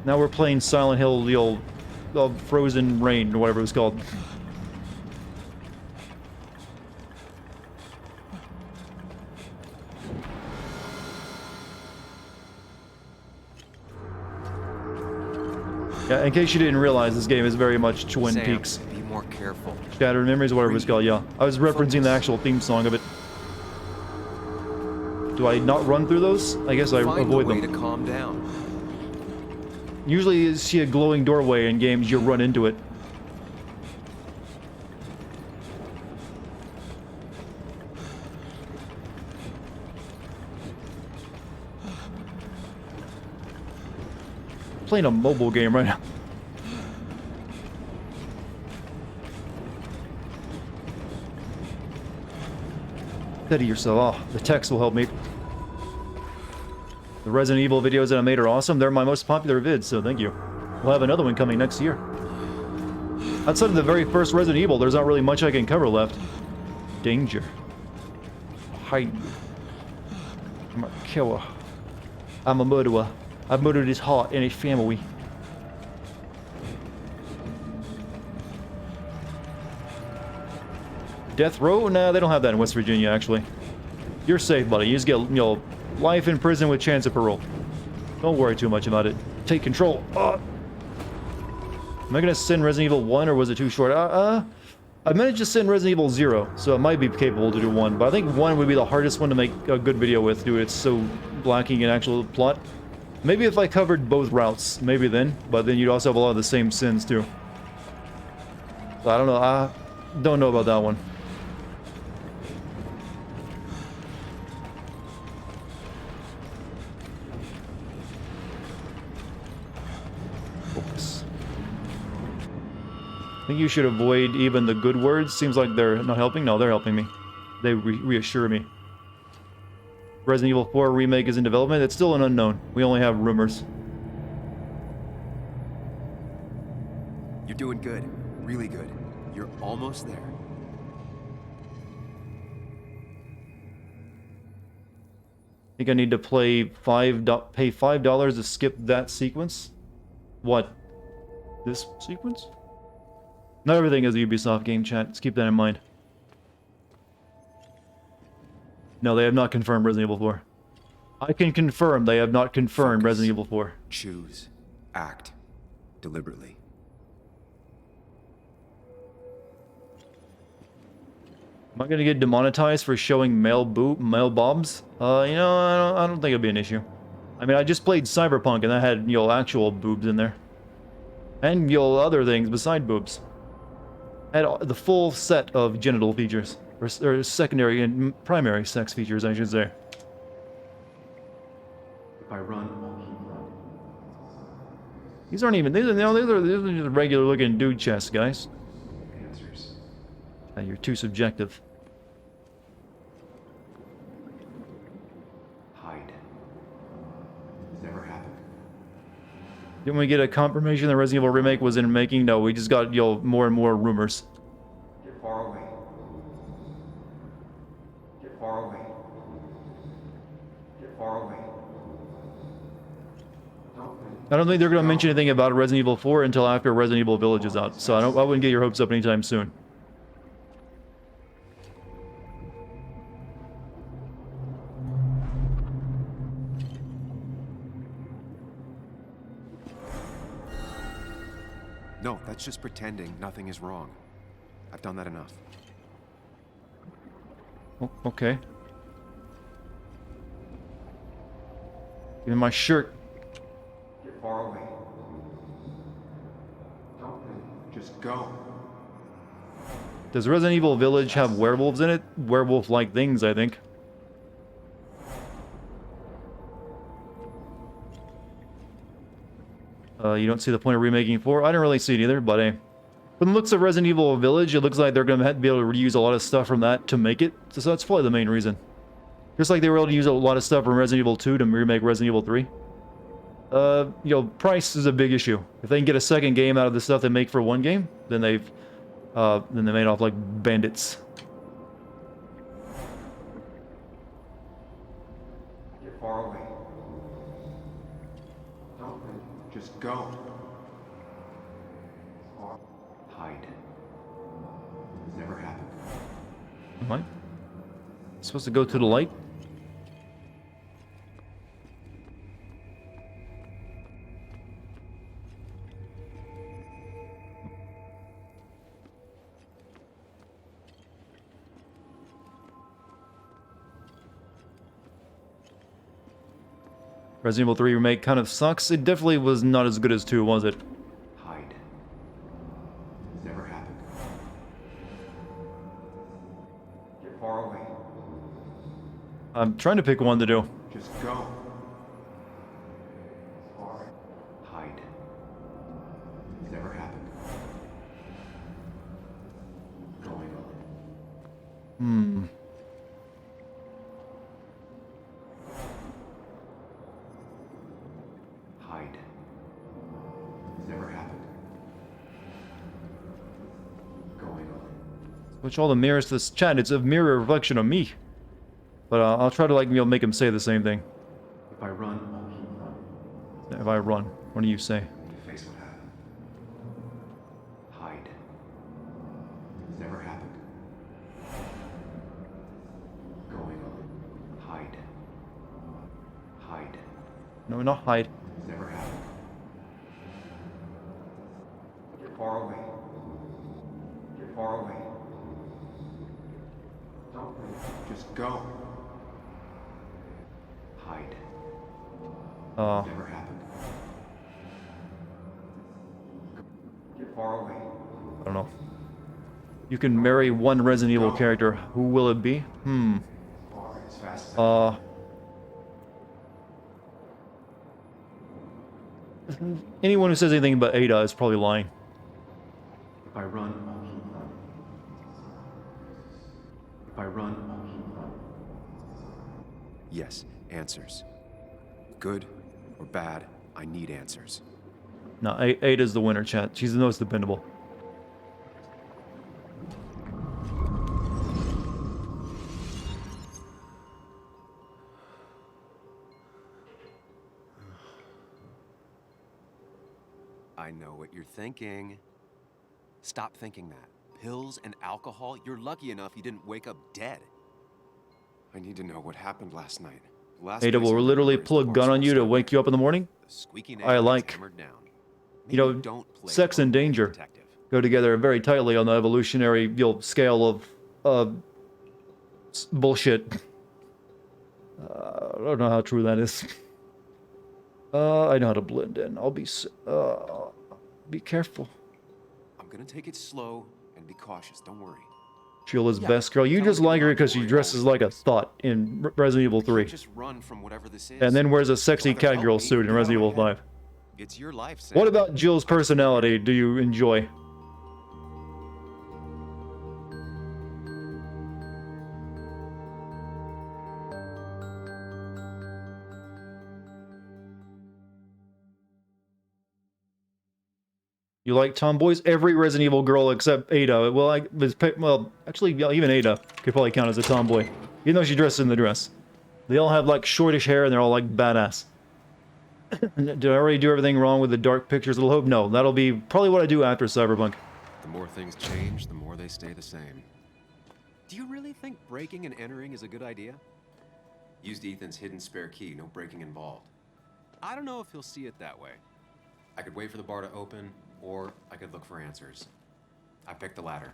Now we're playing Silent Hill, the old Frozen Rain, or whatever it was called. Yeah, in case you didn't realize, this game is very much Twin
Sam,
Peaks.
be more careful.
Shattered Memories, whatever it's called, yeah. I was referencing the actual theme song of it. Do I not run through those? I guess I avoid them.
Find a way to calm down.
Usually you see a glowing doorway in games, you run into it. Playing a mobile game right now. Steady yourself. Oh, the text will help me. The Resident Evil videos that I made are awesome. They're my most popular vids, so thank you. We'll have another one coming next year. Outside of the very first Resident Evil, there's not really much I can cover left. Danger. Hide. I'm a killer. I'm a murderer. I murdered his heart and his family. Death row? Nah, they don't have that in West Virginia, actually. You're safe, buddy. You just get, you know, life in prison with chance of parole. Don't worry too much about it. Take control. Am I gonna send Resident Evil 1 or was it too short? I managed to send Resident Evil 0, so it might be capable to do 1, but I think 1 would be the hardest one to make a good video with, dude. It's so lacking in actual plot. Maybe if I covered both routes, maybe then, but then you'd also have a lot of the same sins too. So I don't know, I don't know about that one. Focus. I think you should avoid even the good words. Seems like they're not helping. No, they're helping me. They reassure me. Resident Evil 4 remake is in development. It's still an unknown. We only have rumors.
You're doing good. Really good. You're almost there.
I think I need to pay $5 to skip that sequence. What? This sequence? Not everything is a Ubisoft game, chat. Let's keep that in mind. No, they have not confirmed Resident Evil 4. I can confirm they have not confirmed Resident Evil 4.
Choose. Act. Deliberately.
Am I gonna get demonetized for showing male bobs? You know, I don't think it'd be an issue. I mean, I just played Cyberpunk and that had, you know, actual boobs in there. And, you know, other things beside boobs. Had the full set of genital features. Or secondary and primary sex features, I should say.
If I run, I'll keep running.
These aren't even, these are just regular looking dude chests, guys.
Answers.
You're too subjective.
Hide. It's never happened.
Didn't we get a confirmation the Resident Evil remake was in making? No, we just got, you know, more and more rumors.
Get far
I don't think they're going to mention anything about Resident Evil 4 until after Resident Evil Village is out, so I wouldn't get your hopes up anytime soon.
No, that's just pretending nothing is wrong. I've done that enough.
Oh, okay. Give me my shirt.
Get far away. Don't just go.
Does Resident Evil Village have werewolves in it? Werewolf-like things, I think. You don't see the point of remaking 4? I don't really see it either, but hey. From the looks of Resident Evil Village, it looks like they're going to be able to reuse a lot of stuff from that to make it. So that's probably the main reason. Just like they were able to use a lot of stuff from Resident Evil 2 to remake Resident Evil 3. You know, price is a big issue. If they can get a second game out of the stuff they make for one game, then they made off like bandits.
Get far away. Don't just go. Hide. It's never happened.
What? Supposed to go to the light? Resident Evil 3 Remake kind of sucks. It definitely was not as good as 2, was it?
Hide. It's never happened. Get far away.
I'm trying to pick one to do.
Just go. Far. Hide. It's never happened. Going on. Hide. It's never happened. Going on.
Switch all the mirrors to this chat. It's a mirror reflection of me. But I'll try to, like, you know, make him say the same thing.
If I run, I'll keep running.
If I run, what do you say?
To face what happened. Hide. It's never happened. Going on. Hide. Hide.
No, not hide.
It's never happened. Get far away. Get far away. Don't just go. Hide. Never happened. Get far away.
I don't know. You can marry one Resident Evil character. Who will it be?
Far as fast as
Anyone who says anything about Ada is probably lying.
If I run, I'll keep running. If I run, I'll keep running. Yes, answers. Good or bad, I need answers.
No, Ada's the winner, chat. She's the most dependable.
I know what you're thinking. Stop thinking that. Pills and alcohol, you're lucky enough you didn't wake up dead. I need to know what happened last night.
Ada will literally pull a gun on you to wake you up in the morning? I like. You know, sex and danger go together very tightly on the evolutionary, you know, scale of bullshit. I don't know how true that is. I know how to blend in. I'll be careful.
I'm gonna take it slow and be cautious. Don't worry.
Sheila's best girl. You just like her because she dresses like a thought in Resident Evil 3.
Just run from whatever this is.
And then wears a sexy catgirl suit in Resident Evil 5.
It's your life, Sam.
What about Jill's personality do you enjoy? You like tomboys? Every Resident Evil girl except Ada. Well, actually, even Ada could probably count as a tomboy, even though she dressed in the dress. They all have like shortish hair and they're all like badass. Did I already do everything wrong with the dark pictures? Little hope? No, that'll be probably what I do after Cyberpunk.
The more things change, the more they stay the same. Do you really think breaking and entering is a good idea? Used Ethan's hidden spare key, no breaking involved. I don't know if he'll see it that way. I could wait for the bar to open, or I could look for answers. I picked the latter.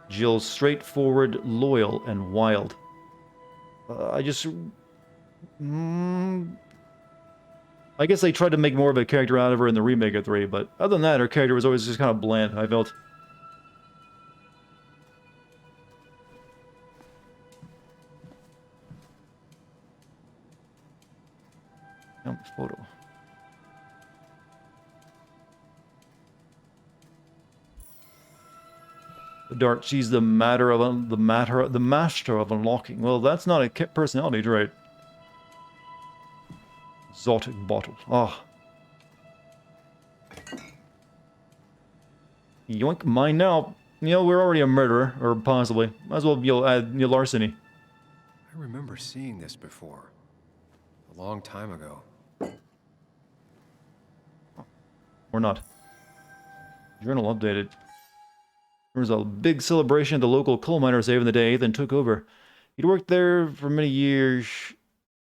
Jill's straightforward, loyal, and wild. I guess they tried to make more of a character out of her in the remake of 3, but other than that, her character was always just kind of bland, I felt. Photo. Dart, she's the master of unlocking. Well, that's not a personality trait. Exotic bottle. Ah. Yoink, mine now. You know, we're already a murderer, or possibly. Might as well add larceny.
I remember seeing this before. A long time ago.
Or not. Journal updated. There was a big celebration at the local coal miner saving the day, then took over. He'd worked there for many years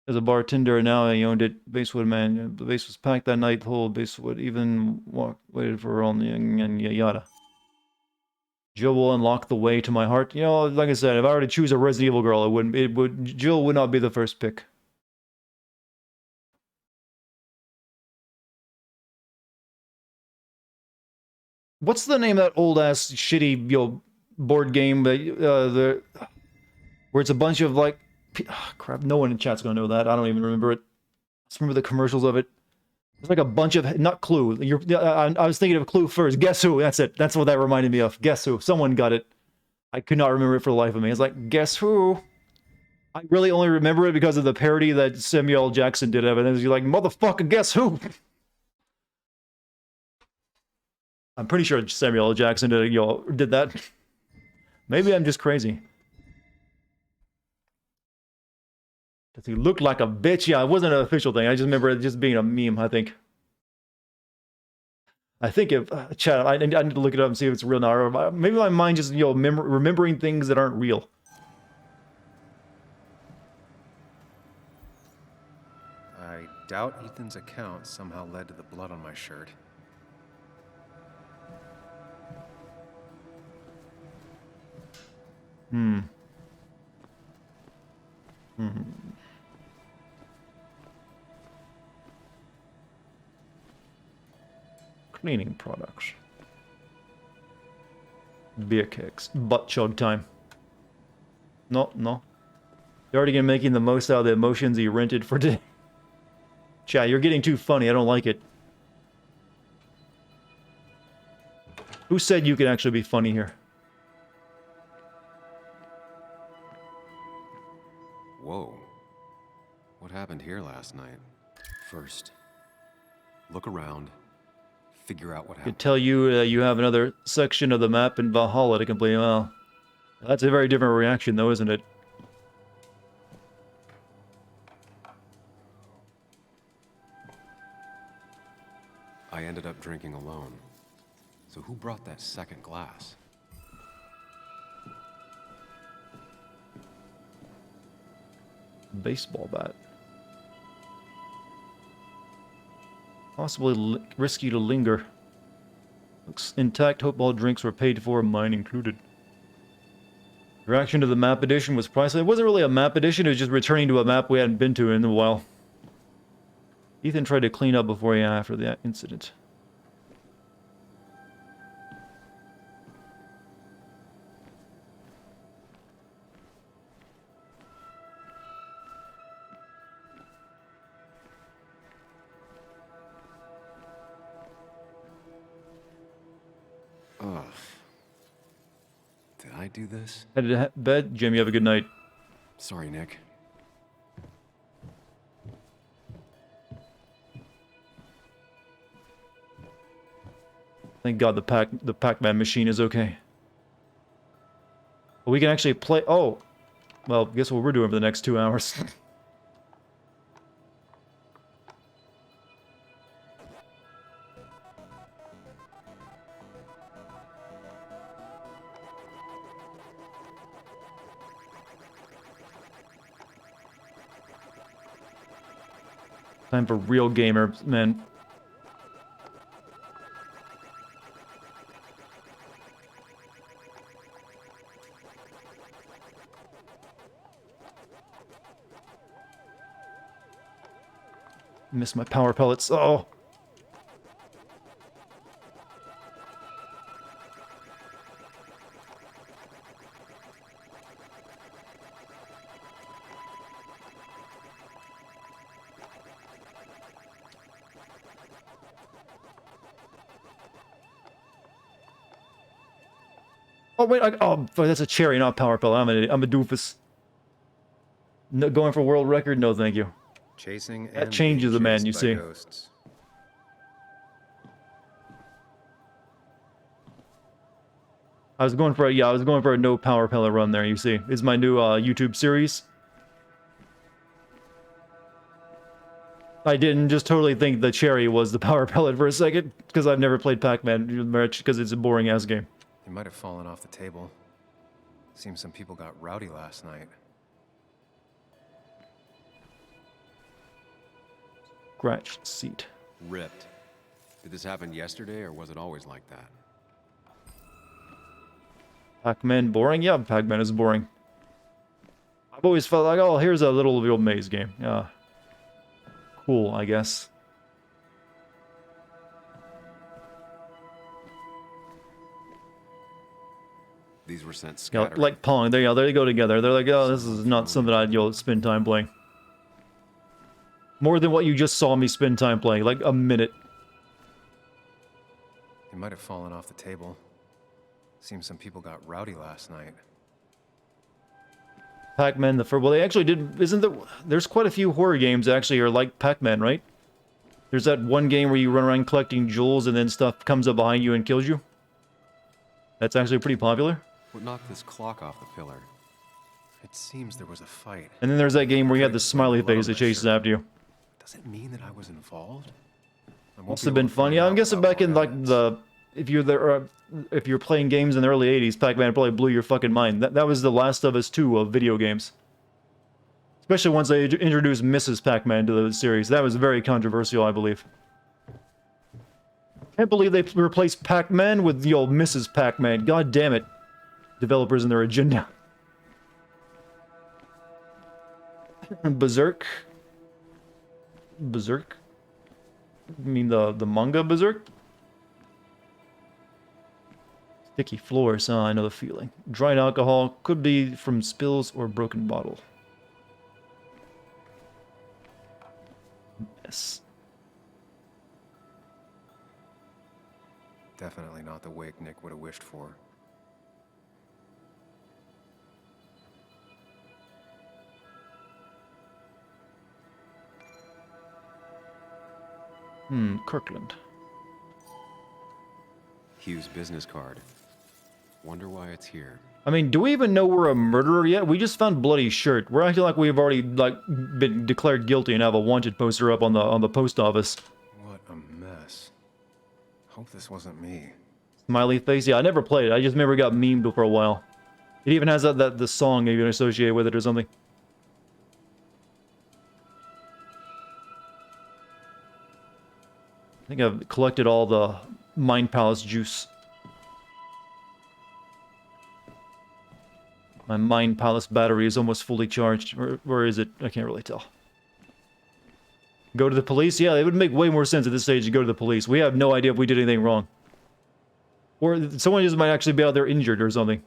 as a bartender, and now he owned it. Basewood man. The base was packed that night. The whole Basewood even waited for her on the yada. Jill will unlock the way to my heart. You know, like I said, if I were to choose a Resident Evil girl, Jill would not be the first pick. What's the name of that old-ass, shitty, board game that, where it's a bunch of, like... crap, no one in chat's gonna know that. I don't even remember it. I just remember the commercials of it. It's like a bunch of... Not Clue. I was thinking of Clue first. Guess Who? That's it. That's what that reminded me of. Guess Who? Someone got it. I could not remember it for the life of me. It's like, Guess Who? I really only remember it because of the parody that Samuel L. Jackson did of it. And you're like, motherfucker, Guess Who? I'm pretty sure Samuel L. Jackson did that. Maybe I'm just crazy. Does he look like a bitch? Yeah, it wasn't an official thing. I just remember it just being a meme, I think. I think if... Chat, I need to look it up and see if it's real now. Or maybe my mind just, remembering things that aren't real.
I doubt Ethan's account somehow led to the blood on my shirt.
Cleaning products. Beer kicks. Butt chug time. No. Dartigan making the most out of the emotions he rented for today. Chat, you're getting too funny. I don't like it. Who said you could actually be funny here?
Whoa. What happened here last night? First, look around. Figure out what
I
happened.
could tell you you have another section of the map in Valhalla to complete. Well, that's a very different reaction, though, isn't it?
I ended up drinking alone. So who brought that second glass?
Baseball bat. Possibly risky to linger. Looks intact. Hope all drinks were paid for, mine included. Reaction to the map edition was priceless. It wasn't really a map edition, it was just returning to a map we hadn't been to in a while. Ethan tried to clean up before and after that incident.
Ugh. Did I do this?
Headed to bed. Jim, you have a good night.
Sorry, Nick.
Thank God the Pac-Man machine is okay. But we can actually play... Oh! Well, guess what we're doing for the next 2 hours. Time for real gamer, man. Miss my power pellets. Oh! Oh wait! Oh, fuck, that's a cherry, not power pellet. I'm a doofus. No, going for world record? No, thank you.
Chasing
That
and
changes the
being
man,
chased
you
by
see.
ghosts.
I was going for a no power pellet run there. You see, it's my new YouTube series. I didn't just totally think the cherry was the power pellet for a second because I've never played Pac-Man much because it's a boring ass game.
It might have fallen off the table. Seems some people got rowdy last night.
Scratched seat.
Ripped. Did this happen yesterday, or was it always like that?
Pac-Man boring? Yeah, Pac-Man is boring. I've always felt like, oh, here's a little real maze game. Yeah. Cool, I guess.
These were sent
You know,
scattering.
like Pong, there they go together. They're like, oh, this is not something I'd spend time playing. More than what you just saw me spend time playing, like a minute.
It might have fallen off the table. Seems some people got rowdy last night.
Pac-Man, well, they actually did, there's quite a few horror games that actually are like Pac-Man, right? There's that one game where you run around collecting jewels and then stuff comes up behind you and kills you. That's actually pretty popular.
What knocked this clock off the pillar?
It seems there was a fight.
And then there's that game where you have the smiley face that chases after you.
Does it mean that I was involved?
Must have been fun. Yeah, I'm guessing back in like if you're playing games in the early 80s, Pac-Man probably blew your fucking mind. That was the Last of Us 2 of video games. Especially once they introduced Mrs. Pac-Man to the series. That was very controversial, I believe. Can't believe they replaced Pac-Man with the old Mrs. Pac-Man. God damn it. Developers and their agenda. Berserk. Berserk? You mean the manga Berserk? Sticky floors, I know the feeling. Dried alcohol, could be from spills or broken bottle. Yes.
Definitely not the wake Nick would have wished for.
Kirkland.
Hugh's business card. Wonder why it's here.
I mean, do we even know we're a murderer yet? We just found bloody shirt. We're acting like we've already been declared guilty and have a wanted poster up on the post office.
What a mess. Hope this wasn't me.
Smiley face. Yeah, I never played it. I just remember it got memed for a while. It even has the song even associated with it or something. I think I've collected all the Mind Palace juice. My Mind Palace battery is almost fully charged. Where is it? I can't really tell. Go to the police? Yeah, it would make way more sense at this stage to go to the police. We have no idea if we did anything wrong. Or someone just might actually be out there injured or something.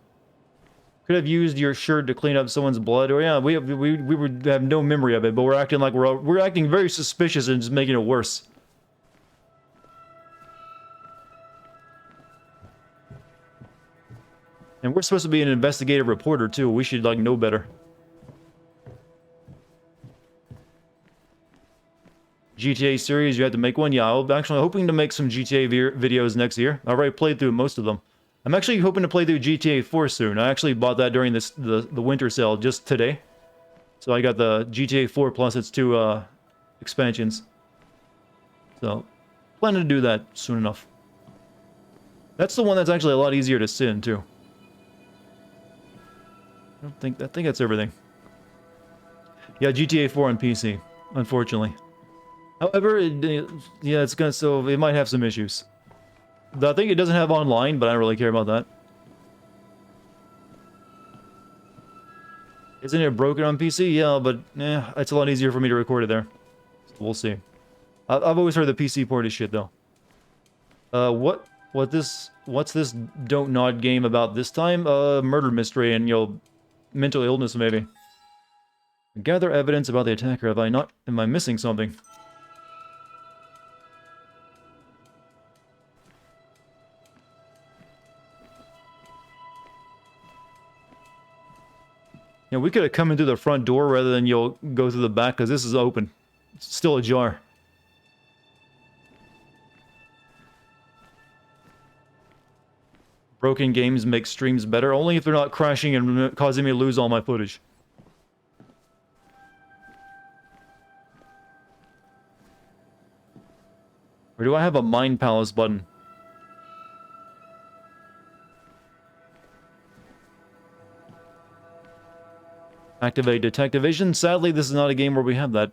Could have used your shirt to clean up someone's blood. Or yeah, we would have no memory of it, but we're acting like we're acting very suspicious and just making it worse. And we're supposed to be an investigative reporter, too. We should, like, know better. GTA series, you have to make one? Yeah, I'm actually hoping to make some GTA videos next year. I already played through most of them. I'm actually hoping to play through GTA 4 soon. I actually bought that during the winter sale just today. So I got the GTA 4 plus its 2 expansions. So, planning to do that soon enough. That's the one that's actually a lot easier to sin, too. I think that's everything. Yeah, GTA 4 on PC, unfortunately. However, yeah, it's gonna, so it might have some issues. I think it doesn't have online, but I don't really care about that. Isn't it broken on PC? Yeah, but it's a lot easier for me to record it there. So we'll see. I've always heard the PC port is shit, though. What's this Don't Nod game about this time? Murder mystery and, mental illness, maybe. Gather evidence about the attacker. Am I missing something? Yeah, we could have come in through the front door rather than go through the back, because this is open. It's still ajar. Broken games make streams better, only if they're not crashing and causing me to lose all my footage. Or do I have a Mind Palace button? Activate Detective Vision. Sadly, this is not a game where we have that.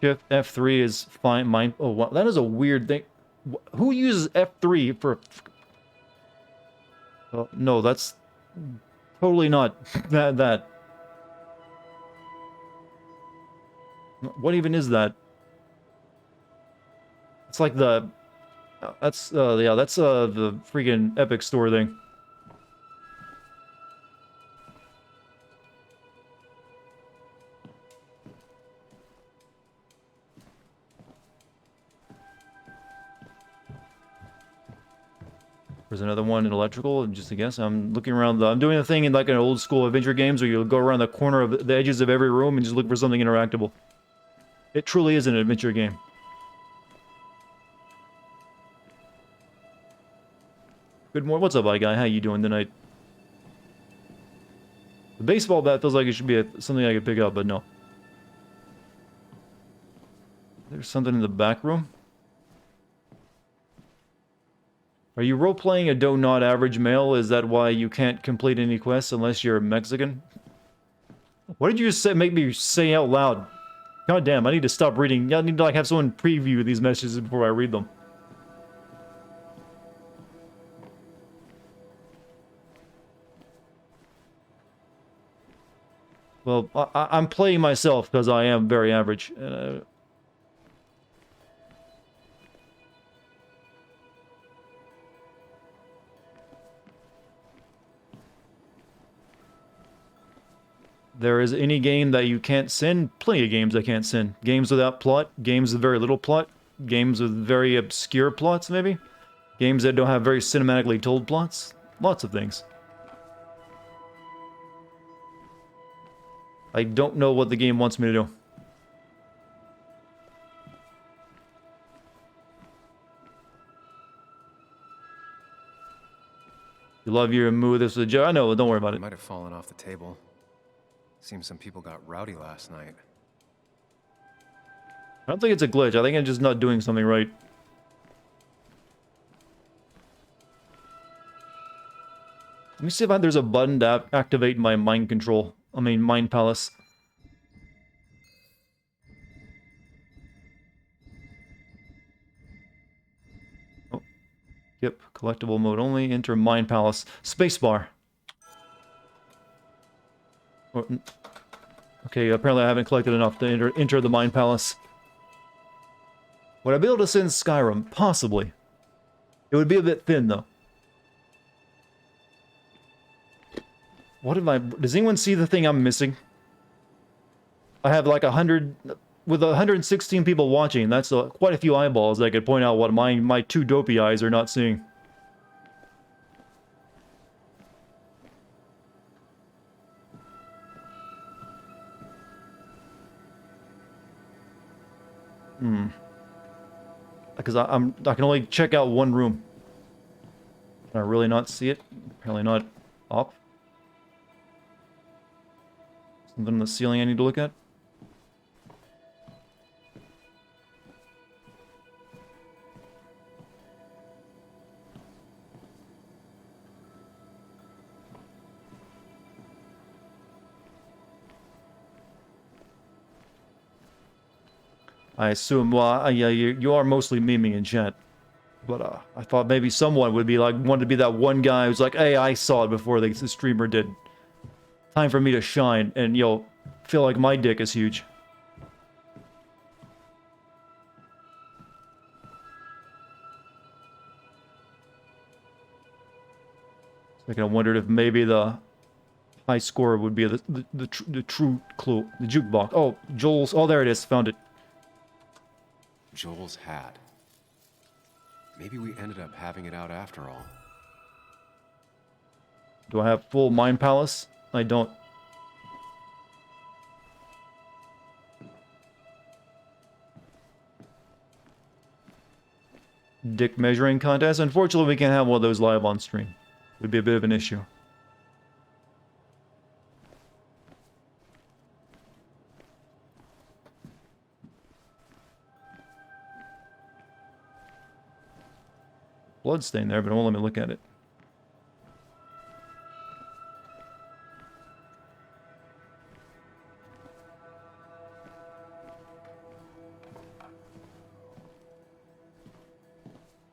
Shift F3 is fine. Oh, wow, that is a weird thing. Who uses F3 for... Oh, no, that's totally not that. What even is that? It's like the... that's the freaking Epic Store thing. There's another one in electrical, just a guess. I'm looking around I'm doing a thing in like an old school adventure games where you'll go around the corner of the edges of every room and just look for something interactable. It truly is an adventure game. Good morning. What's up, bye guy? How you doing tonight? The baseball bat feels like it should be something I could pick up, but no. There's something in the back room. Are you role-playing a Don't Nod average male? Is that why you can't complete any quests unless you're Mexican? What did you say? Make me say out loud? God damn, I need to stop reading. I need to like have someone preview these messages before I read them. Well, I'm playing myself because I am very average. There is any game that you can't sin. Plenty of games I can't sin. Games without plot, games with very little plot, games with very obscure plots, maybe? Games that don't have very cinematically told plots. Lots of things. I don't know what the game wants me to do. You love your move this with Joe. I know, don't worry about it.
Might have fallen off the table. Seems some people got rowdy last night.
I don't think it's a glitch. I think I'm just not doing something right. Let me see if there's a button to activate my mind control. I mean, Mind Palace. Oh. Yep, collectible mode only. Enter Mind Palace. Spacebar. Okay, apparently I haven't collected enough to enter the Mind Palace. Would I be able to send Skyrim? Possibly. It would be a bit thin, though. What am I... Does anyone see the thing I'm missing? I have like 100... with 116 people watching, that's quite a few eyeballs that could point out what my two dopey eyes are not seeing. Because I can only check out one room. Can I really not see it? Apparently not up. Something on the ceiling I need to look at? I assume, well, yeah, you are mostly memeing in chat. But I thought maybe someone would be like, wanted to be that one guy who's like, hey, I saw it before the streamer did. Time for me to shine, and you'll feel like my dick is huge. I kind of wondered if maybe the high score would be the true clue, the jukebox. Oh, Joel's. Oh, there it is. Found it.
Joel's hat. Maybe we ended up having it out after all.
Do I have full Mind Palace? I don't. Dick measuring contest. Unfortunately, we can't have one of those live on stream. It would be a bit of an issue. Bloodstain there, but it won't let me look at it.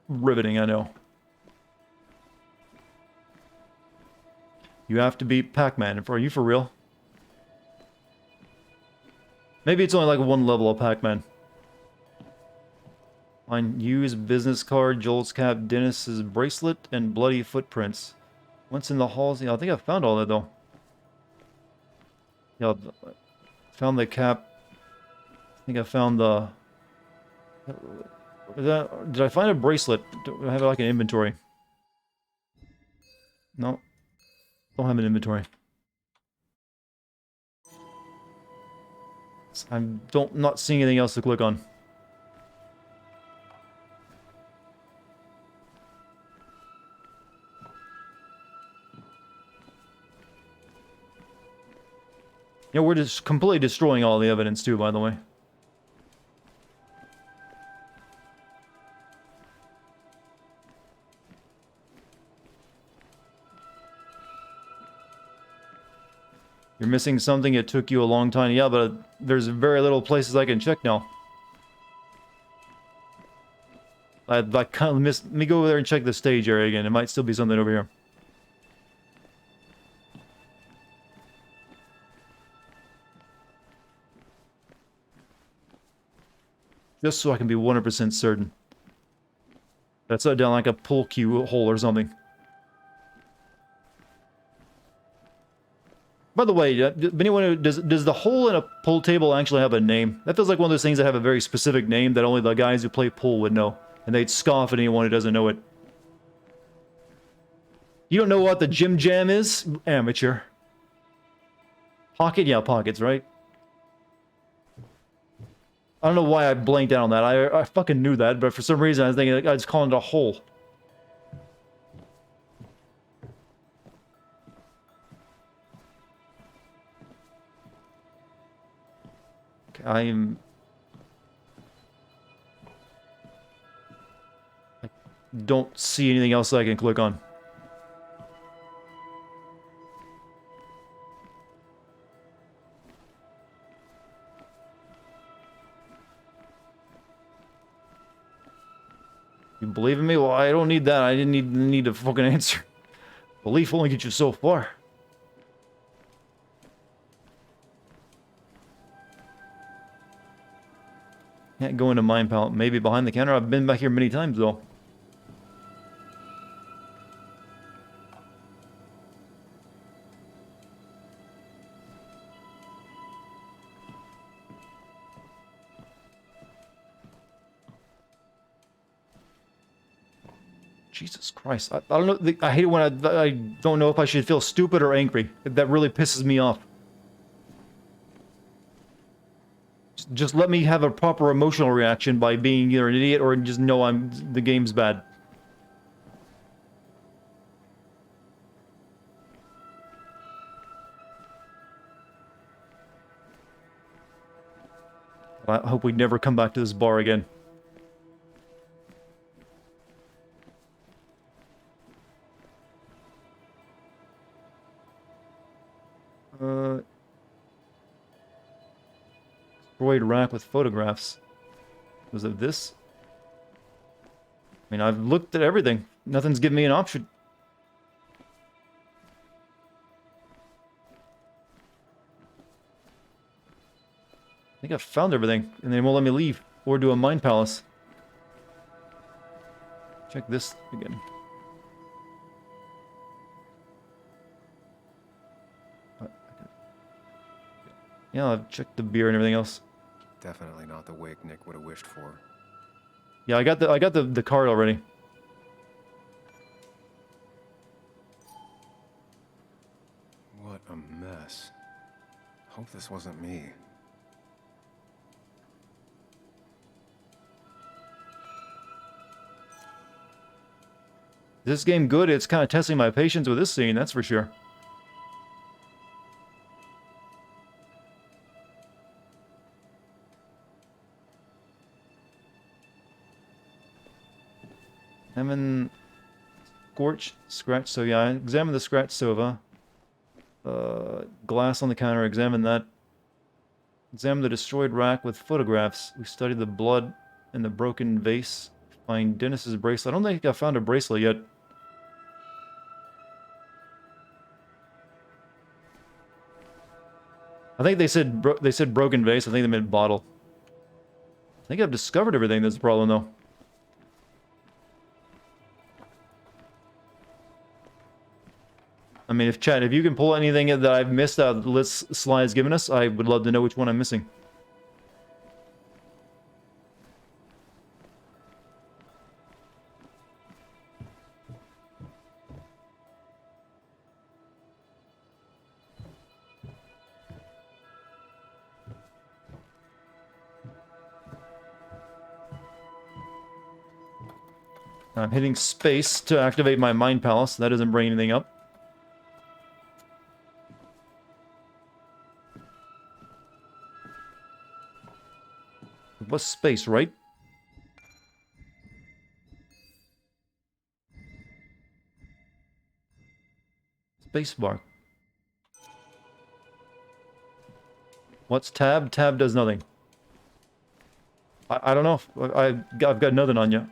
Riveting, I know. You have to beat Pac-Man. Are you for real? Maybe it's only like one level of Pac-Man. Find used business card, Joel's cap, Dennis's bracelet, and bloody footprints. Once in the halls. Yeah, I think I found all that though. Yeah, found the cap. I think I found the. Did I find a bracelet? Do I have like an inventory? No. Don't have an inventory. I'm not seeing anything else to click on. Yeah, we're just completely destroying all the evidence too, by the way. You're missing something, it took you a long time. Yeah, but there's very little places I can check now. I kind of missed... Let me go over there and check the stage area again. It might still be something over here. Just so I can be 100% certain. That's down like a pull cue hole or something. By the way, anyone does the hole in a pool table actually have a name? That feels like one of those things that have a very specific name that only the guys who play pool would know. And they'd scoff at anyone who doesn't know it. You don't know what the Jim Jam is? Amateur. Pocket? Yeah, pockets, right? I don't know why I blanked out on that. I fucking knew that, but for some reason I was thinking I was calling it a hole. Okay, I don't see anything else I can click on. You believe in me? Well, I don't need that. I didn't need a fucking answer. Belief only gets you so far. Can't go into Mind Palette. Maybe behind the counter. I've been back here many times, though. Jesus Christ. I don't know. I hate it when I don't know if I should feel stupid or angry. That really pisses me off. Just let me have a proper emotional reaction by being either an idiot or just know the game's bad. I hope we never come back to this bar again. Destroyed rack with photographs. Was it this? I mean, I've looked at everything. Nothing's given me an option. I think I've found everything, and they won't let me leave or do a mind palace. Check this again. Yeah, I've checked the beer and everything else.
Definitely not the wake Nick would have wished for.
Yeah, I got the card already.
What a mess. Hope this wasn't me.
This game good? It's kind of testing my patience with this scene, that's for sure. Examine scratch, so yeah, examine the scratch sofa. Glass on the counter, examine that. Examine the destroyed rack with photographs. We studied the blood in the broken vase. Find Dennis's bracelet. I don't think I found a bracelet yet. I think they said broken vase. I think they meant bottle. I think I've discovered everything. That's the problem, though. I mean, if you can pull anything that I've missed out of the list Sly has given us, I would love to know which one I'm missing. I'm hitting space to activate my mind palace. That doesn't bring anything up. What's space, right? Space bar. What's tab? Tab does nothing. I don't know. I've got nothing on you.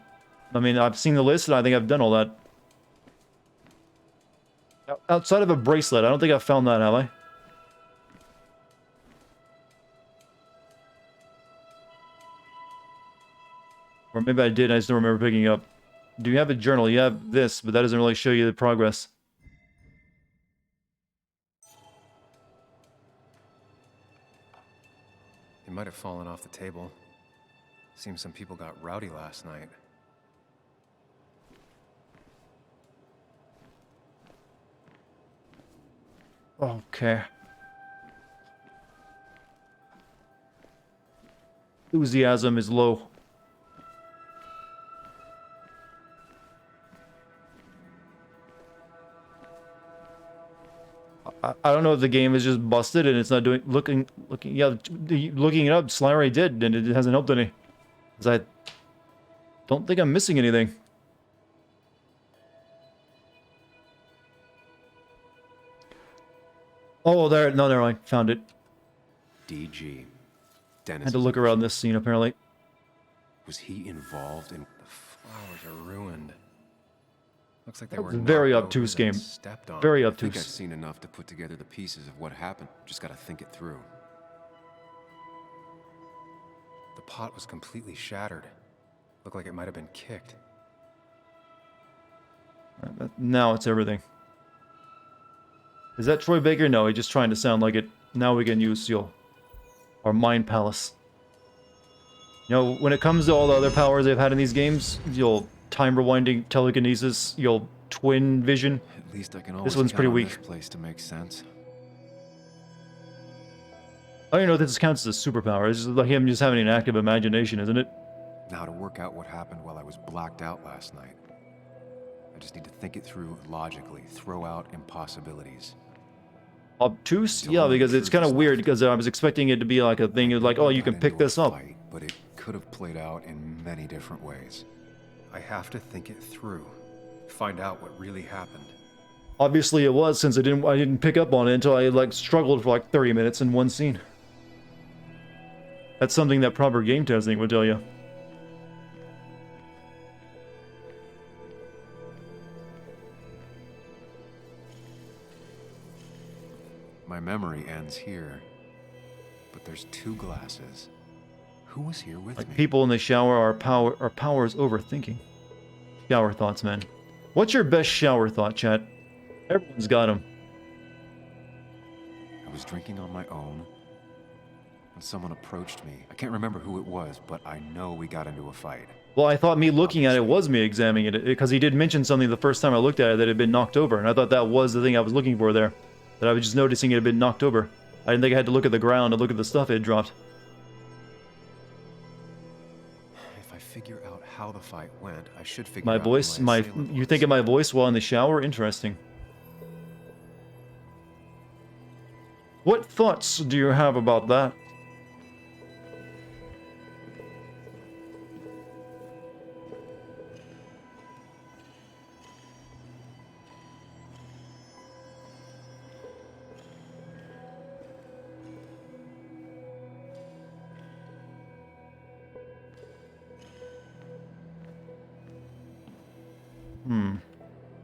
I mean, I've seen the list and I think I've done all that. Outside of a bracelet, I don't think I've found that, have I? Or maybe I did, I just don't remember picking up. Do you have a journal? You have this, but that doesn't really show you the progress.
It might have fallen off the table. Seems some people got rowdy last night.
Okay. Enthusiasm is low. I don't know if the game is just busted and it's not doing looking it up. Sly already did, and it hasn't helped any. 'Cause I don't think I'm missing anything. Oh, there. No, never mind. Found it.
DG. Dennis.
Had to look around this scene apparently.
Was he involved in?
The flowers are ruined. Looks like they
That
were
was a very
knocked
obtuse
over, then
game.
stepped on.
Very
I think I've
obtuse.
seen enough to put together the pieces of what happened. Just gotta think it through.
The pot was completely shattered. Looked like it might have been kicked.
Now it's everything. Is that Troy Baker? No, he's just trying to sound like it. Now we can use our mind palace. You know, when it comes to all the other powers they've had in these games, time rewinding telekinesis, twin vision.
At least I can
This
always
one's
count
pretty
on
weak.
this place to make sense.
I don't know if this counts as a superpower. It's just like him just having an active imagination, isn't it?
Now to work out what happened while I was blacked out last night. I just need to think it through logically, throw out impossibilities.
Obtuse? Yeah, because it's kind of weird, because I was expecting it to be like a thing, like, oh, you can pick this up.
But it could have played out in many different ways. I have to think it through, find out what really happened.
Obviously it was, since I didn't pick up on it until I, like, struggled for like 30 minutes in one scene. That's something that proper game testing would tell you.
My memory ends here, but there's 2 glasses. Who was here with
Like
me?
people in the shower are powers overthinking. Shower thoughts, man. What's your best shower thought, chat? Everyone's got them.
I was drinking on my own, and someone approached me. I can't remember who it was, but I know we got into a fight.
Well, I thought me looking at it was me examining it, because he did mention something the first time I looked at it that had been knocked over, and I thought that was the thing I was looking for there. That I was just noticing it had been knocked over. I didn't think I had to look at the ground and look at the stuff it had dropped.
If I figure out how the fight went, I should figure
My
out who
voice,
assailant
you
was.
think of my voice while in the shower? Interesting. What thoughts do you have about that?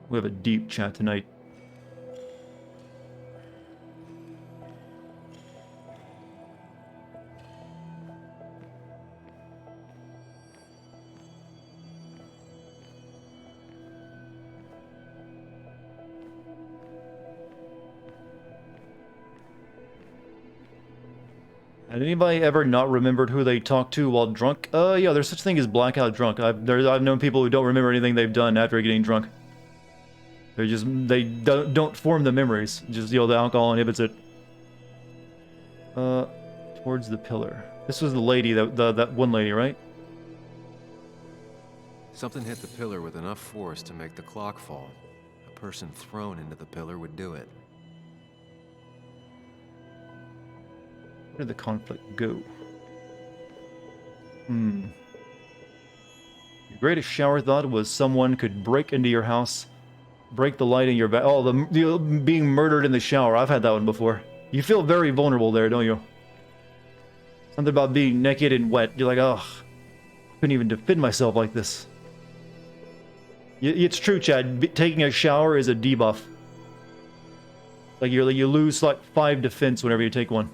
We have a deep chat tonight. Had anybody ever not remembered who they talked to while drunk? Yeah, there's such thing as blackout drunk. I've known people who don't remember anything they've done after getting drunk. They don't form the memories. Just, the alcohol inhibits it. Towards the pillar. This was the lady, that one lady, right?
Something hit the pillar with enough force to make the clock fall. A person thrown into the pillar would do it.
Where did the conflict go? Your greatest shower thought was someone could break into your house, break the light in your bath. Oh, the being murdered in the shower. I've had that one before. You feel very vulnerable there, don't you? Something about being naked and wet. You're like, oh, I couldn't even defend myself like this. It's true, Chad. Taking a shower is a debuff. Like you lose like 5 defense whenever you take one.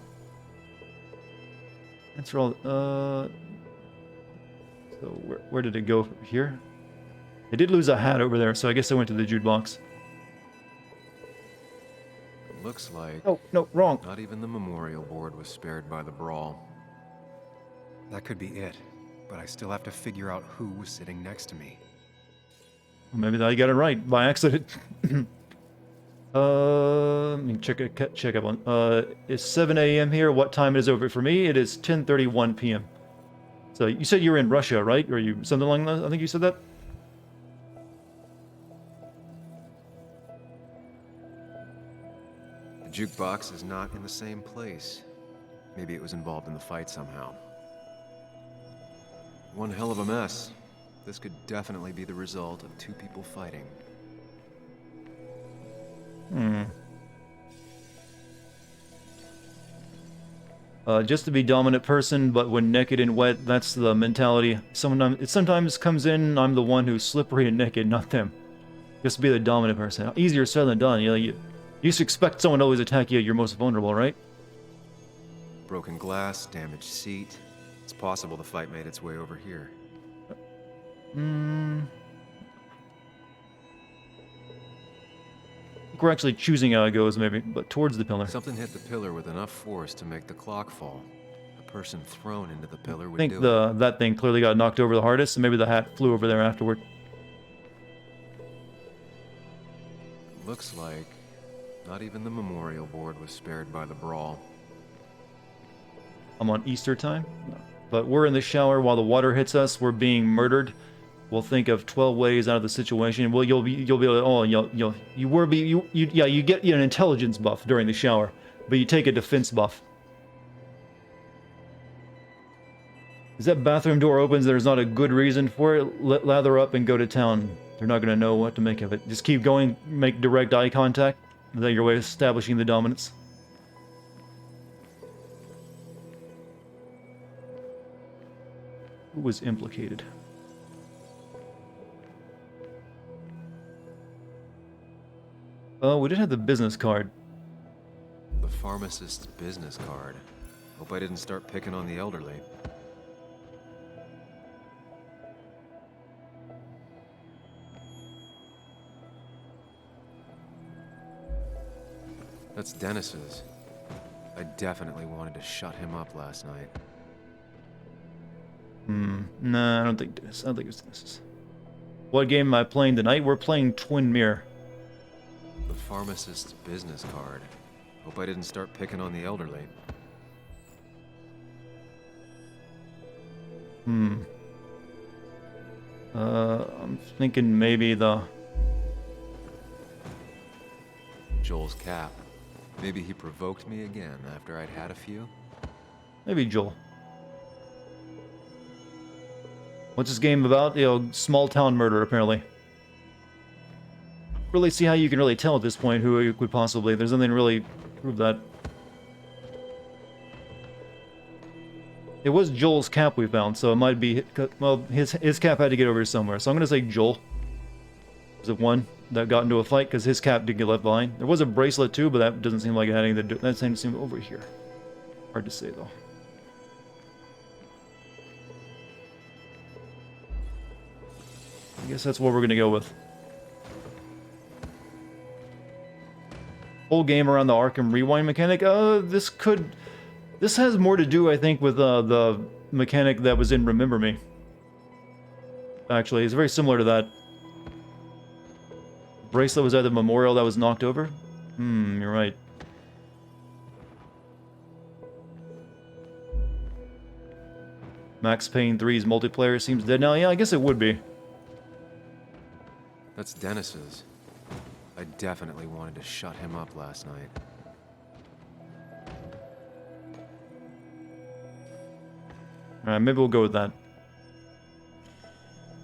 That's all. So where did it go from here? They did lose a hat over there, so I guess I went to the jukebox.
It looks like...
Oh, no, wrong.
Not even the memorial board was spared by the brawl. That could be it, but I still have to figure out who was sitting next to me.
Well, maybe I got it right by accident. Let me check up on. It's 7 a.m. here. What time is it over for me? It is 10:31 p.m. So you said you were in Russia, right? Or you something along that? I think you said that.
The jukebox is not in the same place. Maybe it was involved in the fight somehow. One hell of a mess. This could definitely be the result of 2 people fighting.
Just to be dominant person, but when naked and wet, that's the mentality. It sometimes comes in, I'm the one who's slippery and naked, not them. Just to be the dominant person. Easier said than done. You used to expect someone to always attack you at your most vulnerable, right?
Broken glass, damaged seat. It's possible the fight made its way over here.
We're actually choosing how it goes, maybe, but towards the pillar.
Something hit the pillar with enough force to make the clock fall. A person thrown into the pillar
I
would
think
do it.
that thing clearly got knocked over the hardest, and maybe the hat flew over there afterward.
Looks like not even the memorial board was spared by the brawl.
I'm on Easter time. No. But we're in the shower while the water hits us. We're being murdered. We'll think of 12 ways out of the situation. Well, you'll be oh, you get an intelligence buff during the shower, but you take a defense buff. As that bathroom door opens, there's not a good reason for it. Lather up and go to town. They're not going to know what to make of it. Just keep going, make direct eye contact. That's your way of establishing the dominance. Who was implicated? Oh, we did have the business card.
The pharmacist's business card. Hope I didn't start picking on the elderly. That's Dennis's. I definitely wanted to shut him up last night.
Nah, I don't think Dennis. I don't think it's Dennis's. What game am I playing tonight? We're playing Twin Mirror.
The pharmacist's business card. Hope I didn't start picking on the elderly.
I'm thinking maybe the...
Joel's cap. Maybe he provoked me again after I'd had a few?
Maybe Joel. What's this game about? You know, small town murder, apparently. Really see how you can really tell at this point who it could possibly... There's nothing to really prove that. It was Joel's cap we found, so it might be... Well, his cap had to get over here somewhere, so I'm going to say Joel. Was it one that got into a fight? Because his cap did get left behind. There was a bracelet too, but that doesn't seem like it had anything to do... That seems to seem over here. Hard to say, though. I guess that's what we're going to go with. Whole game around the Arkham Rewind mechanic. This has more to do, I think, with the mechanic that was in Remember Me. Actually, it's very similar to that. Bracelet was at the memorial that was knocked over? You're right. Max Payne 3's multiplayer seems dead now. Yeah, I guess it would be.
That's Dennis's. I definitely wanted to shut him up last night.
Alright, maybe we'll go with that.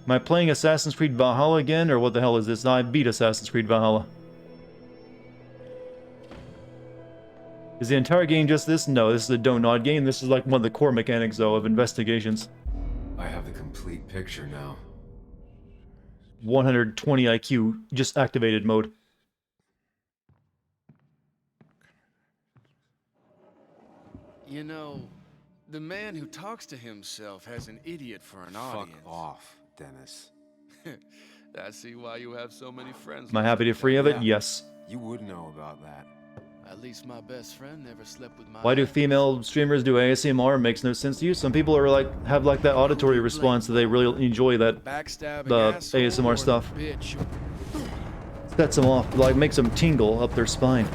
Am I playing Assassin's Creed Valhalla again, or what the hell is this? No, I beat Assassin's Creed Valhalla. Is the entire game just this? No, this is a Don't Nod game. This is like one of the core mechanics, though, of investigations.
I have the complete picture now.
120 IQ, just activated mode.
You know, the man who talks to himself has an idiot for an audience.
Fuck off, Dennis.
I see why you have so many friends.
Am I happy to free of it? Yes.
You would know about that.
At least my best friend never slept with my...
Why do female streamers do ASMR? It makes no sense to you. Some people are like, have like that auditory response that they really enjoy that, the ASMR stuff. Sets them off, like makes them tingle up their spine.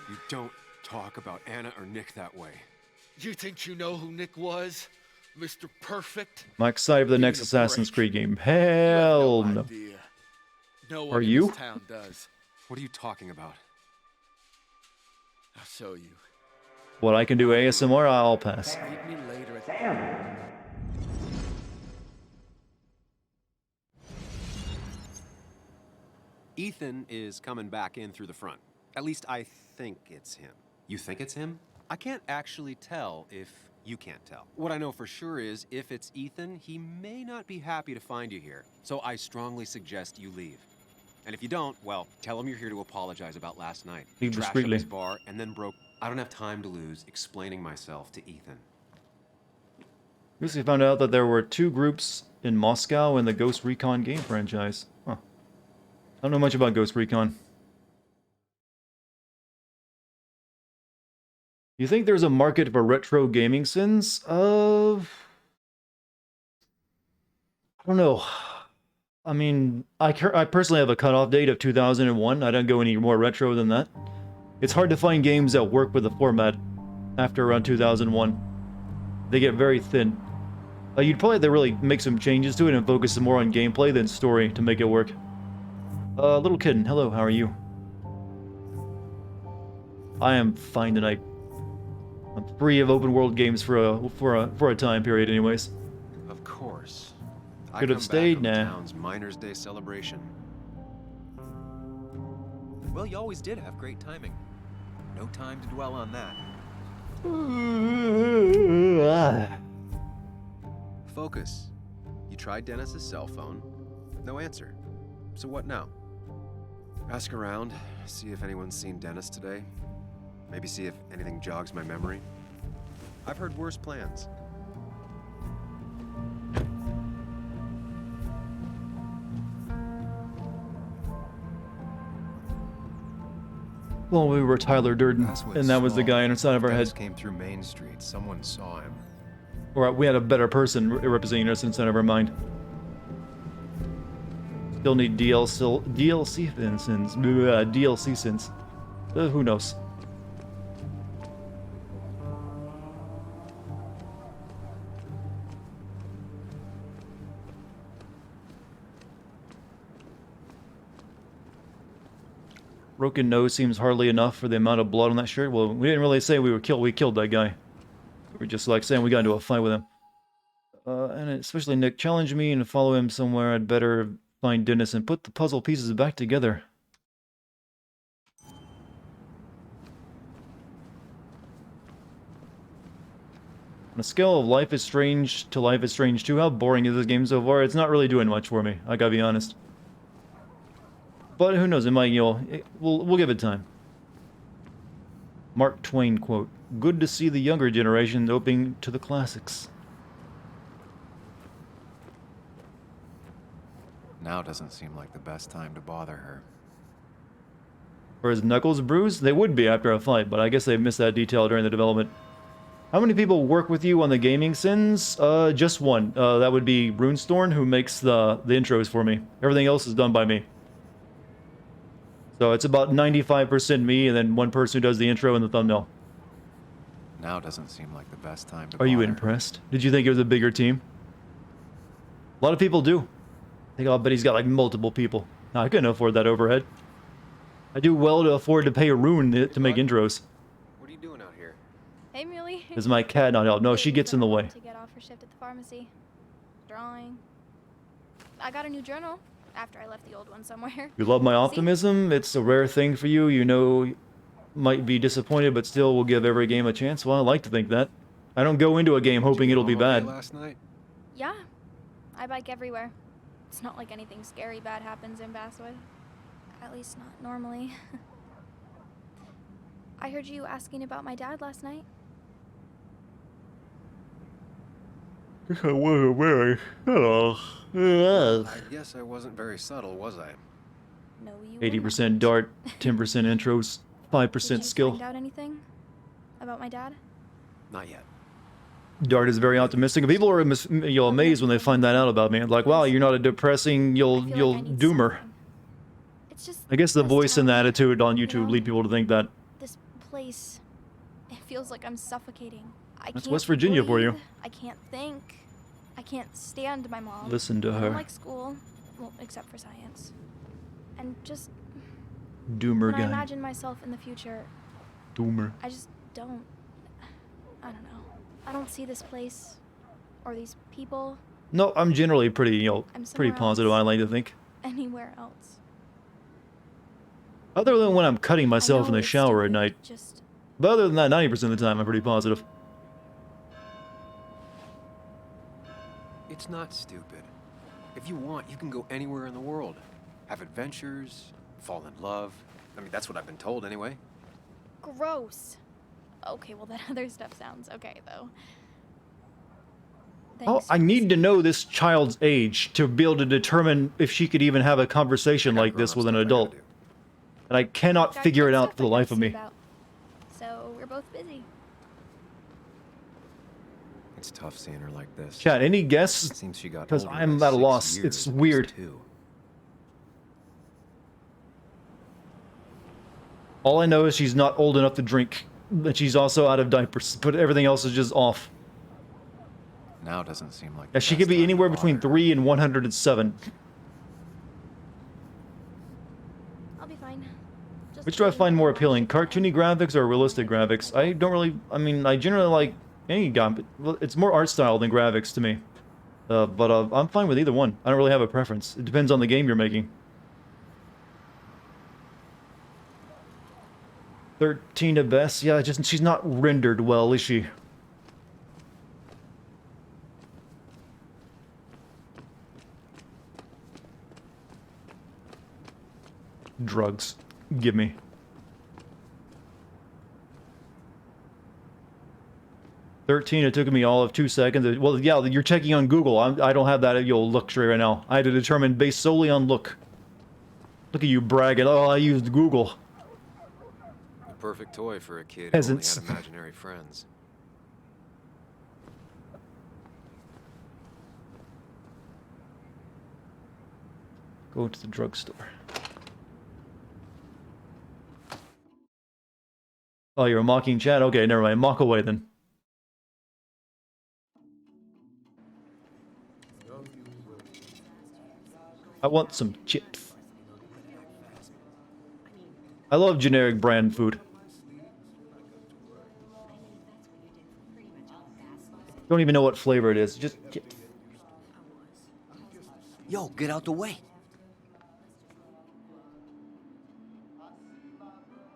You don't talk about Anna or Nick that way.
You think you know who Nick was? Mr. Perfect?
I'm excited for the next Assassin's Creed game. Hell no.
No
Are you?
Town does.
What are you talking about?
I'll show you.
What, I can do ASMR? I'll pass.
Meet me later at... Damn.
Ethan is coming back in through the front. At least I think it's him. You think it's him? I can't actually tell if you can't tell. What I know for sure is, if it's Ethan, he may not be happy to find you here. So I strongly suggest you leave. And if you don't, well, tell him you're here to apologize about last night.
Leave
Trashed up
discreetly.
his bar and then broke. I don't have time to lose explaining myself to Ethan.
Recently found out that there were 2 groups in Moscow in the Ghost Recon game franchise. Huh. I don't know much about Ghost Recon. You think there's a market for retro gaming sins? I don't know. I mean, I personally have a cutoff date of 2001. I don't go any more retro than that. It's hard to find games that work with the format after around 2001. They get very thin. You'd probably have to really make some changes to it and focus more on gameplay than story to make it work. Little kitten, hello, how are you? I am fine tonight. I'm free of open world games for a time period, anyways.
Of course.
Could have stayed,
The
nah.
town's Miners' Day celebration. Well, you always did have great timing. No time to dwell on that. Focus. You tried Dennis's cell phone. No answer. So what now? Ask around, see if anyone's seen Dennis today. Maybe see if anything jogs my memory. I've heard worse plans.
Well, we were Tyler Durden, and that was the guy inside of our
Dennis
head.
came through Main Street. Someone saw him.
Or we had a better person representing us inside of our mind. Still need DLC sins. DLC sins. Who knows? Broken nose seems hardly enough for the amount of blood on that shirt. Well, we didn't really say we were killed. We killed that guy. We were just like saying we got into a fight with him. And especially Nick challenged me and follow him somewhere. I'd better find Dennis and put the puzzle pieces back together. On a scale of Life is Strange to Life is Strange 2, how boring is this game so far? It's not really doing much for me, I gotta be honest. But who knows, it might, we'll give it time. Mark Twain quote, "Good to see the younger generation opening to the classics."
Now doesn't seem like the best time to bother her.
Or his knuckles bruised? They would be after a fight, but I guess they missed that detail during the development. How many people work with you on the gaming sins? Just one. That would be Runestorn, who makes the intros for me. Everything else is done by me. So it's about 95% me, and then one person who does the intro and the thumbnail.
Now doesn't seem like the best time to
Are you
bother her.
impressed? Did you think it was a bigger team? A lot of people do. I think I'll bet he's got like multiple people. No, I couldn't afford that overhead. I do well to afford to pay a Rune to make intros.
What are you doing out here?
Hey, Muley.
Is my cat not out? No, she gets in the way.
To get off her shift at the pharmacy. Drawing. I got a new journal after I left the old one somewhere.
You love my optimism? It's a rare thing for you. You know, might be disappointed, but still will give every game a chance. Well, I like to think that. I don't go into a game hoping it'll be bad.
Last night?
Yeah. I bike everywhere. It's not like anything scary bad happens in Basswood. At least not normally. I heard you asking about my dad last night.
I wasn't very subtle.
I guess I wasn't very subtle, was I?
No, you
80% dart, 10% intros, 5%
Did you
skill.
find out anything about my dad?
Not yet.
Dart is very optimistic. People are amazed when they find that out about me. Like, wow, you're not a depressing, you'll doomer.
It's just
I guess the
this
voice and the
town,
attitude on
you
YouTube
know?
lead people to think that.
This place, it feels like I'm suffocating. I
That's
can't
West Virginia for you.
breathe, I can't think. I can't stand my mom.
Listen to
I
her.
don't like school, well, except for science. And just
Doomer
when I
guy.
imagine myself in the future,
Doomer.
I just don't. I don't know. I don't see this place or these people
No, I'm generally pretty,
I'm
pretty
somewhere
positive,
else.
I like to think.
anywhere else.
Other than when I'm cutting myself in the
it's
shower at
stupid,
night.
Just
But other than that, 90% of the time, I'm pretty positive.
It's not stupid. If you want, you can go anywhere in the world. Have adventures, fall in love. I mean, that's what I've been told anyway.
gross. Okay, well that other stuff sounds okay though.
Oh,
Thanks
I
for
need to know this child's age to be able to determine if she could even have a conversation like this with an adult. And I cannot
Got
figure
good
it out
stuff
for the
I gotta
life of
see
me.
about. So we're both busy.
It's tough seeing her like this.
Chat, any guess?
Seems she got
Because
older
I'm
by
at a
6
loss.
years
It's
at least,
weird.
too.
All I know is she's not old enough to drink, but she's also out of diapers. But everything else is just off.
Now doesn't seem like
Yeah,
the
she
best
could be
time to
anywhere
bother
between
her.
3 and 107.
I'll be fine. Just
Which do I
waiting
find
for
more
the
appealing,
light to
cartoony graphics or realistic graphics? I don't really, I generally like any game, but it's more art style than graphics to me. But I'm fine with either one. I don't really have a preference. It depends on the game you're making. 13 at best. Yeah, just she's not rendered well, is she? Drugs. Give me. $13, it took me all of 2 seconds. Well, yeah, you're checking on Google. I don't have that luxury right now. I had to determine based solely on look. Look at you bragging. Oh, I used Google.
The perfect toy for a kid
Peasants.
who only had imaginary friends.
Go to the drugstore. Oh, you're mocking chat? Okay, never mind. Mock away then. I want some chips. I love generic brand food. Don't even know what flavor it is. Just chips.
Yo, get out the way.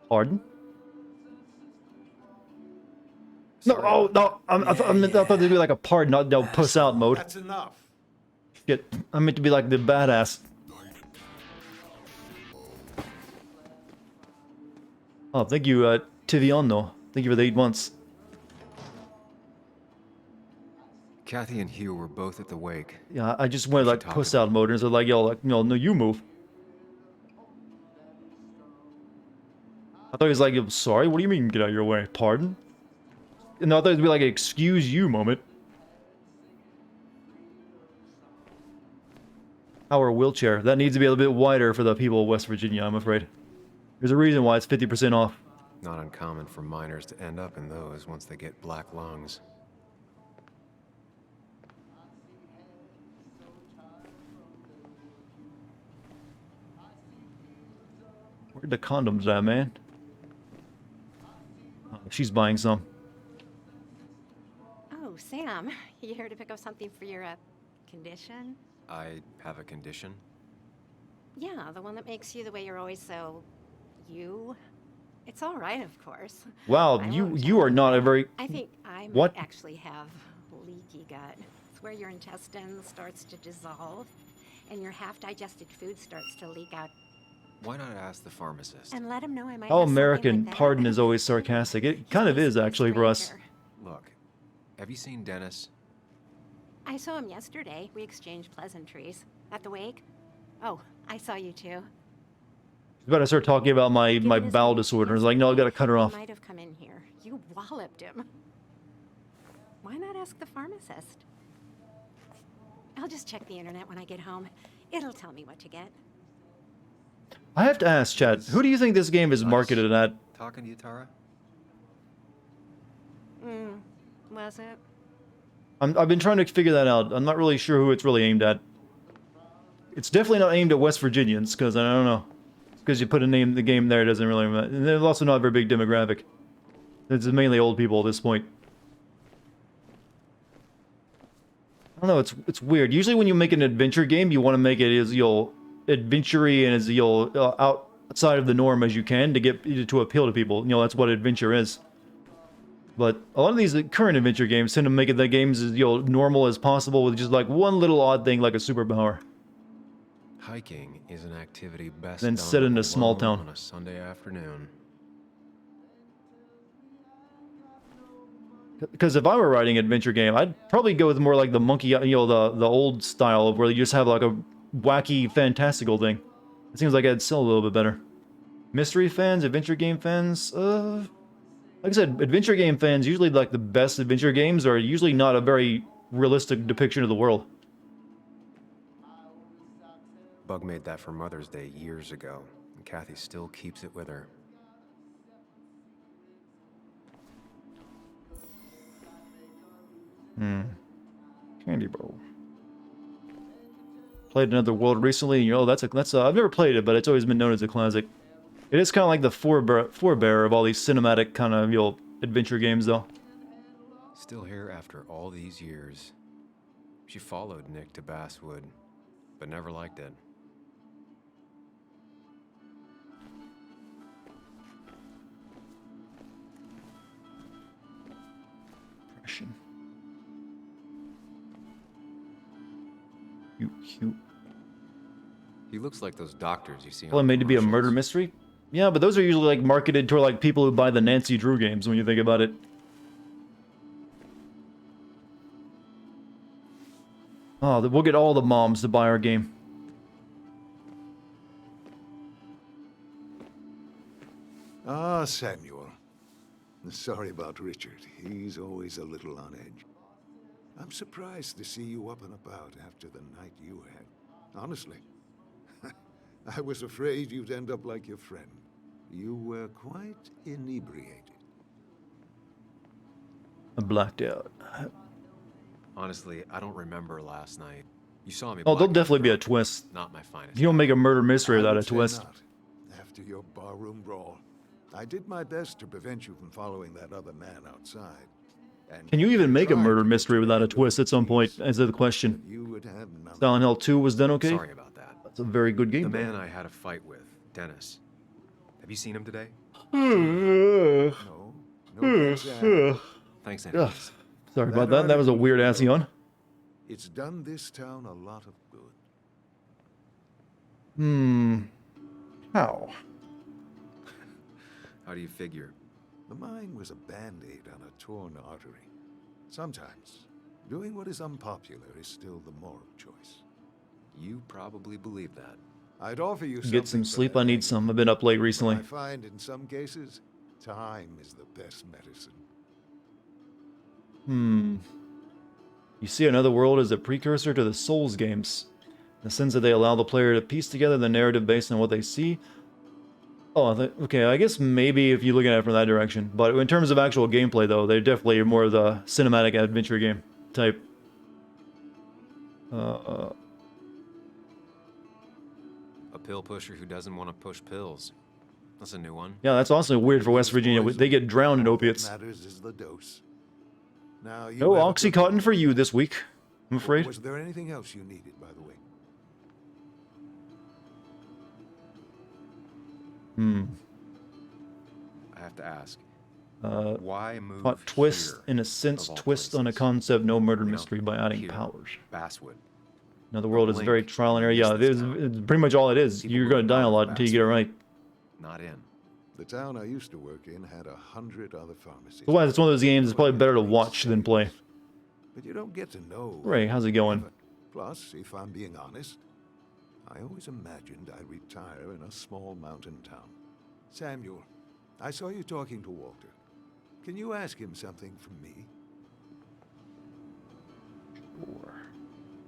Pardon? No, oh, no. I thought they'd be like a pardon, not no puss out mode.
That's enough.
Shit, I meant to be like the badass. Oh, thank you, Tiviano. Thank you for the 8 months.
Kathy and Hugh were both at the wake.
Yeah, I just went like puss out mode, and so like, yo, like, no, you move. I thought he was like, I'm sorry, what do you mean get out of your way? Pardon? And I thought it'd be like an excuse you moment. Our wheelchair. That needs to be a little bit wider for the people of West Virginia, I'm afraid. There's a reason why it's 50% off.
Not uncommon for miners to end up in those once they get black lungs.
Where'd the condoms at, man? Oh, she's buying some.
Oh, Sam, you here to pick up something for your condition?
I have a condition.
Yeah, the one that makes you the way you're always so you. It's all right, of course.
Wow, you are not a very...
I think I
What?
might actually have leaky gut. It's where your intestine starts to dissolve and your half-digested food starts to leak out.
Why not ask the pharmacist?
And let him know I might
How
have something
American
like that.
pardon is always sarcastic. It kind of is, actually, for us.
Look, have you seen Dennis?
I saw him yesterday. We exchanged pleasantries. At the wake? Oh, I saw you too.
You better start talking about my bowel disorder. It's like, no, I gotta cut her off.
He might have come in here. You walloped him. Why not ask the pharmacist? I'll just check the internet when I get home. It'll tell me what to get.
I have to ask, Chad, who do you think this game is marketed at?
Talking to you, Tara?
Was it?
I've been trying to figure that out. I'm not really sure who it's really aimed at. It's definitely not aimed at West Virginians, because I don't know. Because you put a name, the game there doesn't really... And there's also not a very big demographic. It's mainly old people at this point. I don't know, it's weird. Usually when you make an adventure game, you want to make it as, adventure-y and as, outside of the norm as you can to get to appeal to people. That's what adventure is. But a lot of these current adventure games tend to make the games as normal as possible with just like one little odd thing like a superpower.
Hiking is an activity best
Then
done
sit in a small
alone
town.
on a Sunday afternoon.
Because if I were writing an adventure game, I'd probably go with more like the monkey, the old style of where you just have like a wacky, fantastical thing. It seems like I'd sell a little bit better. Mystery fans, adventure game fans, I Like I said, adventure game fans usually like the best adventure games are usually not a very realistic depiction of the world.
Bug made that for Mother's Day years ago, and Kathy still keeps it with her.
Candy bowl. Played Another World recently, and you know, that's I've never played it, but it's always been known as a classic. It is kind of like the forebearer of all these cinematic kind of, you know, adventure games, though.
Still here after all these years. She followed Nick to Basswood, but never liked it.
Impression. Cute.
He looks like those doctors you see on
Probably made to be a
commercials.
murder mystery. Yeah, but those are usually like marketed toward like people who buy the Nancy Drew games when you think about it. Oh, we'll get all the moms to buy our game.
Ah, Samuel. Sorry about Richard. He's always a little on edge. I'm surprised to see you up and about after the night you had. Honestly. I was afraid you'd end up like your friend. You were quite inebriated.
I blacked out.
Honestly, I don't remember last night. You saw me.
Oh, there'll
black
definitely
out
be a
drunk.
twist.
Not my finest.
You don't make a murder mystery
I
without a
would say
twist.
not. After your barroom brawl, I did my best to prevent you from following that other man outside. And
Can you even make a
tried
murder
to
mystery without a
handle
twist at some point?
these,
Is the question.
but you would have none.
Silent Hill 2 was done okay?
Sorry about that.
That's a very good game.
The
though.
man I had a fight with, Dennis. Have you seen him today?
No, thanks, Al.
Thanks,
Ugh.
anyways.
Sorry about that. That was a weird ass yawn.
It's done this town a lot of good.
How?
How do you figure?
The mine was a band-aid on a torn artery. Sometimes, doing what is unpopular is still the moral choice.
You probably believe that.
I'd offer you
Get some
something for
sleep.
that
I need
anger,
some. I've been up late
but
recently.
I find in some cases, time is the best medicine.
You see Another World as a precursor to the Souls games, in the sense that they allow the player to piece together the narrative based on what they see. Oh, okay, I guess maybe if you look at it from that direction. But in terms of actual gameplay, though, they're definitely more of the cinematic adventure game type.
A pill pusher who doesn't want to push pills. That's a new one.
Yeah, that's also weird for West Virginia. They get drowned in
All
opiates.
that matters is the dose. Now, you
No
have a good
Oxycontin
one.
for you this week, I'm afraid.
Was there anything else you needed, by the way?
I have to ask.
Uh,
Why move
Plot twist,
here,
in a sense,
of all
twist on a
places?
concept, no murder
You know,
mystery by adding
here,
powers.
Basswood.
Another World is
Link
very trial and error. Yeah, it
this
is,
town.
it's pretty much all it is.
People
You're going to
moving
die a
on
lot
to
until you get it
Basswood.
right.
Not in.
The town I used to work in had 100 other pharmacies.
Otherwise, it's one of those games that's probably better to watch than play.
But you don't get to know.
Ray, how's it going?
Plus, if I'm being honest, I always imagined I'd retire in a small mountain town. Samuel, I saw you talking to Walter. Can you ask him something from me?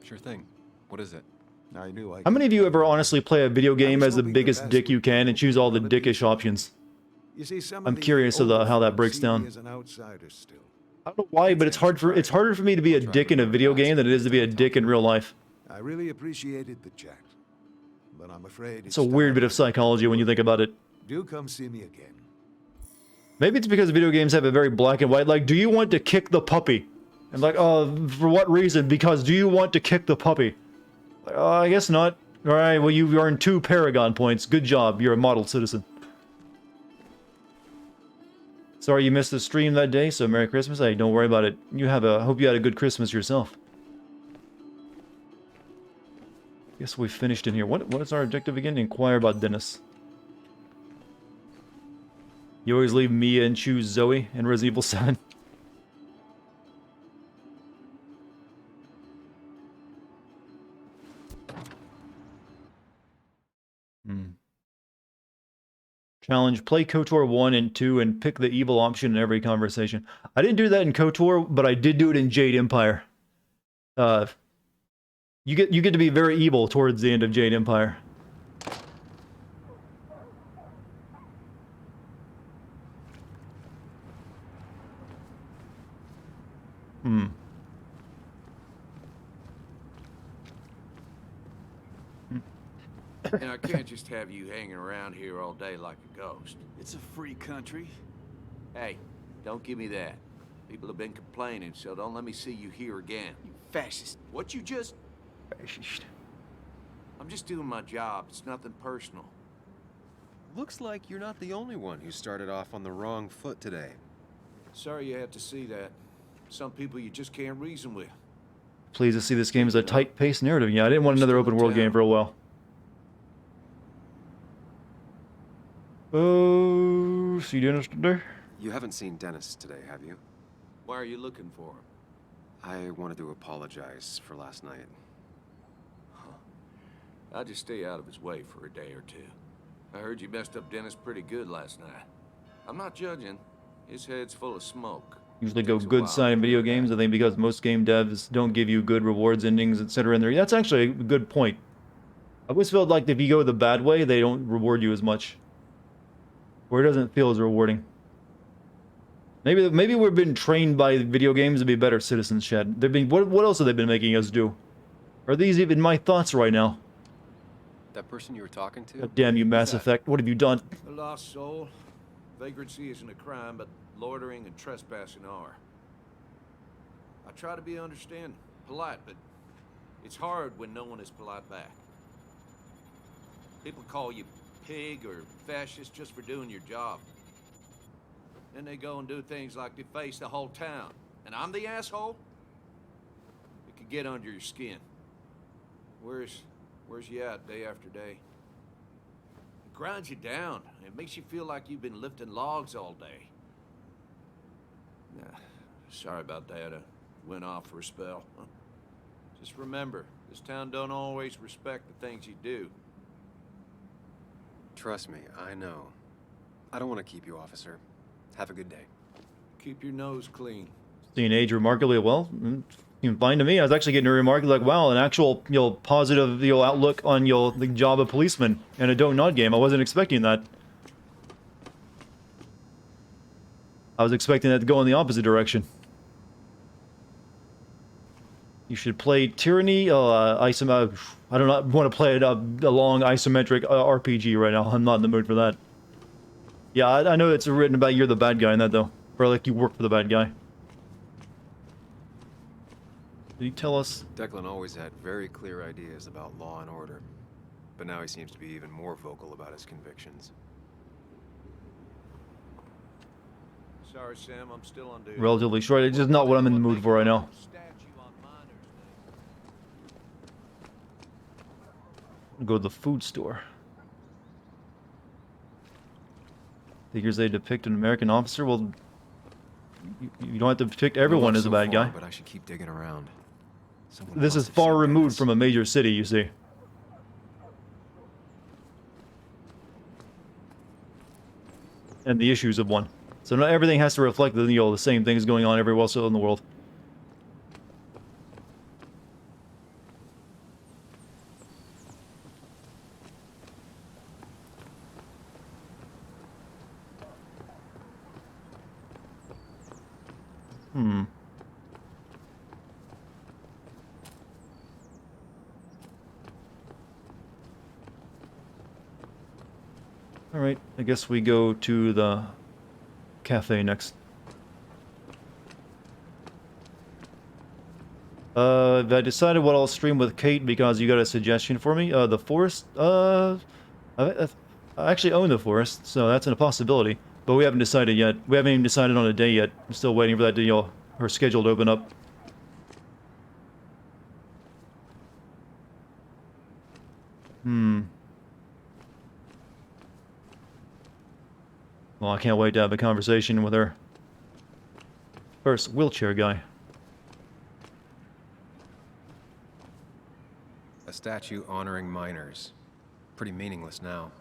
Sure thing. What is it?
I knew I
How many of you ever honestly play a video game
was
as the
hoping the
biggest dick you can and choose all the dickish options?
You see, some
I'm
of the
curious of
older
how that
folks
breaks
see
down.
me as an outsider still.
I don't know why, but it's harder for me to be a dick in a video game than it is to be a dick in real life.
I really appreciated the chat, but I'm afraid
It's a weird bit of psychology when you think about it.
Do come see me again.
Maybe it's because video games have it very black and white. Like, do you want to kick the puppy? And like, for what reason? Because do you want to kick the puppy? Like, I guess not. All right, well, you've earned 2 Paragon points. Good job. You're a model citizen. Sorry you missed the stream that day, so Merry Christmas. Hey, don't worry about it. Hope you had a good Christmas yourself. Guess we finished in here. What is our objective again? Inquire about Dennis. You always leave Mia and choose Zoe in Resident Evil 7. Challenge, play KOTOR 1 and 2 and pick the evil option in every conversation. I didn't do that in KOTOR, but I did do it in Jade Empire. You get to be very evil towards the end of Jade Empire. And
I can't just have you hanging around here all day like a ghost.
It's a free country.
Hey, don't give me that. People have been complaining, so don't let me see you here again.
You fascist.
What you just... I'm just doing my job. It's nothing personal.
Looks like you're not the only one who started off on the wrong foot today.
Sorry you had to see that. Some people you just can't reason with.
Pleased to see this game is a tight-paced narrative. Yeah, I didn't want another open-world game for a while. Oh, see Dennis today?
You haven't seen Dennis today, have you?
Why are you looking for him?
I wanted to apologize for last night.
I'll just stay out of his way for a day or two. I heard you messed up Dennis pretty good last night. I'm not judging. His head's full of smoke.
Usually go good side in video games, I think, because most game devs don't give you good rewards, endings, etc. in there. That's actually a good point. I always felt like if you go the bad way, they don't reward you as much. Or it doesn't feel as rewarding. Maybe we've been trained by video games to be better citizens, Chad. They've been, what else have they been making us do? Are these even my thoughts right now?
That person you were talking to?
God damn you, Mass Effect. What have you done?
A lost soul. Vagrancy isn't a crime, but loitering and trespassing are. I try to be understanding, polite, but it's hard when no one is polite back. People call you pig or fascist just for doing your job. Then they go and do things like deface the whole town. And I'm the asshole? It could get under your skin. Where's you at day after day? It grinds you down. It makes you feel like you've been lifting logs all day. Sorry about that. I went off for a spell. Just remember, this town don't always respect the things you do.
Trust me, I know. I don't want to keep you, officer. Have a good day.
Keep your nose clean.
Seeing age remarkably well. Seemed fine to me. I was actually getting remarkably like, wow, an actual, positive, outlook on, the job of policeman in a Don't Nod game. I wasn't expecting that. I was expecting that to go in the opposite direction. You should play Tyranny, I don't know, want to play a long isometric RPG right now. I'm not in the mood for that. Yeah, I know it's written about you're the bad guy in that, though. Or like you work for the bad guy. Did he tell us?
Declan always had very clear ideas about law and order. But now he seems to be even more vocal about his convictions.
Sorry, Sam, I'm still on duty.
Relatively short. It's just not what I'm in the mood for right now. Go to the food store. Figures they depict an American officer. Well, you don't have to depict everyone as a bad guy.
But I should keep digging around.
This is far removed from a major city, you see. And the issues of one. So not everything has to reflect the same things going on everywhere else in the world. Alright, I guess we go to the cafe next. I decided what I'll stream with Kate because you got a suggestion for me. The forest, I actually own the forest, so that's a possibility. But we haven't decided yet. We haven't even decided on a day yet. I'm still waiting for that to, her schedule to open up. Well, I can't wait to have a conversation with her. First, wheelchair guy.
A statue honoring miners. Pretty meaningless now.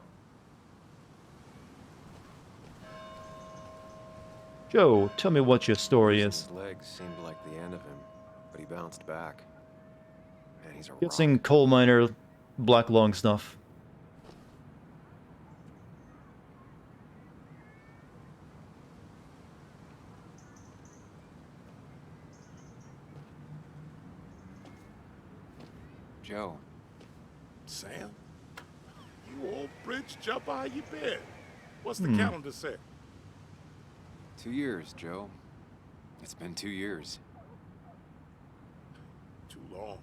Joe, tell me what your story
Losing
is.
his legs seemed like the end of him, but he bounced back. Man, he's a
Guessing
rock.
coal miner, black lung stuff.
Joe,
Sam? You old bridge jumper, how you been? What's the calendar say?
2 years, Joe. It's been 2 years.
Too long.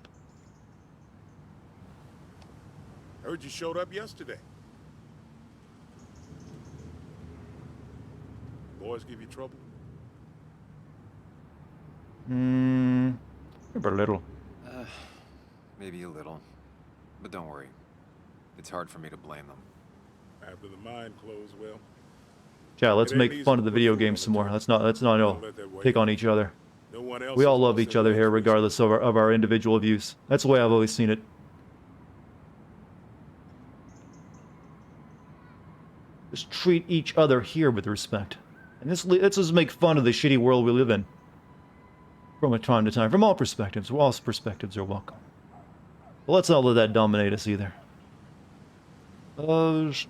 Heard you showed up yesterday. Boys give you trouble?
Maybe a little.
Maybe a little. But don't worry. It's hard for me to blame them.
After the mine closed, well,
Yeah, let's
it ain't
make
easy
fun
to
of the
put
video
food
game
on the
some more.
table.
Let's not
Don't
no
let that weigh
pick
you
on each other.
No one else
We all
is
love
gonna
each
say
other
legs
here,
reach
regardless of our individual views. That's the way I've always seen it. Just treat each other here with respect. And let's just make fun of the shitty world we live in. From time to time. From all perspectives. All perspectives are welcome. But let's not let that dominate us either. Have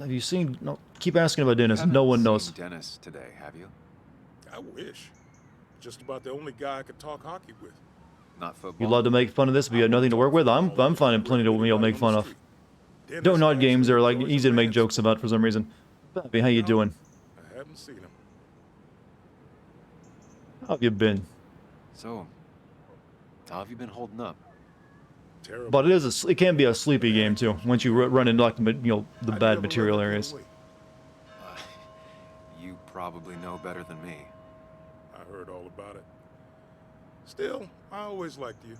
you seen... No, keep asking about Dennis.
You
No one
haven't
knows.
seen Dennis today, have you?
I wish. Just about the only guy I could talk hockey with.
Not football?
You love to make fun of this, but you have nothing to work with? I'm finding plenty to make fun of. Don't not games are like easy to make jokes about for some reason. Bobby, how you doing?
I haven't seen him.
How have you been?
So, how have you been holding up?
Terrible.
But it can be a sleepy game too. Once you run into like the bad material areas.
You probably know better than me.
I heard all about it. Still, I always liked you.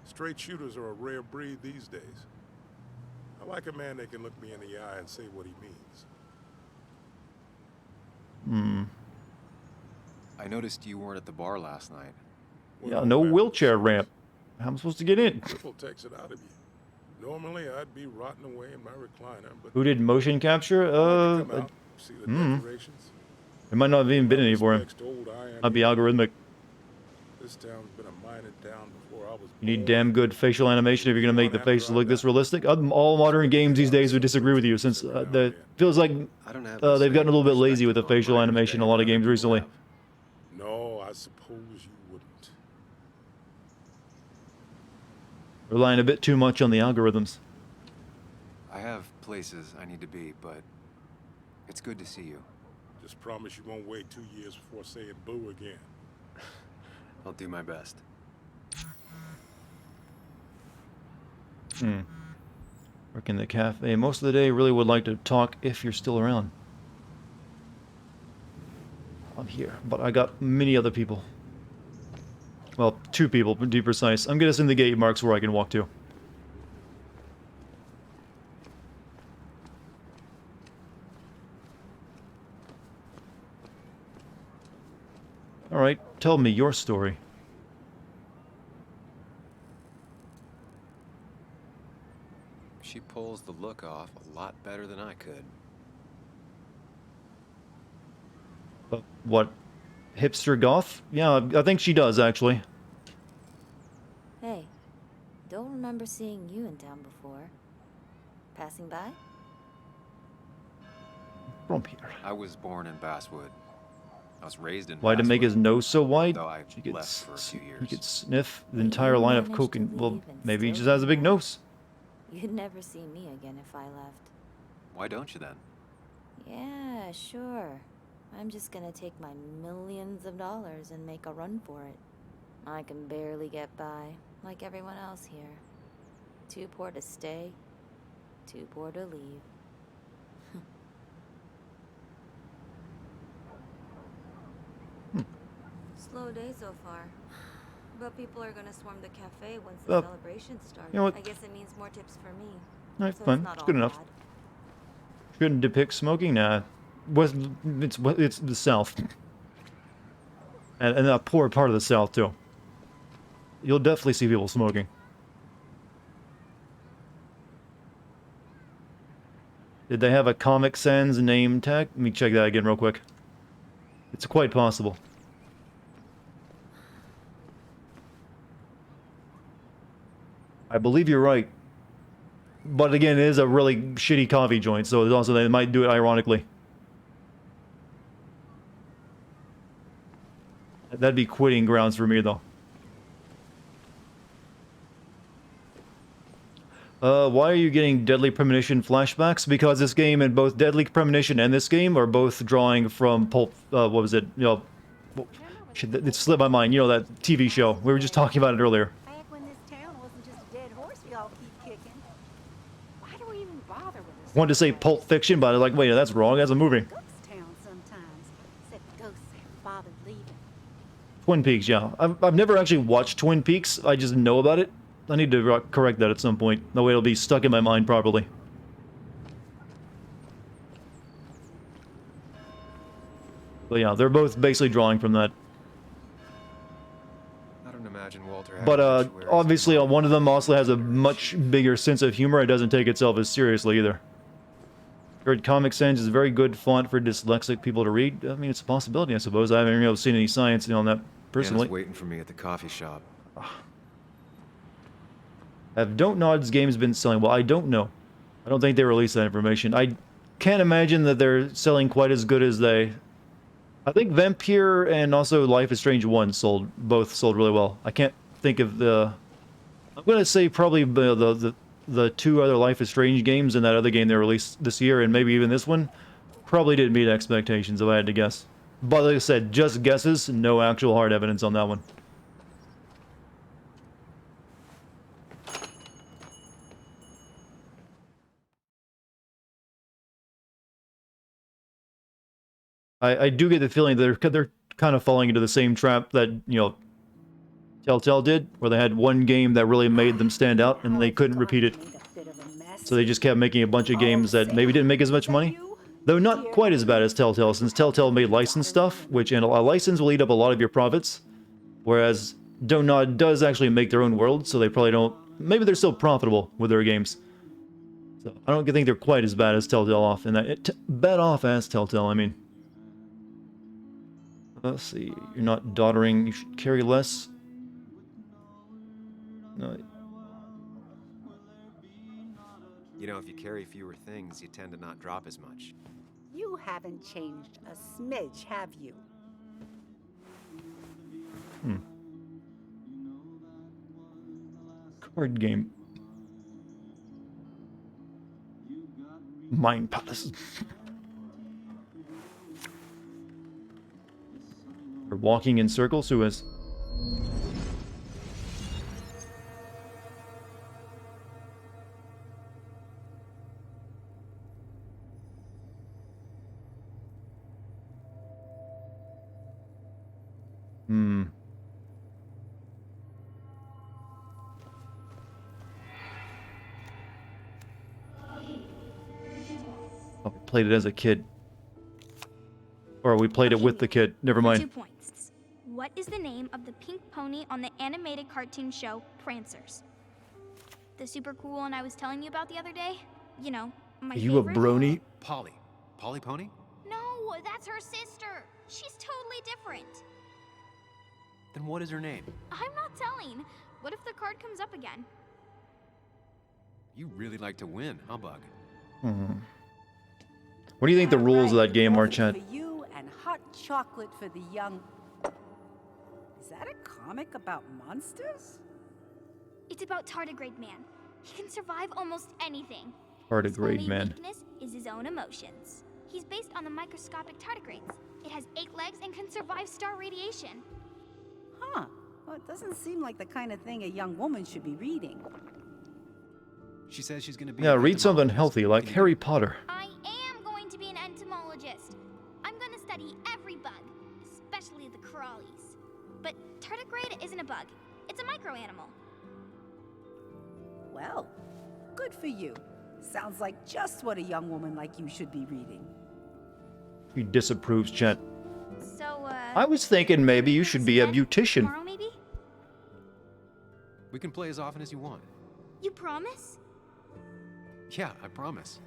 Straight shooters are a rare breed these days. I like a man that can look me in the eye and say what he means.
I noticed you weren't at the bar last night.
Yeah, no wheelchair ramp. How am I supposed to get in?
Triple takes it out of you. Normally, I'd be rotting away in my recliner, but
Who did motion capture?
come out, see the decorations.
There might not have even been any for him.
Next to old iron
Might be
here.
algorithmic.
This town's been a mining town before I was
You need
born.
damn good facial animation if you're gonna make the faces look this realistic. All modern games these days would disagree with you, since feels like
I don't have
they've gotten a little bit lazy with the facial animation in a lot of games recently.
No, I suppose you wouldn't.
Relying a bit too much on the algorithms.
I have places I need to be, but it's good to see you.
Just promise you won't wait 2 years before saying boo again.
I'll do my best.
Work in the cafe most of the day. Really would like to talk if you're still around. I'm here, but I got many other people. Well, 2 people, to be precise. I'm gonna send the gate marks where I can walk to. Alright, tell me your story.
She pulls the look off a lot better than I could.
What? Hipster goth? Yeah, I think she does, actually.
Hey, don't remember seeing you in town before. Passing by?
From here.
I was born in Basswood. I was raised in
Why to make his nose so wide?
Though I
He could,
left for a few years.
he could sniff the entire line of coke and, well, maybe he just has a big nose.
You'd never see me again if I left.
Why don't you then?
Yeah, sure. I'm just gonna take my millions of dollars and make a run for it. I can barely get by, like everyone else here. Too poor to stay, too poor to leave. Slow day so far. But people are gonna swarm the cafe once the celebration starts.
You know what?
I guess it means more tips for me.
Alright,
So
fine.
it's not
It's
all
good enough.
bad.
Shouldn't depict smoking? Nah. It's the South. And that poor part of the South, too. You'll definitely see people smoking. Did they have a Comic Sans name tag? Let me check that again real quick. It's quite possible. I believe you're right. But again, it is a really shitty coffee joint, so also they might do it ironically. That'd be quitting grounds for me, though. Why are you getting Deadly Premonition flashbacks? Because this game and both Deadly Premonition and this game are both drawing from Pulp... what was it? You know... Shit, it slipped my mind. You know, that TV show. We were just talking about it earlier.
Back when this town wasn't just a dead horse we all keep kicking. Why do we even bother with this?
Wanted to say Pulp Fiction, but I was like, wait, that's wrong. That's a movie.
Ghost town sometimes. Except the ghosts haven't bothered leaving.
Twin Peaks, yeah. I've never actually watched Twin Peaks. I just know about it. I need to correct that at some point. That way it'll be stuck in my mind properly. But yeah, they're both basically drawing from that.
I don't imagine Walter.
But obviously, one of them also has a much bigger sense of humor. It doesn't take itself as seriously either. Heard Comic Sans is a very good font for dyslexic people to read. I mean, it's a possibility, I suppose. I haven't really seen any science on that personally.
Anna's waiting for me at the coffee shop.
Have Don't Nod's games been selling well? I don't know. I don't think they released that information. I can't imagine that they're selling quite as good as they... I think Vampire and also Life is Strange 1 both sold really well. I can't think of the... I'm going to say probably the two other Life is Strange games and that other game they released this year, and maybe even this one, probably didn't meet expectations if I had to guess. But like I said, just guesses, no actual hard evidence on that one. I do get the feeling that they're kind of falling into the same trap that, you know, Telltale did, where they had one game that really made them stand out and they couldn't repeat it. So they just kept making a bunch of games that maybe didn't make as much money. Though not quite as bad as Telltale, since Telltale made licensed stuff, which and a license will eat up a lot of your profits. Whereas Don't Nod does actually make their own world, so they probably don't... Maybe they're still profitable with their games. So I don't think they're quite as bad as Telltale off in that... bad off as Telltale, I mean. Let's see, you're not doddering, you should carry less. No.
You know, if you carry fewer things, you tend to not drop as much.
You haven't changed a smidge, have you?
Card game. Mind Palace. We're walking in circles, who is? Oh, we played it as a kid. Or we played it with the kid. Never mind.
2 points. What is the name of the pink pony on the animated cartoon show Prancers? The super cool one I was telling you about the other day? You know, my
Are you a
favorite?
brony?
Polly. Polly Pony?
No, that's her sister. She's totally different.
Then what is her name?
I'm not telling. What if the card comes up again?
You really like to win, huh, Bug?
What do you think the rules of that game are, Chad?
For you and hot chocolate for the young... Is that a comic about monsters?
It's about Tardigrade Man. He can survive almost anything.
Tardigrade
His
Man.
only weakness is his own emotions. He's based on the microscopic tardigrades. It has 8 legs and can survive star radiation.
Huh. Well, it doesn't seem like the kind of thing a young woman should be reading.
She says she's gonna be...
Yeah,
an
read something
entomologist.
healthy, like Harry Potter.
I am going to be an entomologist. I'm going to study every bug, especially the crawlies. But tardigrade isn't a bug. It's a microanimal.
Well, good for you. Sounds like just what a young woman like you should be reading.
He disapproves, Chet.
So,
I was thinking maybe you should be a beautician.
tomorrow maybe?
We can play as often as you want.
You promise?
Yeah, I promise.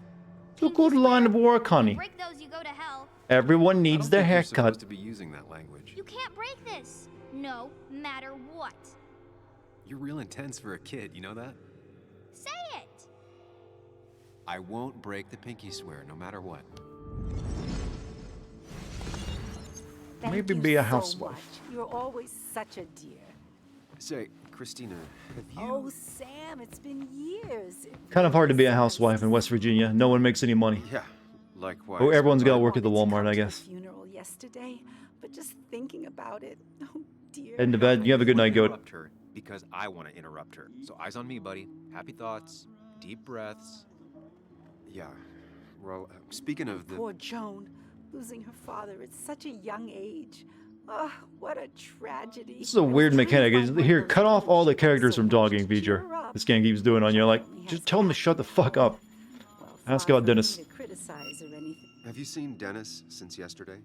So good line of work, honey.
Break those, you go to hell.
Everyone needs their
You're
haircut.
supposed to be using that language.
You can't break this. No matter what.
You're real intense for a kid, you know that?
Say it.
I won't break the pinky swear, no matter what.
Thank
Maybe
you
be a
so
housewife.
much. You're always such a dear.
Say, Christina, have you...
Oh, Sam, it's been years.
Kind of hard to be a housewife in West Virginia. No one makes any money.
Yeah, likewise.
Oh, everyone's got to
I
work at the
wanted to
Walmart,
come
I
to the
guess.
funeral yesterday, but just thinking about it, oh dear.
Heading to bed. You have a good night, Goat.
Interrupt her because I want to interrupt her. So eyes on me, buddy. Happy thoughts, deep breaths. Yeah. Well, speaking of the...
Poor Joan, losing her father at such a young age. Oh, what a tragedy.
This is a weird mechanic. Here, cut off all the characters from dogging feature. This game keeps doing on you. Like, just tell them to shut the fuck up. Ask about Dennis.
Have you seen Dennis since yesterday?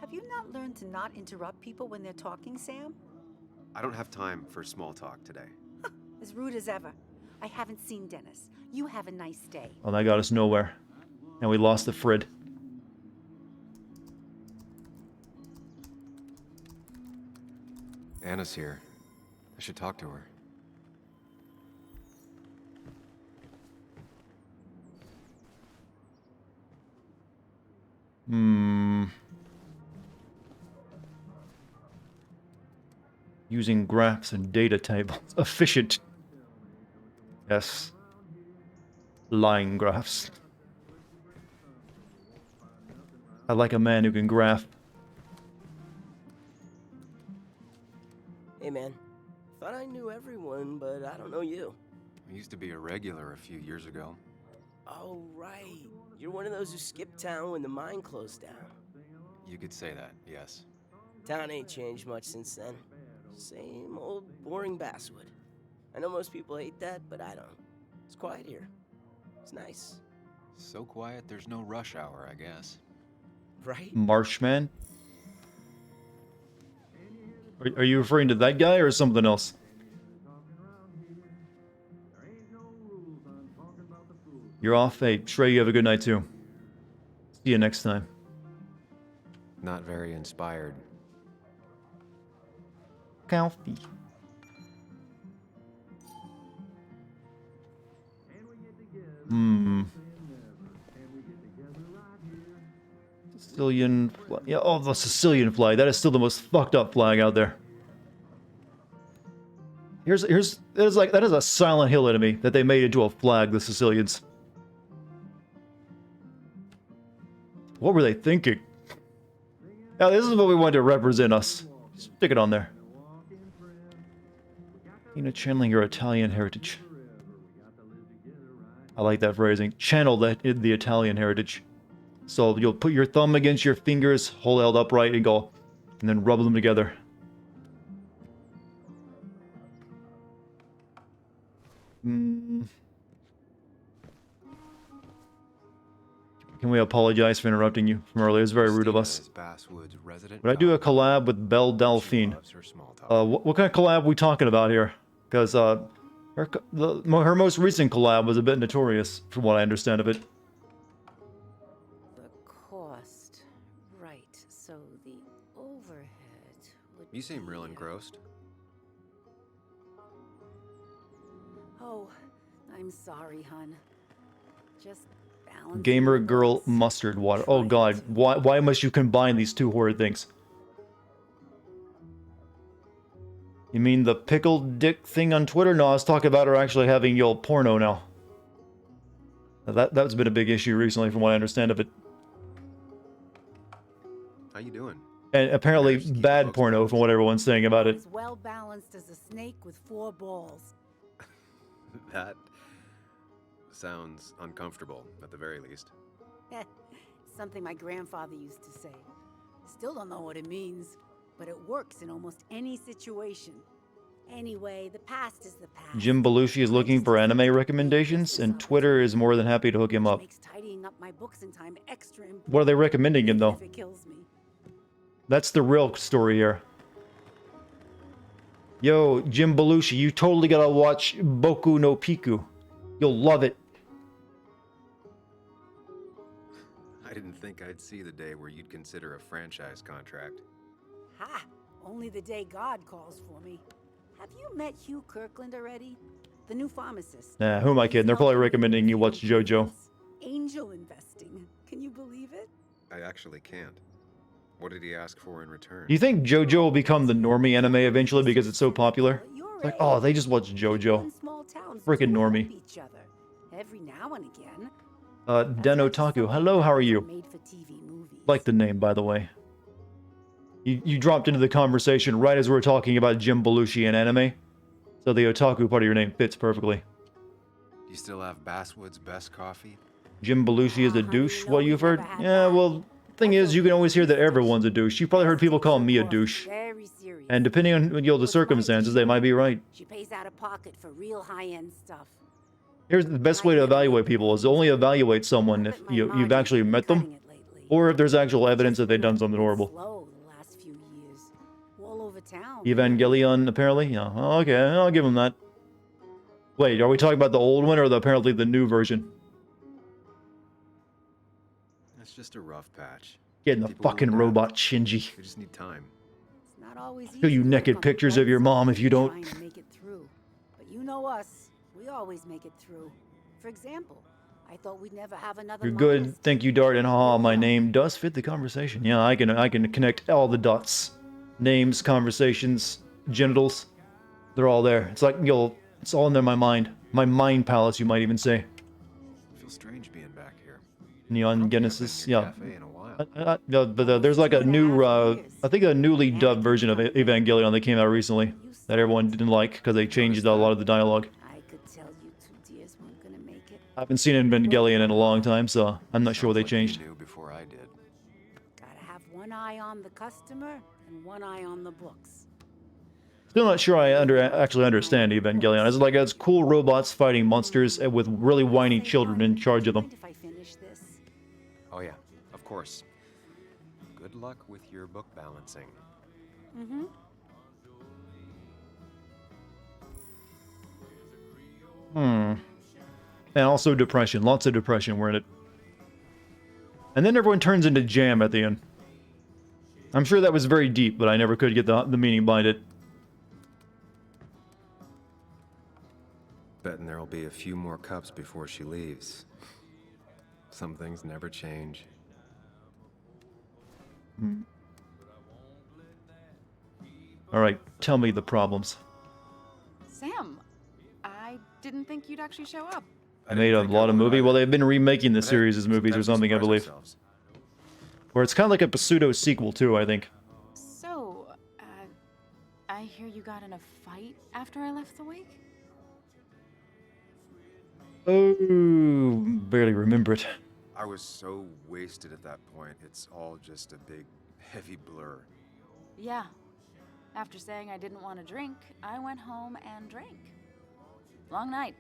Have you not learned to not interrupt people when they're talking, Sam?
I don't have time for small talk today.
As rude as ever. I haven't seen Dennis. You have a nice day.
Well, that got us nowhere. And we lost the Frid.
Anna's here. I should talk to her.
Using graphs and data tables. Efficient. Yes. Line graphs. I like a man who can graph.
Hey man, thought I knew everyone, but I don't know you.
I used to be a regular a few years ago.
Oh right, you're one of those who skipped town when the mine closed down.
You could say that, yes.
Town ain't changed much since then. Same old boring basswood. I know most people hate that, but I don't. It's quiet here. It's nice.
So quiet, there's no rush hour, I guess.
Right?
Marshman? Are you referring to that guy or something else? You're off. Hey, Trey, you have a good night too. See you next time.
Not very inspired.
Coffee. Sicilian flag. Yeah, oh, the Sicilian flag. That is still the most fucked up flag out there. That is a Silent Hill enemy that they made into a flag, the Sicilians. What were they thinking? Yeah, this is what we wanted to represent us. Stick it on there. Channeling your Italian heritage. I like that phrasing. Channel the Italian heritage. So you'll put your thumb against your fingers, hold held upright, and go, and then rub them together. Can we apologize for interrupting you from earlier? It was very rude of us. Would I do a collab with Belle Delphine? What kind of collab are we talking about here? Because her most recent collab was a bit notorious, from what I understand of it.
The cost. Right, so the overhead would
You seem real engrossed.
Oh, I'm sorry, hun. Just balance.
Gamer girl mustard water. Oh god, why must you combine these two horrid things? You mean the pickled dick thing on Twitter? No, I was talking about her actually having your porno now. That's been a big issue recently from what I understand of it.
How you doing?
And apparently bad porno from what everyone's saying about it.
As well balanced as a snake with 4 balls.
That sounds uncomfortable, at the very least.
Something my grandfather used to say. Still don't know what it means, but it works in almost any situation. Anyway, the past is the past.
Jim Belushi is looking for anime recommendations, and Twitter is more than happy to hook him up.
Makes tidying up my books in time extra important.
What are they recommending him, though?
If it kills me.
That's the real story here. Yo, Jim Belushi, you totally gotta watch Boku no Piku. You'll love it.
I didn't think I'd see the day where you'd consider a franchise contract.
Ha! Only the day God calls for me. Have you met Hugh Kirkland already? The new pharmacist.
Nah, who am I kidding? They're probably recommending you watch JoJo.
Angel investing. Can you believe it?
I actually can't. What did he ask for in return?
Do you think JoJo will become the normie anime eventually because it's so popular? It's like, oh, they just watch JoJo. Freaking normie.
Each other. Every now and again.
Den Otaku, hello, how are you? Like the name, by the way. You dropped into the conversation right as we were talking about Jim Belushi and anime. So the otaku part of your name fits perfectly.
Do you still have Basswood's best coffee?
Jim Belushi is a douche, what you've heard? Yeah, well, thing is, you can always hear that everyone's a douche. You've probably heard people call me a douche. And depending on the circumstances, they might be right.
She pays out of pocket for real high-end stuff.
Here's the best way to evaluate people is only evaluate someone if you've actually met them, or if there's actual evidence that they've done something horrible. Evangelion, apparently? Yeah, oh, okay, I'll give him that. Wait, are we talking about the old one or apparently the new version?
That's just a rough patch.
Getting the fucking robot, Shinji.
We just need time.
It's not always
Show you naked pictures of your mom if you don't.
Make it through. But you know us. We always make it through. For example, I thought we'd never have another.
You're good, thank you, Dart, and haha, my name does fit the conversation. Yeah, I can connect all the dots. Names, conversations, genitals. They're all there. It's like, it's all in there in my mind. My mind palace, you might even say.
I feel strange being back here.
Neon Genesis, yeah. But there's like a new, I think a newly dubbed version of Evangelion that came out recently that everyone didn't like because they changed a lot of the dialogue.
I could tell you two dears weren't gonna make it.
I haven't seen Evangelion in a long time, so I'm not sure what they changed.
Before I did.
Gotta have one eye on the customer and one eye on the books.
Still not sure I actually understand Evangelion. It's like it's cool robots fighting monsters with really whiny children in charge of them.
Oh yeah, of course. Good luck with your book balancing.
Mm-hmm.
And also depression. Lots of depression were in it. And then everyone turns into jam at the end. I'm sure that was very deep, but I never could get the meaning behind it.
Betting there'll be a few more cups before she leaves. Some things never change.
Alright, tell me the problems.
Sam, I didn't think you'd actually show up.
I made a lot of movies. Well, they've been remaking the series as movies or something, I believe. Or it's kind of like a pseudo-sequel, too, I think.
So, I hear you got in a fight after I left the wake?
Oh, barely remember it.
I was so wasted at that point, it's all just a big, heavy blur.
Yeah. After saying I didn't want to drink, I went home and drank. Long night.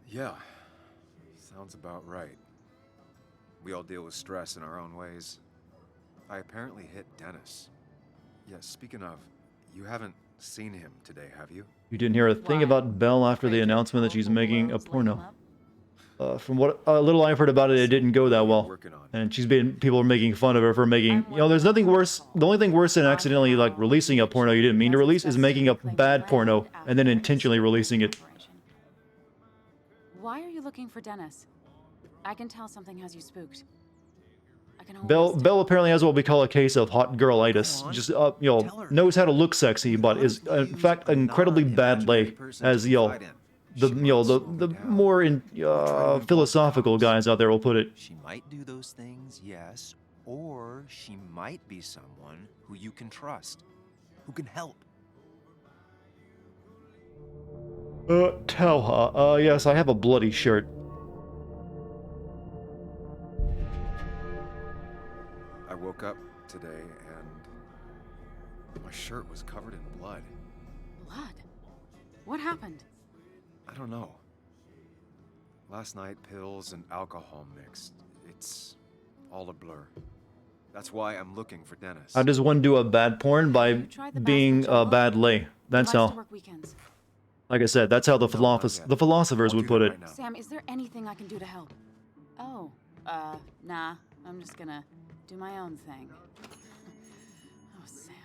Yeah, sounds about right. We all deal with stress in our own ways. I apparently hit Dennis. Yeah, speaking of, you haven't seen him today, have you?
You didn't hear a thing about Belle after the announcement that she's making a porno. From what little I've heard about it, it didn't go that well. And people are making fun of her for making, there's nothing worse. The only thing worse than accidentally like releasing a porno you didn't mean to release is making a bad porno and then intentionally releasing it.
Why are you looking for Dennis? I can tell something has you spooked.
Belle apparently has what we call a case of hot girl-itis. Just, knows how to look sexy, but is in fact incredibly bad lay, as the more philosophical guys out there will put it.
She might do those things, yes, or she might be someone who you can trust, who can help.
Talha, yes, I have a bloody shirt.
I woke up today and my shirt was covered in blood.
Blood? What happened?
I don't know. Last night, pills and alcohol mixed. It's all a blur. That's why I'm looking for Dennis.
How does one do a bad porn? By being a bad lay. That's how. Like I said, that's how the philosophers would put it.
Sam, is there anything I can do to help? Oh, nah. I'm just gonna do my own thing. Oh, Sam,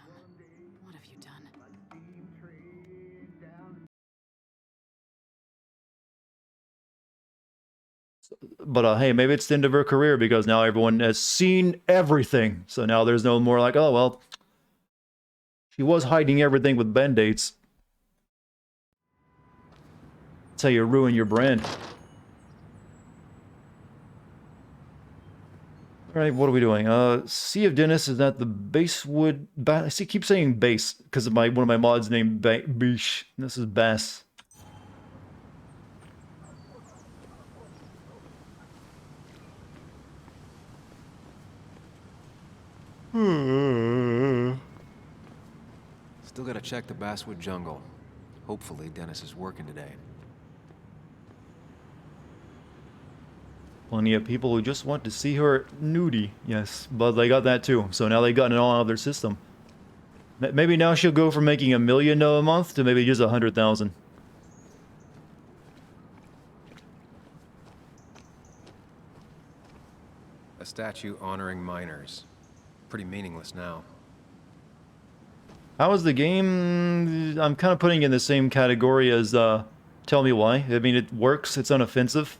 what have you done?
But hey, maybe it's the end of her career because now everyone has seen everything. So now there's no more like, oh, well, she was hiding everything with band-aids. That's how you ruin your brand. Alright, what are we doing? Sea of Dennis is at the Basewood... I see, keep saying base because of one of my mods named Bish. This is Bass.
Still gotta check the Basswood jungle. Hopefully Dennis is working today.
Plenty of people who just want to see her nudie. Yes, but they got that too. So now they've gotten it all out of their system. Maybe now she'll go from making $1 million a month to maybe just 100,000.
A statue honoring miners. Pretty meaningless now.
How is the game? I'm kind of putting it in the same category as Tell Me Why. I mean, it works, it's unoffensive,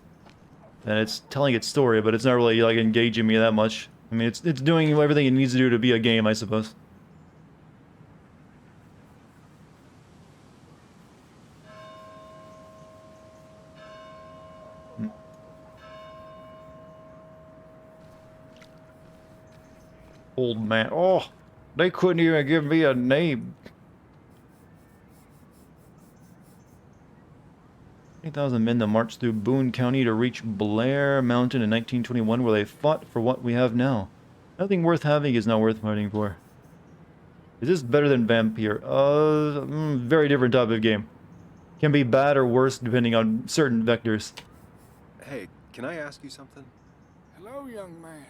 and it's telling its story, but it's not really like engaging me that much. I mean, it's doing everything it needs to do to be a game, I suppose. Old man. Oh, they couldn't even give me a name. 8,000 men that marched through Boone County to reach Blair Mountain in 1921, where they fought for what we have now. Nothing worth having is not worth fighting for. Is this better than Vampire? Very different type of game. Can be bad or worse depending on certain vectors.
Hey, can I ask you something?
Hello, young man.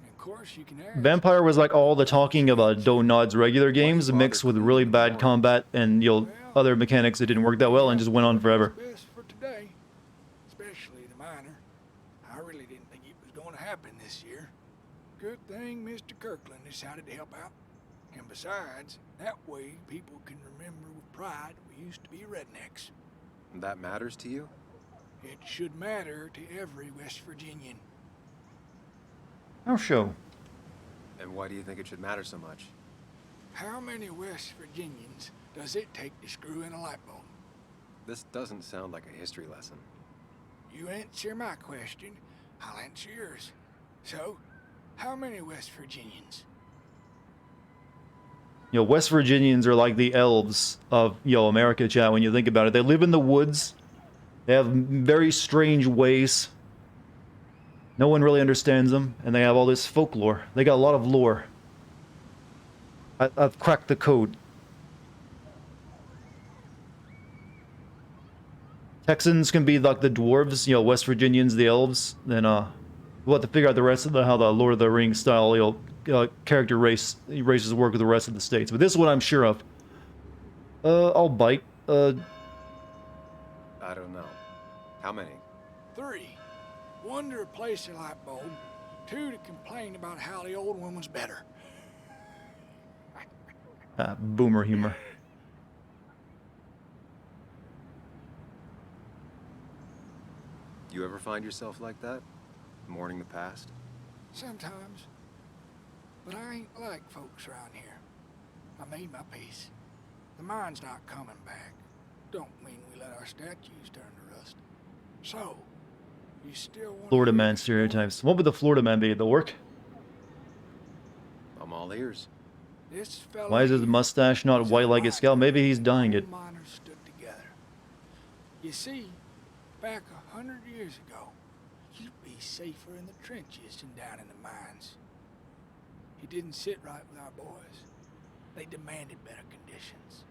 Of course you can ask.
Vampire was like all the talking about Donod's regular games mixed with really bad combat and other mechanics that didn't work that well and just went on forever.
Best for today, especially the miner. I really didn't think it was going to happen this year. Good thing Mr. Kirkland decided to help out. And besides, that way people can remember with pride we used to be rednecks.
That matters to you?
It should matter to every West Virginian.
How so?
And why do you think it should matter so much?
How many West Virginians does it take to screw in a light bulb?
This doesn't sound like a history lesson.
You answer my question, I'll answer yours. So, how many West Virginians?
You know, West Virginians are like the elves of, America, chat, when you think about it. They live in the woods. They have very strange ways. No one really understands them, and they have all this folklore. They got a lot of lore. I've cracked the code. Texans can be like the dwarves, West Virginians, the elves. Then, we'll have to figure out the rest of how the Lord of the Rings style, character races work with the rest of the states. But this is what I'm sure of. I'll bite.
I don't know. How many?
3. 1 to replace the light bulb. 2 to complain about how the old one was better.
Boomer humor.
You ever find yourself like that? Mourning the past?
Sometimes. But I ain't like folks around here. I made my peace. The mine's not coming back. Don't mean we let our statues turn to rust. So, you still want
Florida man stereotypes. What would the Florida man be? The orc?
I'm all ears.
This fella
Why is his mustache not white like his scalp? Maybe he's dyeing it.
miners stood together. You see, back 100 years ago, you'd be safer in the trenches than down in the mines. It didn't sit right with our boys. They demanded better conditions.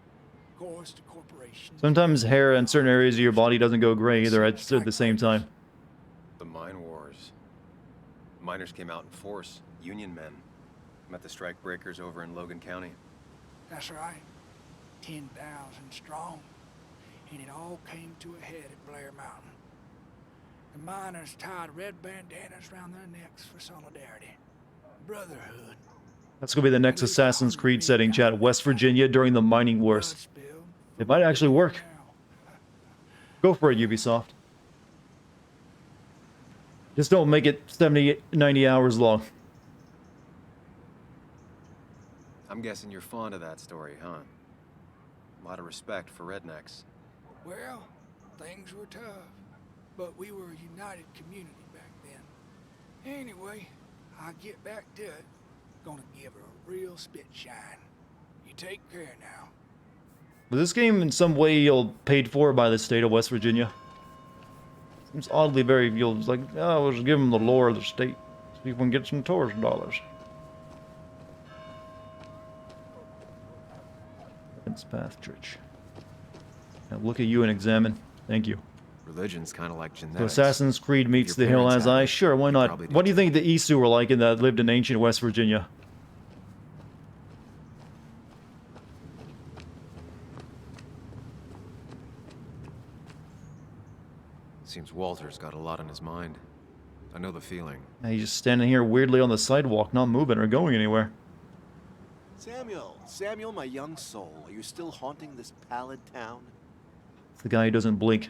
Of course, the corporations...
Sometimes hair in certain areas of your body doesn't go gray either at the same time.
The mine wars. Miners came out in force. Union men. Met the strike breakers over in Logan County.
That's right. 10,000 strong. And it all came to a head at Blair Mountain. The miners tied red bandanas around their necks for solidarity, brotherhood.
That's going to be the next Assassin's Creed setting, chat. West Virginia during the mining wars. It might actually work. Go for it, Ubisoft. Just don't make it 70, 90 hours long.
I'm guessing you're fond of that story, huh? A lot of respect for rednecks.
Well, things were tough, but we were a united community back then. Anyway, I'll get back to it. Gonna give her a real spit shine. You take care now.
Was this game in some way paid for by the state of West Virginia? Seems oddly very, like, oh, we'll just give them the lore of the state. See if we can get some tourist dollars. Pathridge. Now look at you and examine. Thank you.
Religion's kind of like genetics.
So Assassin's Creed meets
If
The
your
Hill
parents
as
had
I.
it,
Sure, why
you
not?
probably
What do you
did
think the Isu were like that lived in ancient West Virginia?
Seems Walter's got a lot on his mind. I know the feeling.
And he's just standing here weirdly on the sidewalk, not moving or going anywhere.
Samuel, my young soul, are you still haunting this pallid town?
It's the guy who doesn't blink.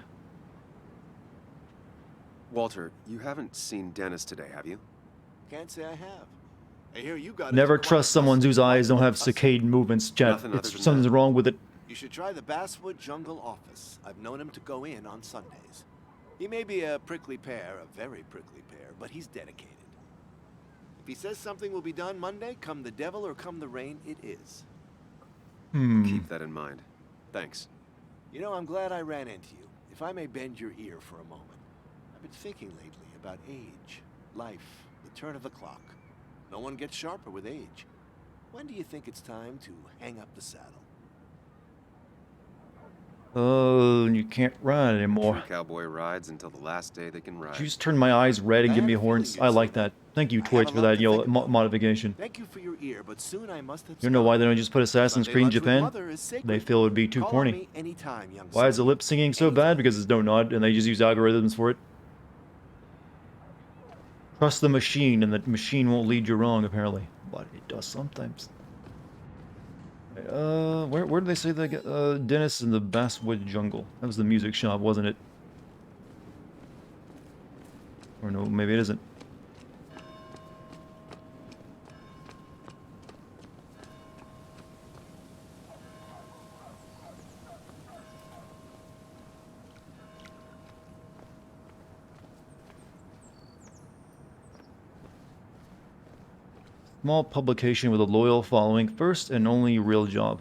Walter, you haven't seen Dennis today, have you?
Can't say I have. I hear you got
Never
into quite
trust
a
someone
fuss
whose
with
eyes don't have
us.
cicade movements, chat.
Nothing other than
Something's
that.
wrong with it.
You should try the Basswood Jungle office. I've known him to go in on Sundays. He may be a prickly pear, a very prickly pear, but he's dedicated. If he says something will be done Monday, come the devil or come the rain, it is.
Keep that in mind. Thanks.
You know, I'm glad I ran into you. If I may bend your ear for a moment. I've been thinking lately about age, life, the turn of the clock. No one gets sharper with age. When do you think it's time to hang up the saddle?
Oh, you can't ride anymore.
True cowboy rides until the last day they can ride.
Did you just turn my eyes red and give me horns? I like that. Thank you, Twitch, for that modification.
Thank you for your ear, but soon I must have
You know why they don't just put Assassin's
Sunday
Creed in
lunch with
Japan?
Mother is sacred.
They feel it would be too
Call on
corny.
me anytime, young
Why is the lip singing so bad? Because it's no nod, and they just use algorithms for it. Trust the machine, and the machine won't lead you wrong, apparently. But it does sometimes. Where did they say they get Dennis in the Basswood Jungle? That was the music shop, wasn't it? Or no, maybe it isn't. Small publication with a loyal following, first and only real job.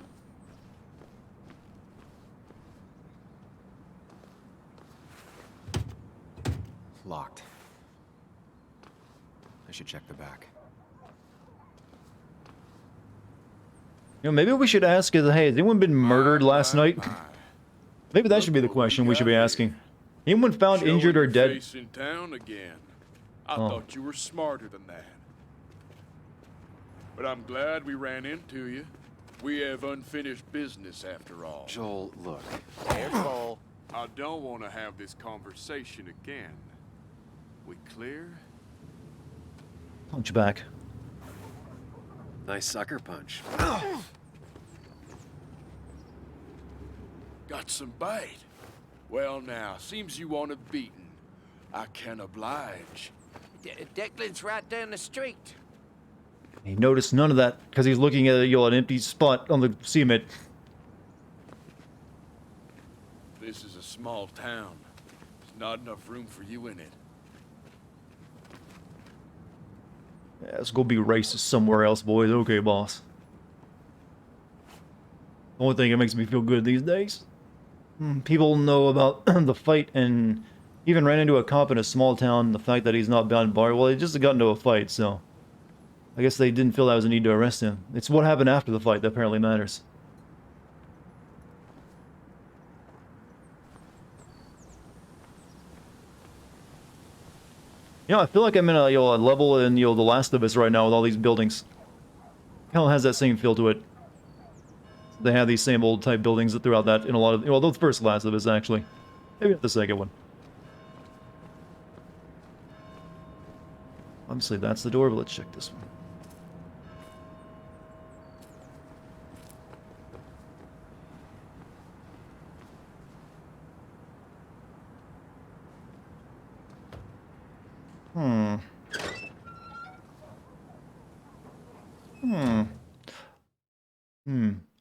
Locked. I should check the back.
You know, maybe we should ask, hey, has anyone been murdered last night? Maybe that should be the question we should be asking. Anyone found injured or dead?
Face in town again. I
Oh.
thought you were smarter than that. But I'm glad we ran into you. We have unfinished business after all.
Joel, look.
Careful. I don't want to have this conversation again. We clear?
Punch back.
Nice sucker punch.
Got some bite. Well now, seems you want it beaten. I can oblige.
Declan's right down the street.
He noticed none of that because he's looking at an empty spot on the cement.
This is a small town. There's not enough room for you in it.
Yeah, let's go be racist somewhere else, boys. Okay, boss. Only thing that makes me feel good these days. People know about the fight and even ran into a cop in a small town. The fact that he's not bound bar. Well, he just got into a fight, so I guess they didn't feel that was a need to arrest him. It's what happened after the fight that apparently matters. You know, I feel like I'm in a level in The Last of Us right now with all these buildings. Kind of has that same feel to it. They have these same old type buildings throughout that in a lot of, well, the first Last of Us actually, maybe not the second one. Obviously that's the door, but let's check this one.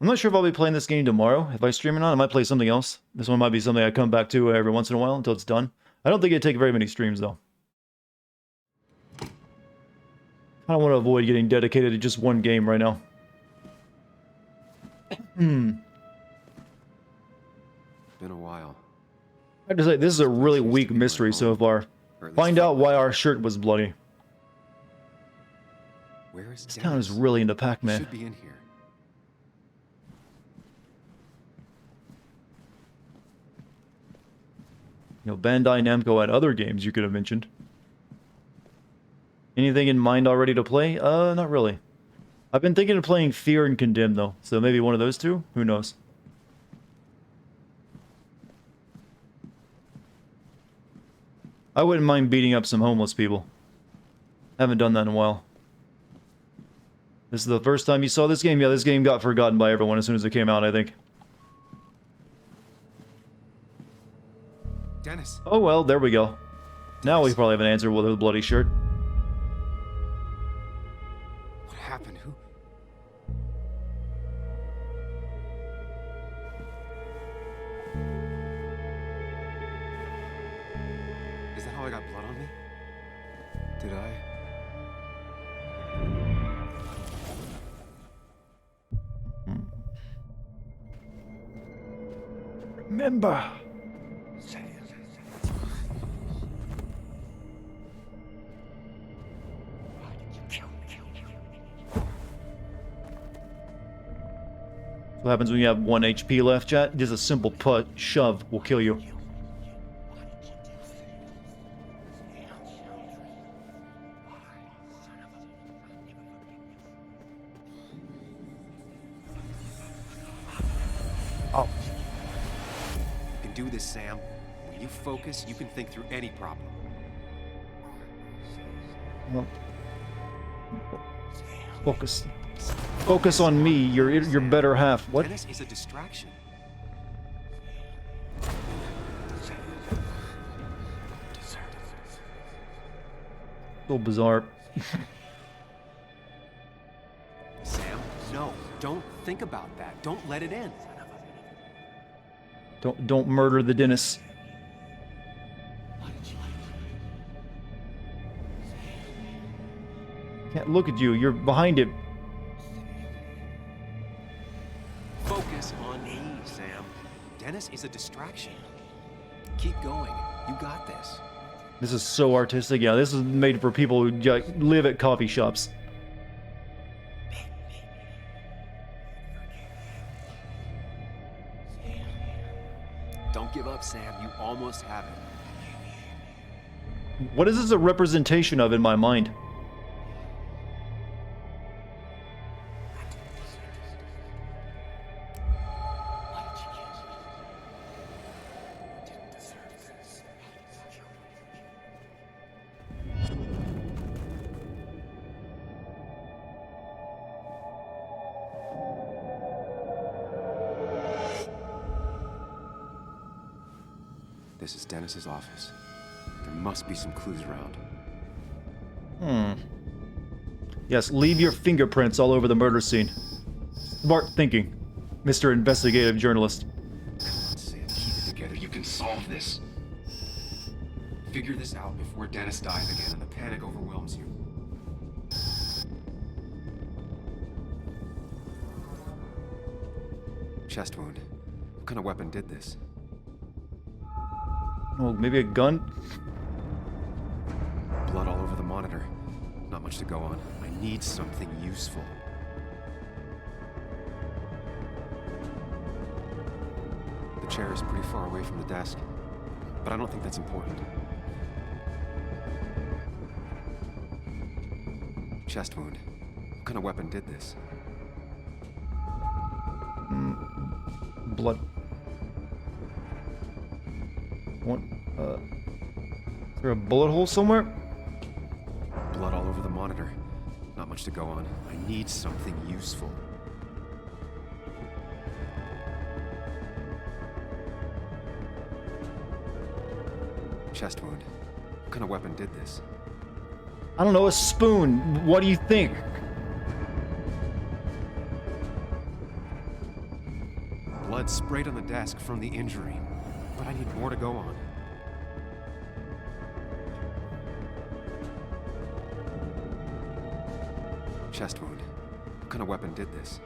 I'm not sure if I'll be playing this game tomorrow. If I stream or not, I might play something else. This one might be something I come back to every once in a while until it's done. I don't think it'd take very many streams, though. I don't want to avoid getting dedicated to just one game right now.
Been a while.
I have to say, this is a really weak mystery so far. Find out why our shirt was bloody.
Where is
This town is really into Pac-Man.
Should be in here.
You know, Bandai Namco had other games you could have mentioned. Anything in mind already to play? Not really. I've been thinking of playing Fear and Condemn, though, so maybe one of those two? Who knows? I wouldn't mind beating up some homeless people. Haven't done that in a while. This is the first time you saw this game? Yeah, this game got forgotten by everyone as soon as it came out, I think.
Dennis.
Oh well, there we go. Now we probably have an answer with a bloody shirt.
What happened? Who? Is that how I got blood on me? Did I?
Remember. What happens when you have 1 HP left, chat? Just a simple shove will kill you.
Oh. You can do this, Sam. When you focus, you can think through any problem.
Well, focus. Focus on me, your better half. What?
Dennis is a distraction.
So bizarre.
Sam, no. Don't think about that. Don't let it in.
Don't murder the Dennis. Can't look at you. You're behind him.
Focus on me, Sam. Dennis is a distraction. Keep going. You got this.
This is so artistic. Yeah, this is made for people who live at coffee shops.
Don't give up, Sam. You almost have it.
What is this a representation of in my mind?
This is Dennis's office. There must be some clues around.
Yes, leave your fingerprints all over the murder scene. Smart thinking, Mr. Investigative Journalist.
Sam, keep it together. You can solve this. Figure this out before Dennis dies again and the panic overwhelms you. Chest wound. What kind of weapon did this?
Oh, maybe a gun?
Blood all over the monitor. Not much to go on. I need something useful. The chair is pretty far away from the desk, but I don't think that's important. Chest wound. What kind of weapon did this?
Blood. What? Is there a bullet hole somewhere?
blood all over the monitor. Not much to go on. I need something useful. Chest wound. What kind of weapon did this?
I don't know, a spoon. What do you think?
Blood sprayed on the desk from the injury. But I need more to go on. Chest wound. What kind of weapon did this?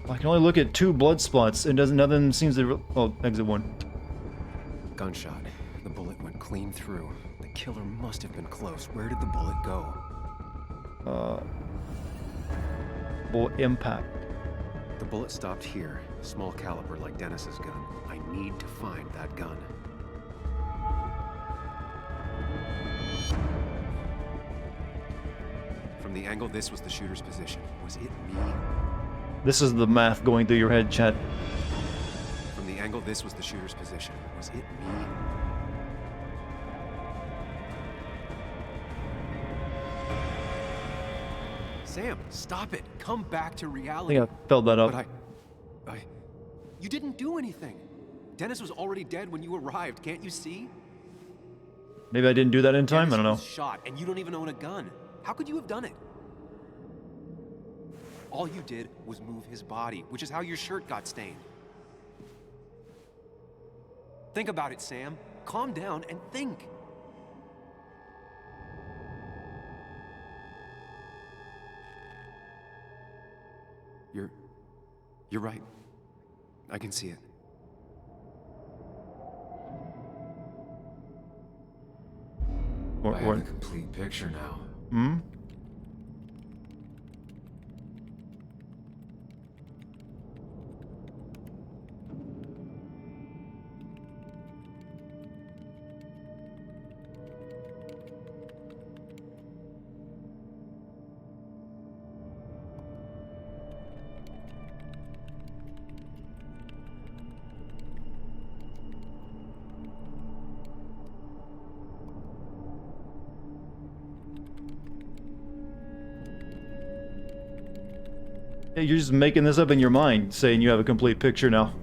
I can only look at 2 blood spots. It doesn't. Nothing seems to. Oh, exit 1.
Gunshot. The bullet went clean through. The killer must have been close. Where did the bullet go?
Bullet impact.
The bullet stopped here. Small caliber like Dennis's gun. I need to find that gun. From the angle this was the shooter's position. Was it me?
This is the math going through your head, chat.
From the angle this was the shooter's position. Was it me? Sam, stop it. Come back to
I
reality.
think I felt that up.
But you didn't do anything. Dennis was already dead when you arrived. Can't you see?
Maybe I didn't do that in time. I don't know.
Was shot, and you don't even own a gun. How could you have done it? All you did was move his body, which is how your shirt got stained. Think about it, Sam. Calm down and think. You're right. I can see it.
I
have the complete picture now.
Hmm? Yeah, you're just making this up in your mind, saying you have a complete picture now.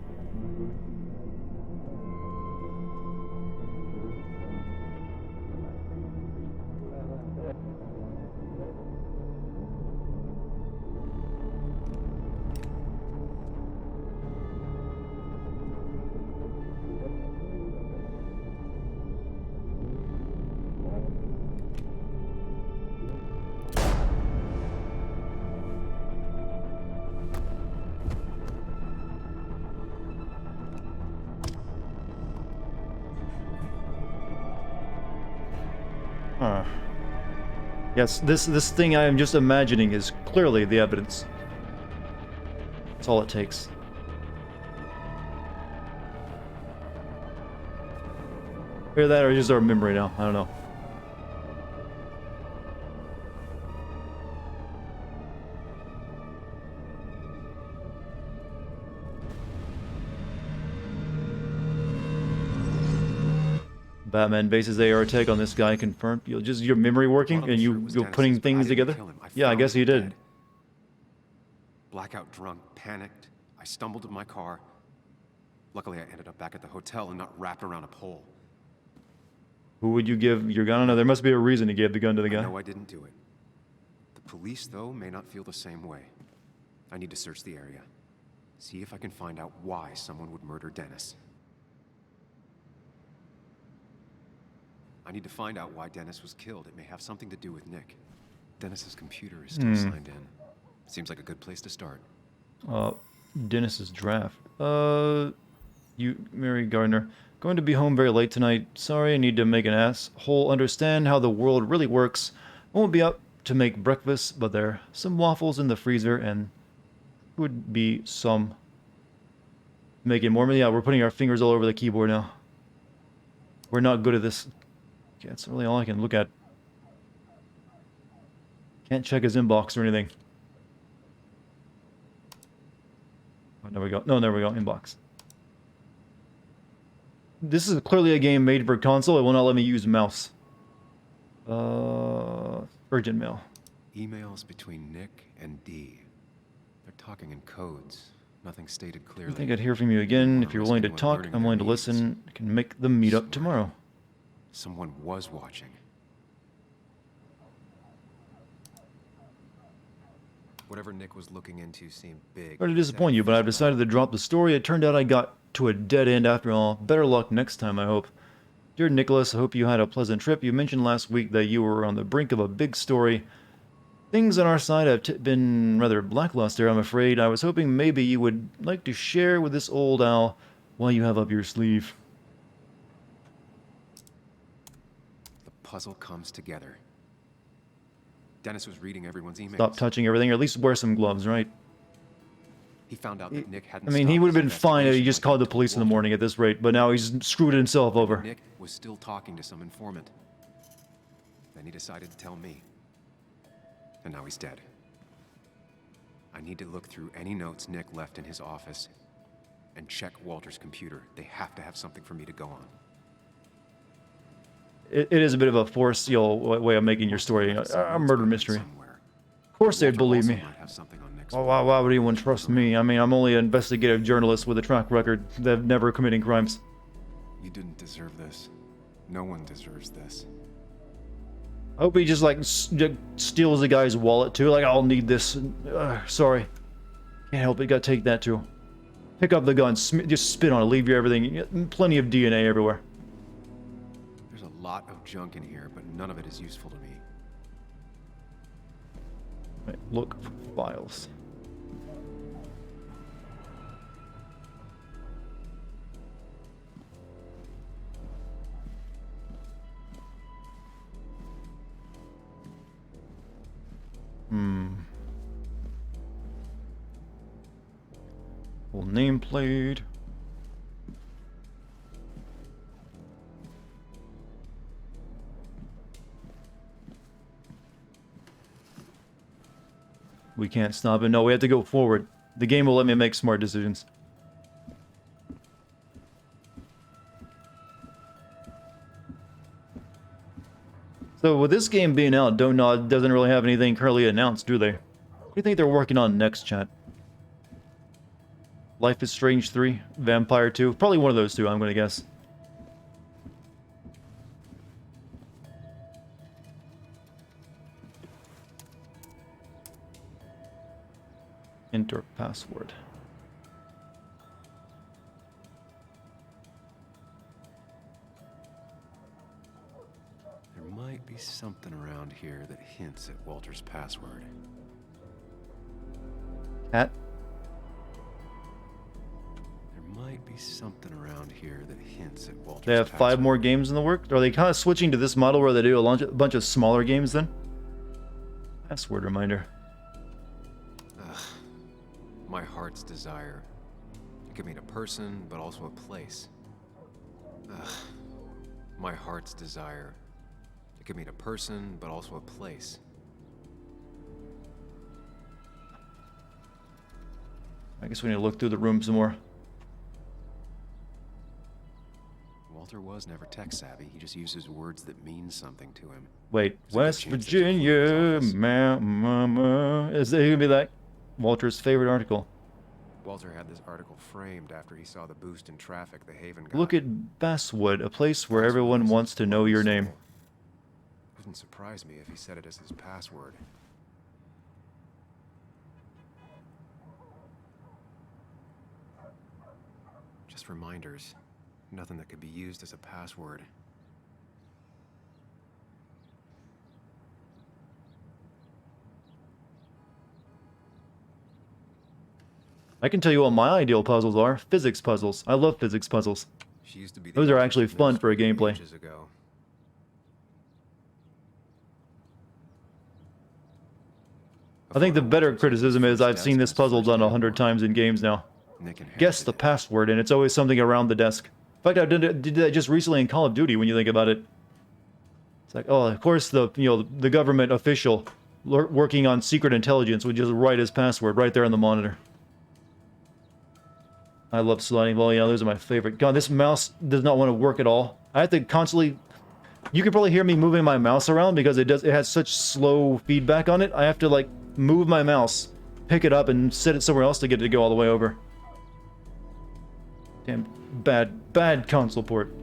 Yes, this thing I am just imagining is clearly the evidence. That's all it takes. Either that or just our memory now. I don't know. Batman bases AR tag on this guy confirmed. You'll just your memory working and you're putting things together. Yeah, I guess he did.
Blackout drunk, panicked. I stumbled to my car. Luckily, I ended up back at the hotel and not wrapped around a pole.
Who would you give your gun? I don't know. There must be a reason he gave the gun to the guy.
I know I didn't do it. The police, though, may not feel the same way. I need to search the area. See if I can find out why someone would murder Dennis. I need to find out why Dennis was killed. It may have something to do with Nick. Dennis's computer is still signed in. Seems like a good place to start.
Dennis's draft. You, Mary Gardner. Going to be home very late tonight. Sorry, I need to make an asshole understand how the world really works. I won't be up to make breakfast, but there are some waffles in the freezer and would be some. Making more money. Yeah, we're putting our fingers all over the keyboard now. We're not good at this. Okay, that's really all I can look at. Can't check his inbox or anything. Oh, there we go. No, there we go. Inbox. This is clearly a game made for console. It will not let me use mouse. Urgent mail.
Emails between Nick and Dee. They're talking in codes. Nothing stated clearly.
I think I'd hear from you again. If you're willing to talk, I'm willing to listen. I can make the meetup tomorrow.
Someone was watching. Whatever Nick was looking into seemed big.
Sorry to disappoint you, but I've decided to drop the story. It turned out I got to a dead end after all. Better luck next time, I hope. Dear Nicholas, I hope you had a pleasant trip. You mentioned last week that you were on the brink of a big story. Things on our side have been rather lackluster, I'm afraid. I was hoping maybe you would like to share with this old owl while you have up your sleeve.
The puzzle comes together. Dennis was reading everyone's emails.
Stop touching everything, or at least wear some gloves, right?
He found out that Nick hadn't
I mean, he
stopped
would have
his
been fine if he
investigation
just called the police in the morning at this rate, but now he's screwed himself over.
Nick was still talking to some informant. Then he decided to tell me. And now he's dead. I need to look through any notes Nick left in his office and check Walter's computer. They have to have something for me to go on.
It is a bit of a forced, way of making your story a murder mystery. Of course they'd believe me. Why would anyone trust me? I mean, I'm only an investigative journalist with a track record of never committing crimes.
You didn't deserve this. No one deserves this.
I hope he just, like, steals the guy's wallet, too. Like, I'll need this. Sorry. Can't help it. Gotta take that, too. Pick up the gun. Just spit on it. Leave you everything. Plenty of DNA everywhere.
There's a lot of junk in here, but none of it is useful to me.
Right, look for files. Full nameplate. We can't stop it. No, we have to go forward. The game will let me make smart decisions. So with this game being out, doesn't really have anything currently announced, do they? What do you think they're working on next, chat? Life is Strange 3? Vampire 2? Probably one of those two, I'm going to guess. Enter password.
There might be something around here that hints at Walter's password.
Cat?
There might be something around here that hints at Walter's
They have 5 more games in the work? Are they kind of switching to this model where they do a bunch of smaller games then? Password reminder.
Ugh. My heart's desire. It could mean a person, but also a place. Ugh. My heart's desire. It could mean a person, but also a place.
I guess we need to look through the room some more.
Walter was never tech-savvy. He just uses words that mean something to him.
Wait, West Virginia, mama. Is it gonna be like Walter's favorite article?
Walter had this article framed after he saw the boost in traffic the Haven got.
Look at Basswood, a place where everyone wants to know your name.
Wouldn't surprise me if he said it as his password. Just reminders. Nothing that could be used as a password.
I can tell you what my ideal puzzles are. Physics puzzles. I love physics puzzles.
She used to be
Those are actually fun for a gameplay.
ages ago.
I think the better criticism is I've seen this puzzle done 100 times in games now. Guess the password, and it's always something around the desk. In fact, I did that just recently in Call of Duty when you think about it. It's like, oh, of course the government official working on secret intelligence would just write his password right there on the monitor. I love sliding ball. Yeah, those are my favorite. God, this mouse does not want to work at all. I have to constantly... You can probably hear me moving my mouse around because it has such slow feedback on it. I have to, like, move my mouse, pick it up, and set it somewhere else to get it to go all the way over. Damn, bad console port.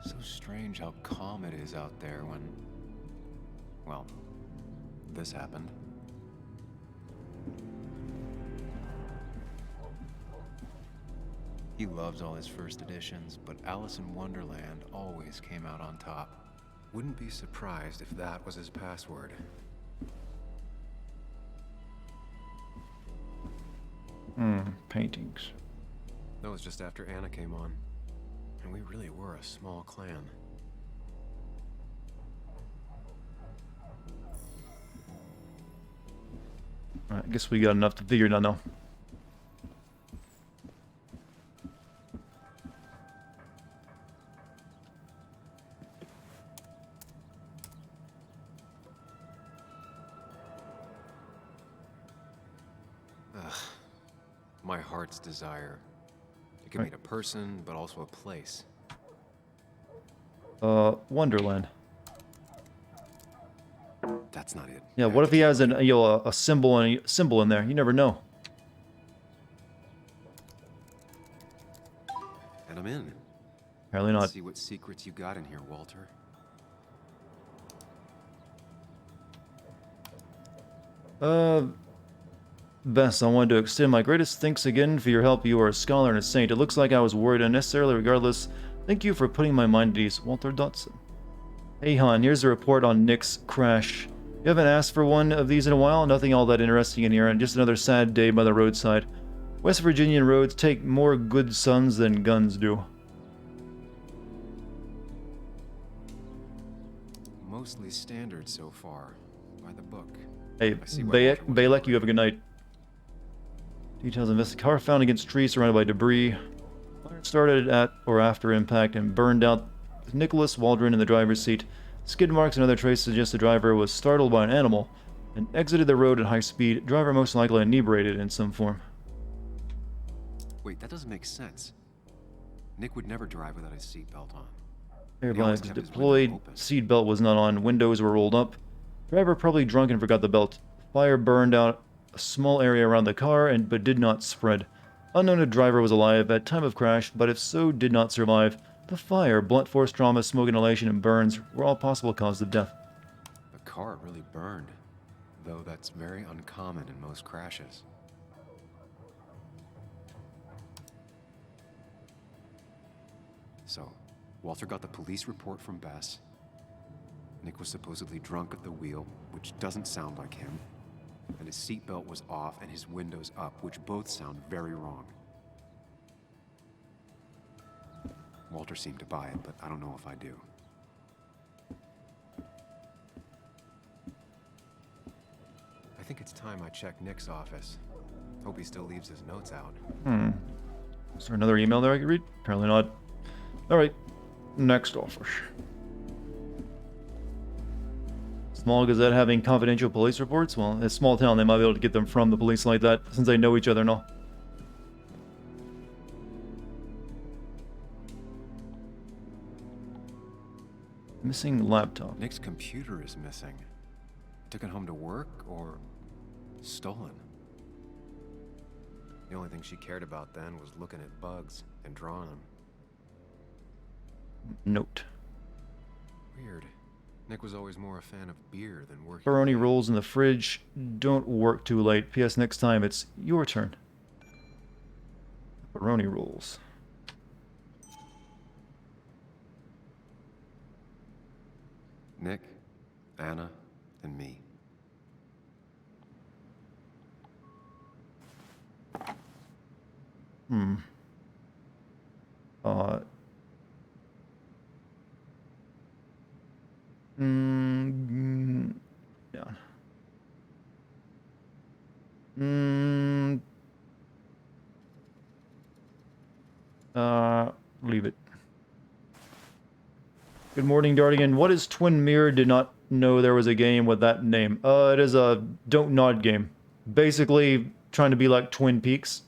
So strange how calm it is out there when... well, this happened. He loves all his first editions, but Alice in Wonderland always came out on top. Wouldn't be surprised if that was his password.
Paintings.
That was just after Anna came on. And we really were a small clan.
Alright, I guess we got enough to figure it out now.
Ugh. My heart's desire. It can mean a person, but also a place.
Wonderland.
That's not it.
Yeah, what if he has a symbol in there? You never know.
And I'm in.
Apparently not.
Let's see what secrets you got in here, Walter.
Bess, I wanted to extend my greatest thanks again for your help. You are a scholar and a saint. It looks like I was worried unnecessarily. Regardless, thank you for putting my mind at ease. Walter Dotson. Hey, Han, here's a report on Nick's crash. You haven't asked for one of these in a while? Nothing all that interesting in here, and just another sad day by the roadside. West Virginian roads take more good sons than guns do.
Mostly standard so far, by the book.
Hey, Balek, you have a good night. Details of this car found against trees surrounded by debris. Fire started at or after impact and burned out with Nicholas Waldron in the driver's seat. Skid marks and other traces suggest the driver was startled by an animal and exited the road at high speed. Driver most likely inebriated in some form.
Wait, that doesn't make sense. Nick would never drive without his seatbelt on.
Airbags deployed. Seatbelt was not on. Windows were rolled up. Driver probably drunk and forgot the belt. Fire burned out a small area around the car but did not spread. Unknown if driver was alive at time of crash, but if so, did not survive. The fire, blunt force trauma, smoke inhalation, and burns were all possible causes of death.
The car really burned, though that's very uncommon in most crashes. So, Walter got the police report from Bess. Nick was supposedly drunk at the wheel, which doesn't sound like him. And his seatbelt was off and his windows up, which both sound very wrong. Walter seemed to buy it, but I don't know if I do. I think it's time I check Nick's office. Hope he still leaves his notes out.
Is there another email there I could read? Apparently not. Alright. Next office. Small Gazette having confidential police reports? Well, in a small town, they might be able to get them from the police like that, since they know each other and all. Missing laptop.
Nick's computer is missing. Took it home to work or stolen. The only thing she cared about then was looking at bugs and drawing them.
Note.
Weird. Nick was always more a fan of beer than working.
Pepperoni rolls in the fridge. Don't work too late. P.S. Next time it's your turn. Pepperoni rolls.
Nick, Anna, and me.
Yeah. Leave it. Good morning, Dartigan. What is Twin Mirror did not know there was a game with that name. It is a Don't Nod game. Basically, trying to be like Twin Peaks.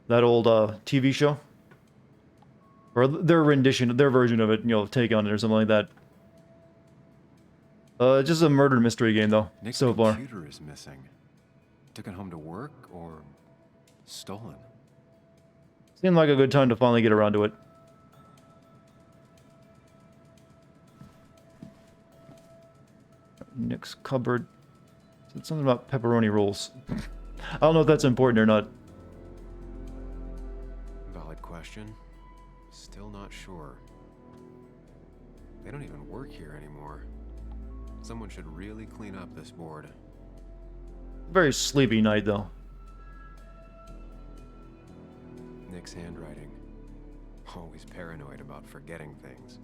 That old TV show. Or their rendition, their version of it, you know, take on it or something like that. Just a murder mystery game, though,
Nick's
so far.
computer is missing. Took it home to work or stolen?
Seemed like a good time to finally get around to it. Nick's cupboard. Said something about pepperoni rolls. I don't know if that's important or not.
Valid question. Still not sure. They don't even work here anymore. Someone should really clean up this board.
Very sleepy night, though.
Nick's handwriting. Always paranoid about forgetting things.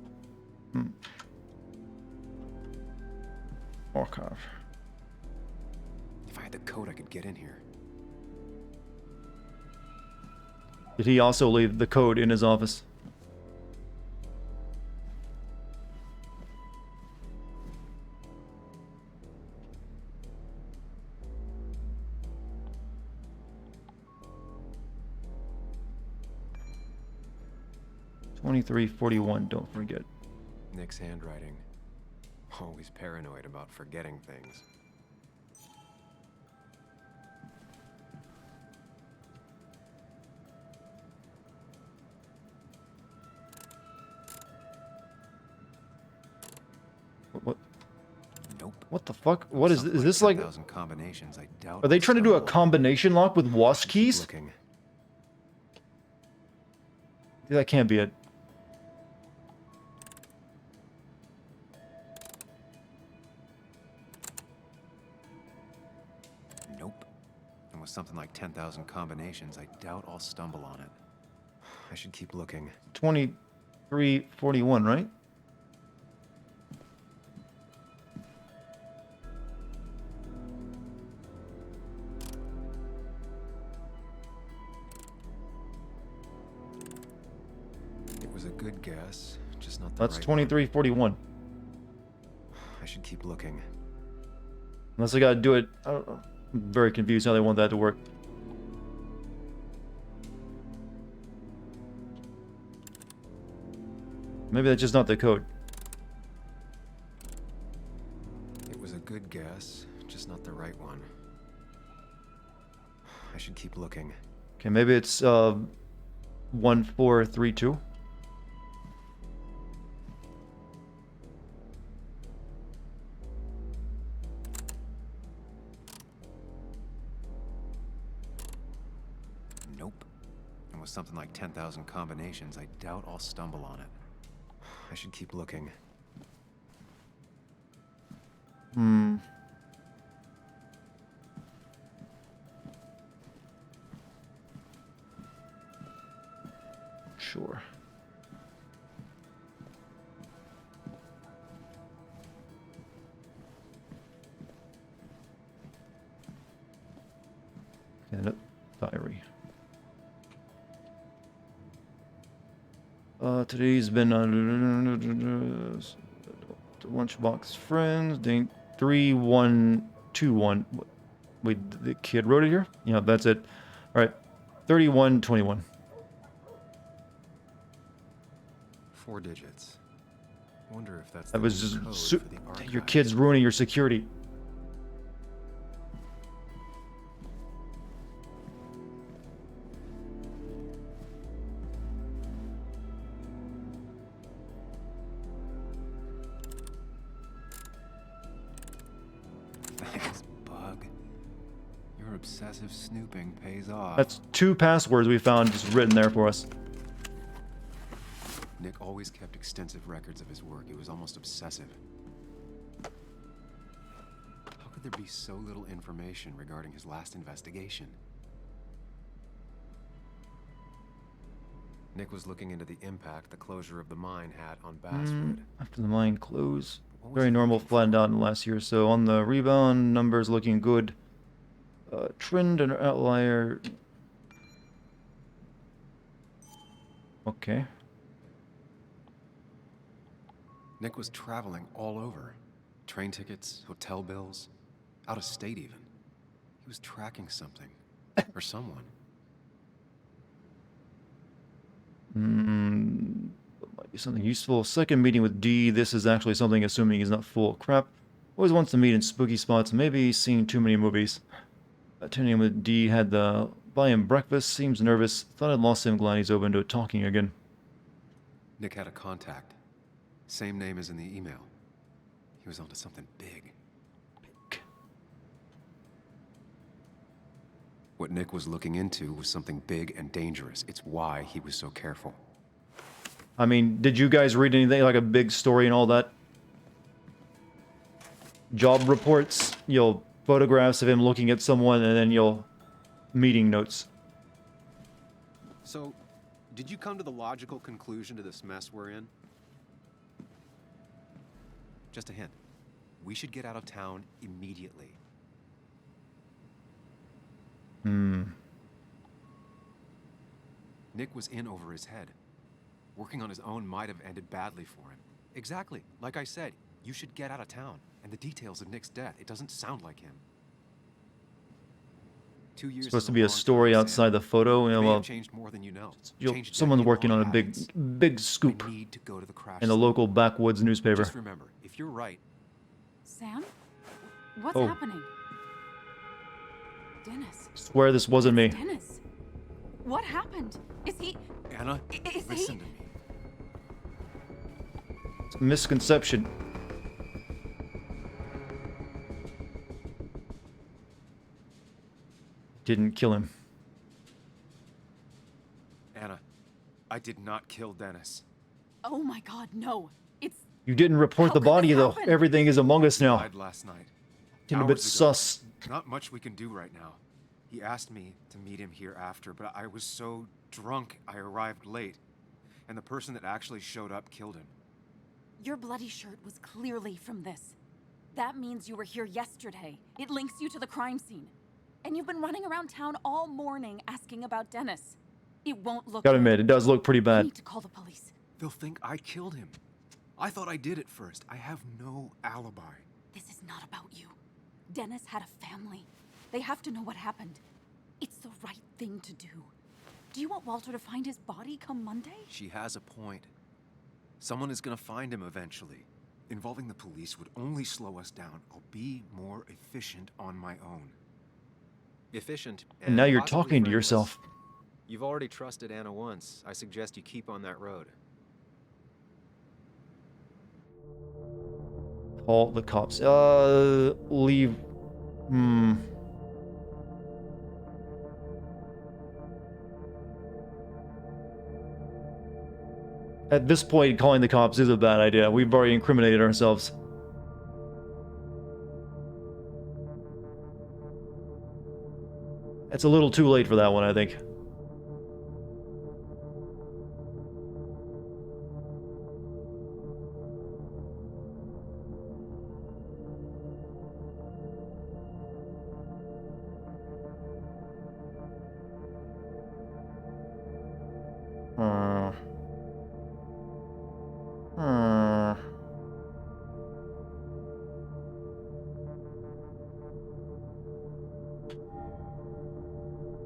Archive.
If I had the code, I could get in here.
Did he also leave the code in his office? $23.41, don't forget.
Nick's handwriting. Always paranoid about forgetting things.
What?
Nope.
What the fuck? What is this? Is this like...
10,000 combinations. I doubt
Are they trying to do a combination lock with WASP keys?
Looking.
That can't be it.
Nope. And with something like 10,000 combinations, I doubt I'll stumble on it. I should keep looking.
23.41, right?
It was a good guess, just not the
That's
right one.
23.41.
I should keep looking.
Unless I gotta do it... I don't know. I'm very confused how they want that to work. Maybe that's just not the code.
It was a good guess, just not the right one. I should keep looking.
Okay, maybe it's 1432.
Nope. And with something like 10,000 combinations, I doubt I'll stumble on it. I should keep looking.
Sure. And diary. Today's been lunchbox friends. Ding 3121. Wait, the kid wrote it here? Yeah, that's it. All right, 3121.
4 digits. Wonder if that's
That
the
was
new code
just
for the
your
archive.
kid's ruining your security.
Thanks, Bug. Your obsessive snooping pays off.
That's 2 passwords we found just written there for us.
Nick always kept extensive records of his work. It was almost obsessive. How could there be so little information regarding his last investigation? Nick was looking into the impact the closure of the mine had on Basswood.
After the mine close. Very normal, flattened out in the last year. So on the rebound, numbers looking good. Trend and outlier. Okay.
Nick was traveling all over, Train tickets, hotel bills, out of state even. He was tracking something. Or someone.
Might be something useful. Second meeting with D. This is actually something, assuming he's not full of crap. Always wants to meet in spooky spots. Maybe he's seen too many movies. Attending with D. Had the buy him breakfast. Seems nervous. Thought I'd lost him. Glad he's open to talking again.
Nick had a contact. Same name as in the email. He was onto something big. What Nick was looking into was something big and dangerous. It's why he was so careful.
I mean, did you guys read anything like a big story and all that? Job reports, you'll photographs of him looking at someone, and then you'll meeting notes.
So, did you come to the logical conclusion to this mess we're in? Just a hint. We should get out of town immediately. Nick was in over his head. Working on his own might have ended badly for him. Exactly. Like I said, you should get out of town. And the details of Nick's death, it doesn't sound like him. 2 years
Supposed to be a story outside the photo. You know, well,
changed more than you know.
someone's working on a big scoop
Need to go to the crash
in the local backwoods newspaper.
Just remember, if you're right.
Sam? What's
Oh.
happening? Dennis.
Swear this wasn't me.
Dennis. What happened? Is he...
Anna,
Is
listen
he...
to me.
It's a misconception. Didn't kill him.
Anna, I did not kill Dennis.
Oh my god, no. It's...
You didn't report
How
the
could
body,
this
though.
happen?
Everything is among us
He
now.
died last night.
Getting a bit
Hours ago.
sus.
Not much we can do right now. He asked me to meet him here after, but I was so drunk I arrived late. And the person that actually showed up killed him.
Your bloody shirt was clearly from this. That means you were here yesterday. It links you to the crime scene. And you've been running around town all morning asking about Dennis. It won't look
Gotta
good.
admit, it does look pretty
You
bad.
need to call the police.
They'll think I killed him. I thought I did at first. I have no alibi.
This is not about you. Dennis had a family. They have to know what happened. It's the right thing to do. Do you want Walter to find his body come Monday?
She has a point. Someone is gonna find him eventually. Involving the police would only slow us down. I'll be more efficient on my own. Efficient.
And now you're
possibly
talking to
friendless.
yourself.
You've already trusted Anna once. I suggest you keep on that road.
Call the cops. Leave. At this point, calling the cops is a bad idea. We've already incriminated ourselves. It's a little too late for that one, I think.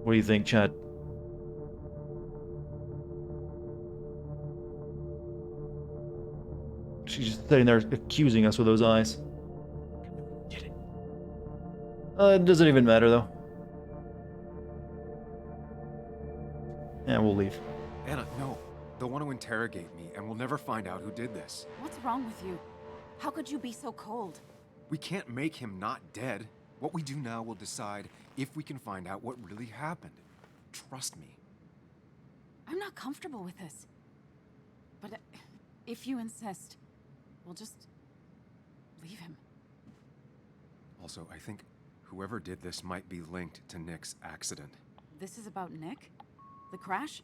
What do you think, Chad? She's just sitting there accusing us with those eyes. It doesn't even matter, though. Yeah, we'll leave.
Anna, no. They'll want to interrogate me, and we'll never find out who did this.
What's wrong with you? How could you be so cold?
We can't make him not dead. What we do now will decide if we can find out what really happened. Trust me.
I'm not comfortable with this. But if you insist, we'll just leave him.
Also, I think whoever did this might be linked to Nick's accident.
This is about Nick? The crash?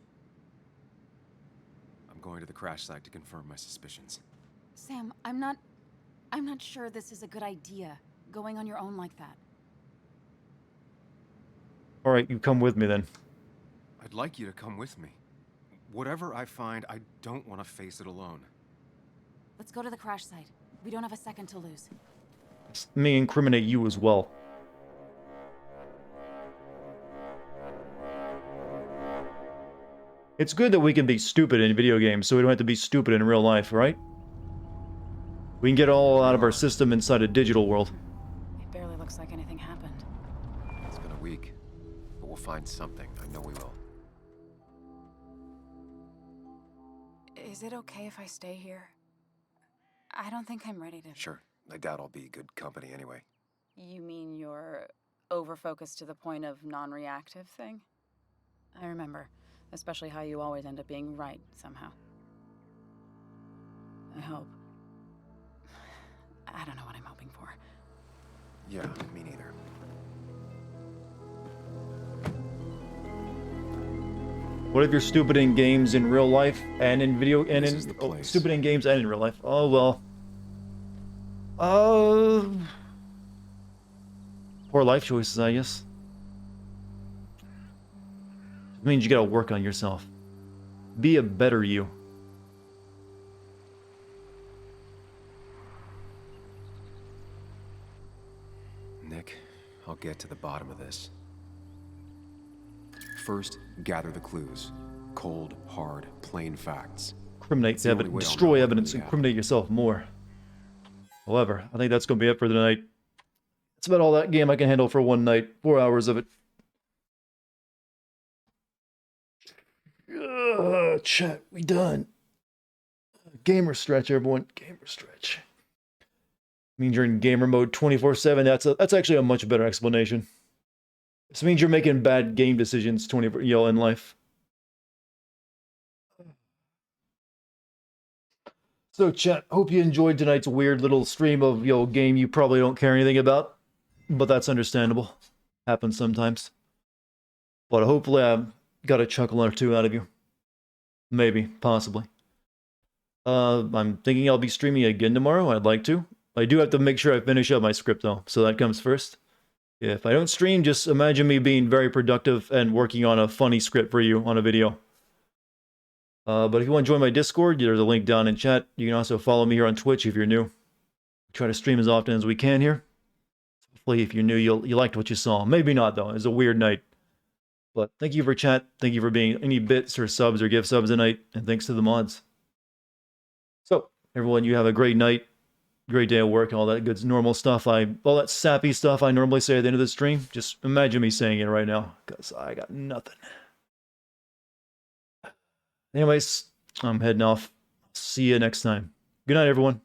I'm going to the crash site to confirm my suspicions.
Sam, I'm not sure this is a good idea, going on your own like that.
Alright, you come with me then.
I'd like you to come with me. Whatever I find, I don't want to face it alone.
Let's go to the crash site. We don't have a second to lose.
It may incriminate you as well. It's good that we can be stupid in video games, so we don't have to be stupid in real life, right? We can get it all out of our system inside a digital world.
It barely looks like anything happened.
It's been a week, but we'll find something. I know we will.
Is it okay if I stay here? I don't think I'm ready to...
Sure. I doubt I'll be good company anyway.
You mean you're over-focused to the point of non-reactive thing? I remember. Especially how you always end up being right, somehow. I hope. I don't know what I'm hoping for.
Yeah, me neither.
What if you're stupid in games in real life and in video and in stupid in games and in real life? Oh well. Poor life choices, I guess. It means you gotta work on yourself. Be a better you.
Nick, I'll get to the bottom of this. First, gather the clues. Cold, hard, plain facts.
Incriminate evidence, destroy evidence, incriminate yourself more. However, I think that's gonna be it for the night. That's about all that game I can handle for one night. 4 hours of it. Chat, we done. Gamer stretch, everyone. Gamer stretch. Means you're in gamer mode 24/7. That's actually a much better explanation. This means you're making bad game decisions 24, in life. So, chat, hope you enjoyed tonight's weird little stream of game you probably don't care anything about, but that's understandable. Happens sometimes. But hopefully, I got a chuckle or two out of you. Maybe, possibly. I'm thinking I'll be streaming again tomorrow. I'd like to. I do have to make sure I finish up my script, though, so that comes first. If I don't stream, just imagine me being very productive and working on a funny script for you on a video. But if you want to join my Discord, there's a link down in chat. You can also follow me here on Twitch if you're new. I try to stream as often as we can here. Hopefully, if you're new, you liked what you saw. Maybe not, though. It was a weird night. But thank you for chat. Thank you for being any bits or subs or gift subs tonight. And thanks to the mods. So, everyone, you have a great night. Great day of work, all that good normal stuff. All that sappy stuff I normally say at the end of the stream. Just imagine me saying it right now, because I got nothing. Anyways, I'm heading off. See you next time. Good night, everyone.